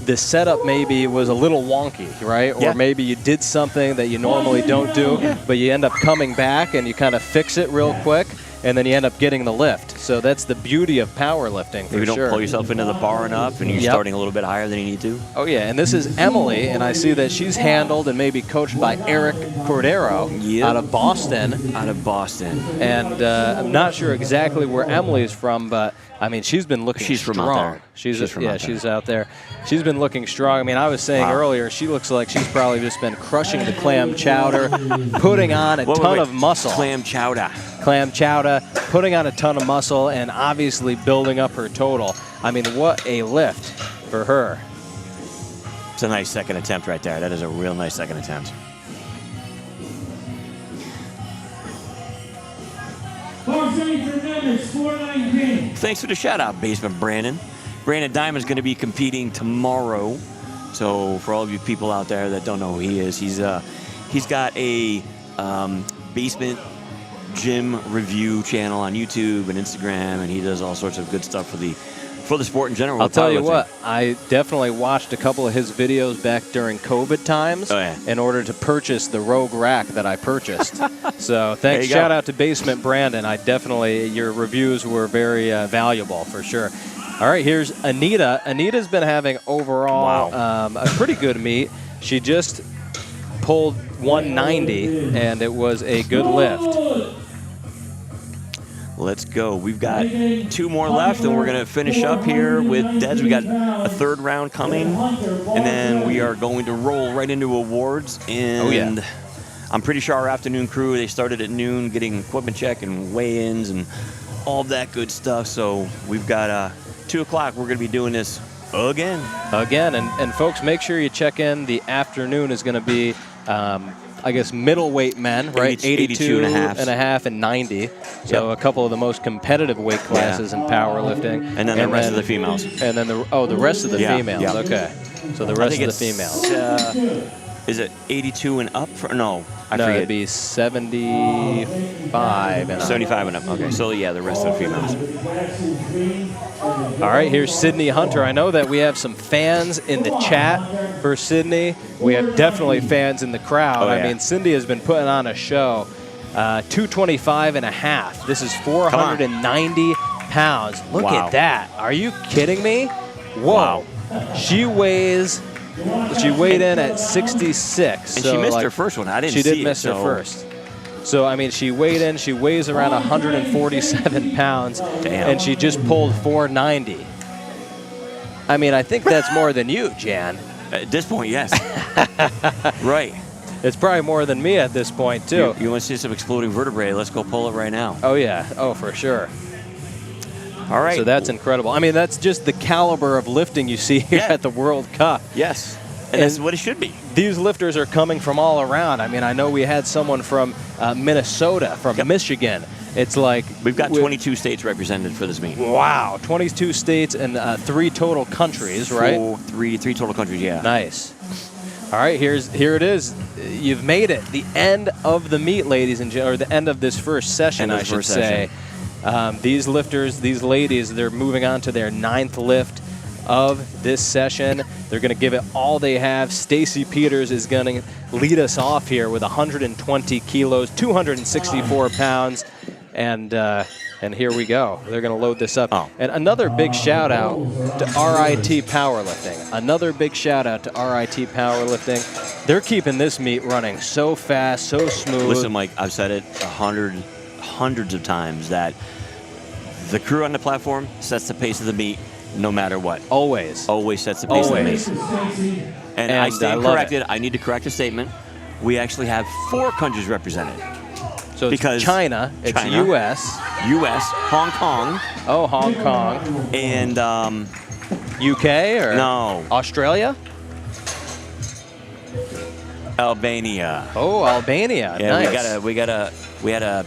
the setup maybe was a little wonky, right? Or maybe you did something that you normally don't do, but you end up coming back and you kind of fix it real quick, and then you end up getting the lift. So that's the beauty of powerlifting, for Maybe sure. don't pull yourself into the bar enough, and you're starting a little bit higher than you need to. Oh, yeah, and this is Emily, and I see that she's handled and maybe coached by Eric Cordero out of Boston. And I'm not sure exactly where Emily's from, but I mean, she's been looking strong. From out there. She's out there. She's been looking strong. I mean, I was saying earlier, she looks like she's probably just been crushing the clam chowder, putting on a ton of muscle. Clam chowder, putting on a ton of muscle, and obviously building up her total. I mean, what a lift for her. It's a nice second attempt right there. That is a real nice second attempt. Thanks for the shout out, Basement Brandon. Brandon Diamond's going to be competing tomorrow. So for all of you people out there that don't know who he is, he's got a basement gym review channel on YouTube and Instagram, and he does all sorts of good stuff for the sport in general. I'll tell you what, I definitely watched a couple of his videos back during COVID times in order to purchase the Rogue rack that I purchased. So thanks, shout out to Basement Brandon. Your reviews were very valuable for sure. All right, here's Anita. Anita's been having overall a pretty good meet. She just pulled 190, and it was a good lift. Let's go. We've got 2 more left, and we're going to finish up here with Deads. We got a 3rd round coming, and then we are going to roll right into awards. And I'm pretty sure our afternoon crew, they started at noon getting equipment check and weigh-ins and all that good stuff. So we've got 2 o'clock. We're going to be doing this again. And folks, make sure you check in. The afternoon is going to be I guess middleweight men, right? 82 and a half and 90. So a couple of the most competitive weight classes in powerlifting. And then the rest of the females. And then the rest of the females. Yeah. Okay. So the rest of the females. Is it 82 and up? I forget. It'd be 75 and up. 75 and up. Okay. So the rest of the females. All right, here's Sydney Hunter. I know that we have some fans in the chat for Sydney. We have definitely fans in the crowd. I mean, Cindy has been putting on a show. 225 and a half. This is 490 pounds. Look at that. Are you kidding me? Whoa. Wow. She weighed in at 66. And she missed her first one. I didn't see it. She did miss her first. So, I mean, she weighed in. She weighs around 147 pounds. Damn. And she just pulled 490. I mean, I think that's more than you, Jan. At this point, yes. Right. It's probably more than me at this point, too. You want to see some exploding vertebrae? Let's go pull it right now. Oh, yeah. Oh, for sure. All right. So that's incredible. I mean, that's just the caliber of lifting you see here at the World Cup. Yes. And that's what it should be. These lifters are coming from all around. I mean, I know we had someone from Minnesota, from Michigan. It's like we've got 22 states represented for this meet. Wow, 22 states and 3 total countries, right? Three total countries, yeah. Nice. All right, here it is. You've made it. The end of the meet, ladies and gentlemen, or the end of this first session, I should say. These lifters, these ladies, they're moving on to their 9th lift of this session. They're going to give it all they have. Stacy Peters is going to lead us off here with 120 kilos, 264 pounds, and here we go. They're going to load this up. Oh. And another big shout out to RIT Powerlifting. Another big shout out to RIT Powerlifting. They're keeping this meet running so fast, so smooth. Listen, Mike, I've said it hundreds of times that the crew on the platform sets the pace of the meet no matter what. Always sets the pace of the meet. And I stand corrected. It. I need to correct a statement. We actually have 4 countries represented. So it's because China, it's U.S. Hong Kong. Oh, Hong Kong. And UK or no, Australia? Albania. Oh, Albania. Yeah, Nice. we had a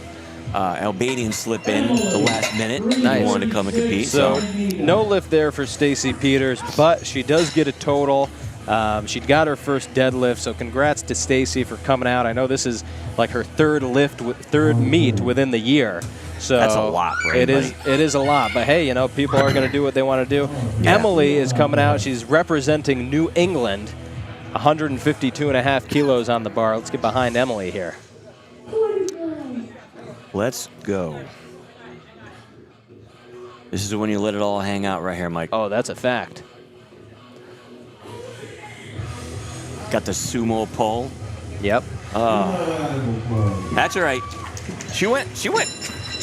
Albanian slip in the last minute. Nice. He wanted to come and compete. So no lift there for Stacy Peters, but she does get a total. She got her first deadlift, so congrats to Stacy for coming out. I know this is like her third meet within the year. So that's a lot for anybody. It is a lot, but hey, people are going to do what they want to do. Yeah. Emily is coming out. She's representing New England, 152.5 kilos on the bar. Let's get behind Emily here. Let's go. This is when you let it all hang out right here, Mike. Oh, that's a fact. Got the sumo pull. Yep. That's all right. She went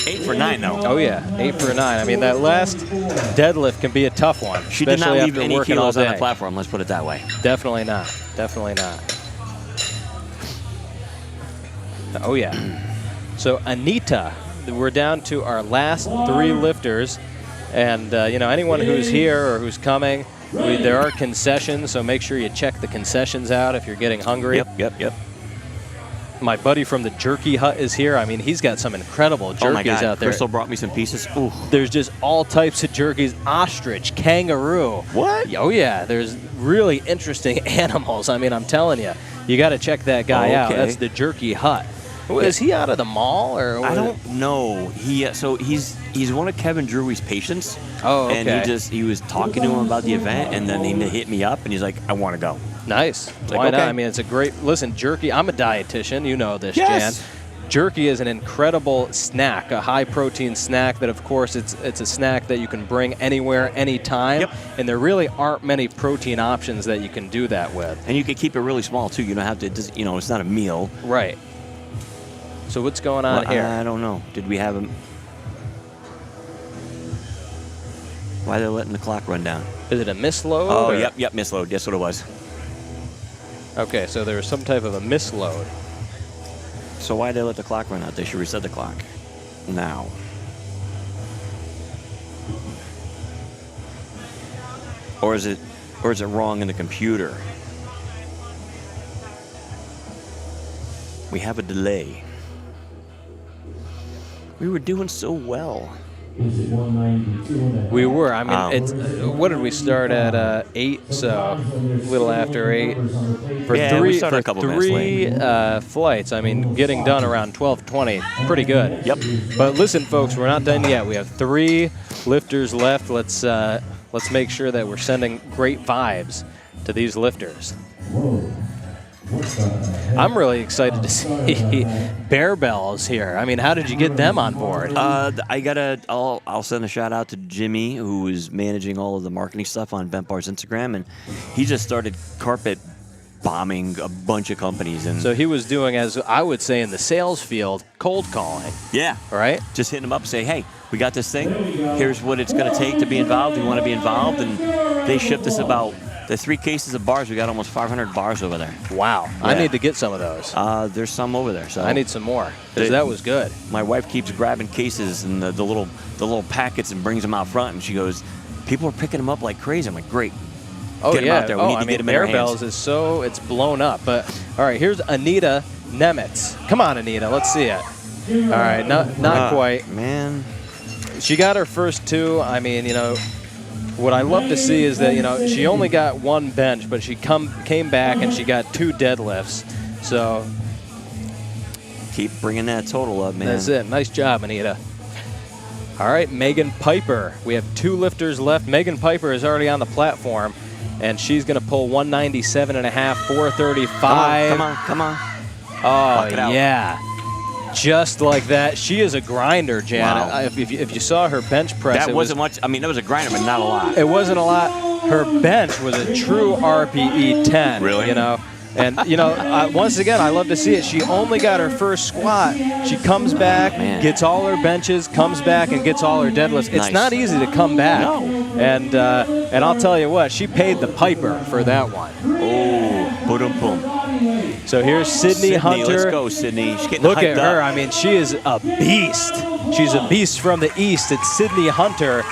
8 for 9, though. Oh, yeah, 8 for 9. I mean, that last deadlift can be a tough one. She did not leave after any working kilos all on day. the platform, let's put it that way. Definitely not. Definitely not. Oh, yeah. So, Anita, we're down to our last 3 lifters. And, anyone who's here or who's coming, there are concessions, so make sure you check the concessions out if you're getting hungry. Yep. My buddy from the Jerky Hut is here. I mean, he's got some incredible jerkies oh my God. out there. Crystal brought me some pieces. Ooh. There's just all types of jerkies. Ostrich, kangaroo. What? Oh, yeah. There's really interesting animals. I mean, I'm telling you. You got to check that guy out. That's the Jerky Hut. Is he out of the mall or? I don't know. He's one of Kevin Drury's patients. Oh, okay. And he was talking to him about the event, and then he hit me up, and he's like, "I want to go." Nice. Why not? I mean, it's a great. Listen, jerky. I'm a dietitian. You know this, yes. Jan. Jerky is an incredible snack, a high-protein snack that, of course, it's a snack that you can bring anywhere, anytime. Yep. And there really aren't many protein options that you can do that with. And you can keep it really small too. You don't have to. It's not a meal. Right. So what's going on here? I don't know. Did we have him? Why are they letting the clock run down? Is it a misload? Oh, yep, misload. That's what it was. Okay, so there was some type of a misload. So why did they let the clock run out? They should reset the clock now. Or is it wrong in the computer? We have a delay. We were doing so well. We were. I mean, what did we start at? 8, so a little after 8. We started a couple minutes late. Flights. I mean, getting done around 12:20. Pretty good. Yep. But listen, folks, we're not done yet. We have 3 lifters left. Let's make sure that we're sending great vibes to these lifters. I'm really excited to see Bear Bells here. I mean, how did you get them on board? I'll send a shout out to Jimmy, who is managing all of the marketing stuff on Bent Bar's Instagram, and he just started carpet bombing a bunch of companies. And so he was doing, as I would say in the sales field, cold calling. Yeah. Right? Just hitting them up and say, hey, we got this thing. Here's what it's going to take to be involved. We want to be involved. And they shipped us about the 3 cases of bars. We got almost 500 bars over there. Wow. Yeah. I need to get some of those. There's some over there. So I need some more, because that was good. My wife keeps grabbing cases and the little packets and brings them out front, and she goes, people are picking them up like crazy. I'm like, great. Oh, get them yeah. out there. We need to get them in our hands. Barbells it's blown up. But, all right, here's Anita Nemitz. Come on, Anita. Let's see it. All right, not quite. Man. She got her first 2. I mean, what I love to see is that, she only got 1 bench, but she came back and she got 2 deadlifts. So keep bringing that total up, man. that's it. Nice job, Anita. All right, Megan Piper. We have 2 lifters left. Megan Piper is already on the platform, and she's going to pull 197.5, 435. Come on. Oh, yeah. Just like that. She is a grinder, Janet. Wow. If you saw her bench press, That wasn't much. I mean, that was a grinder, but not a lot. It wasn't a lot. Her bench was a true RPE 10. Really? And, once again, I love to see it. She only got her first squat. She comes back, gets all her benches, comes back, and gets all her deadlifts. It's not easy to come back. No. And I'll tell you what, she paid the piper for that one. Oh, boom. So here's Sydney Hunter. Let's go, Sydney. She's getting Look hyped at her. up. I mean, she is a beast. She's a beast from the east. It's Sydney Hunter.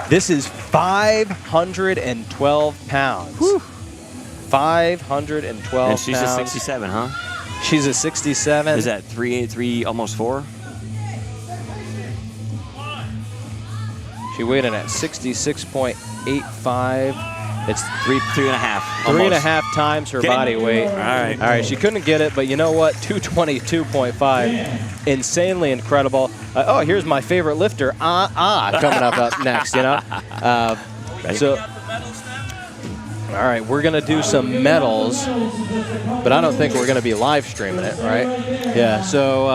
This is 512 pounds. Whew. 512 And she's pounds. a 67, huh? She's a 67. Is that 383, almost 4? She weighed in at 66.85. It's 3.5. 3.5 times her Get it. body weight. All right. She couldn't get it, but you know what? 222.5. Insanely incredible. Here's my favorite lifter, coming up next, So, all right, we're going to do some medals, but I don't think we're going to be live streaming it, right? Yeah, so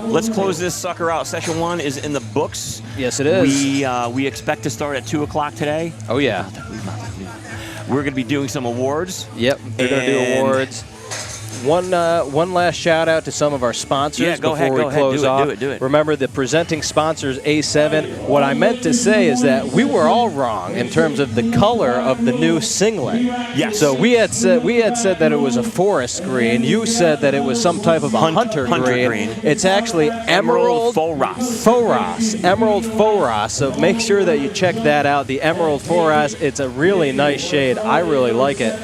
let's close this sucker out. Session 1 is in the books. Yes, it is. We expect to start at 2 o'clock today. Oh, yeah. We're going to be doing some awards. Yep, we're going to do awards. One last shout out to some of our sponsors before we close off. Do it. Remember the presenting sponsors, A7. What I meant to say is that we were all wrong in terms of the color of the new singlet. Yes. So we had said that it was a forest green. You said that it was some type of a hunter green. It's actually emerald Faux Emerald Faux. So make sure that you check that out. The Emerald Faux. It's a really nice shade. I really like it.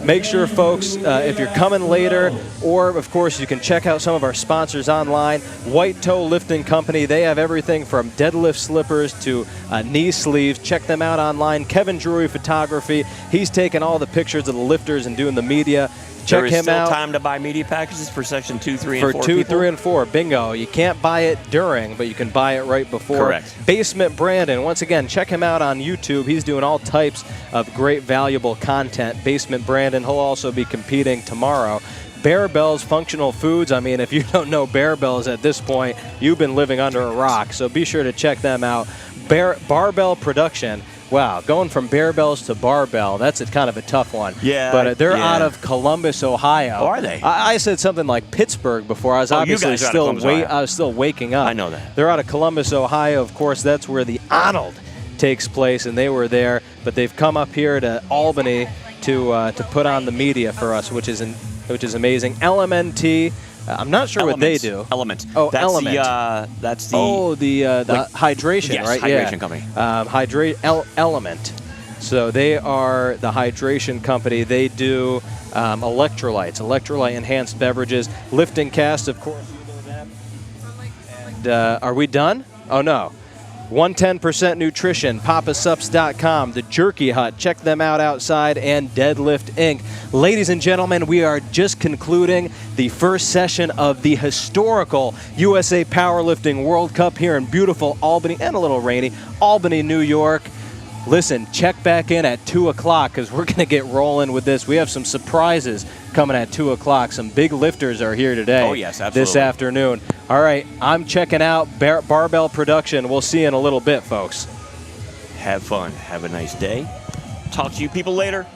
Make sure, folks, if you're coming later, or, of course, you can check out some of our sponsors online. White Toe Lifting Company, they have everything from deadlift slippers to knee sleeves. Check them out online. Kevin Drury Photography, he's taking all the pictures of the lifters and doing the media. Check him out. There is still time to buy media packages for Section 2, 3, and 4 For 2, 3, and 4. Bingo. You can't buy it during, but you can buy it right before. Correct. Basement Brandon. Once again, check him out on YouTube. He's doing all types of great, valuable content. Basement Brandon. He'll also be competing tomorrow. Bear Bells Functional Foods. I mean, if you don't know Bear Bells at this point, you've been living under a rock. So be sure to check them out. Barbell Production. Wow, going from barbells to barbell, that's kind of a tough one. Yeah. But they're out of Columbus, Ohio. Oh, are they? I said something like Pittsburgh before. I was obviously still waking up. I know that. They're out of Columbus, Ohio. Of course, that's where the Arnold takes place, and they were there. But they've come up here to Albany to put on the media for us, which is amazing. LMNT. I'm not sure what they do. Element. Oh, that's Element. That's the. Oh, the hydration, yes, right? hydration Yeah. company. Element. So they are the hydration company. They do electrolyte enhanced beverages. LiftingCast, of course. And are we done? Oh no. 110% Nutrition, papasups.com, The Jerky Hut, check them out outside, and Deadlift Inc. Ladies and gentlemen, we are just concluding the first session of the historical USA Powerlifting World Cup here in beautiful Albany, and a little rainy, Albany, New York. Listen, check back in at 2 o'clock because we're going to get rolling with this. We have some surprises coming at 2 o'clock. Some big lifters are here today. Oh, yes, absolutely. This afternoon. All right, I'm checking out Barbell Production. We'll see you in a little bit, folks. Have fun. Have a nice day. Talk to you people later.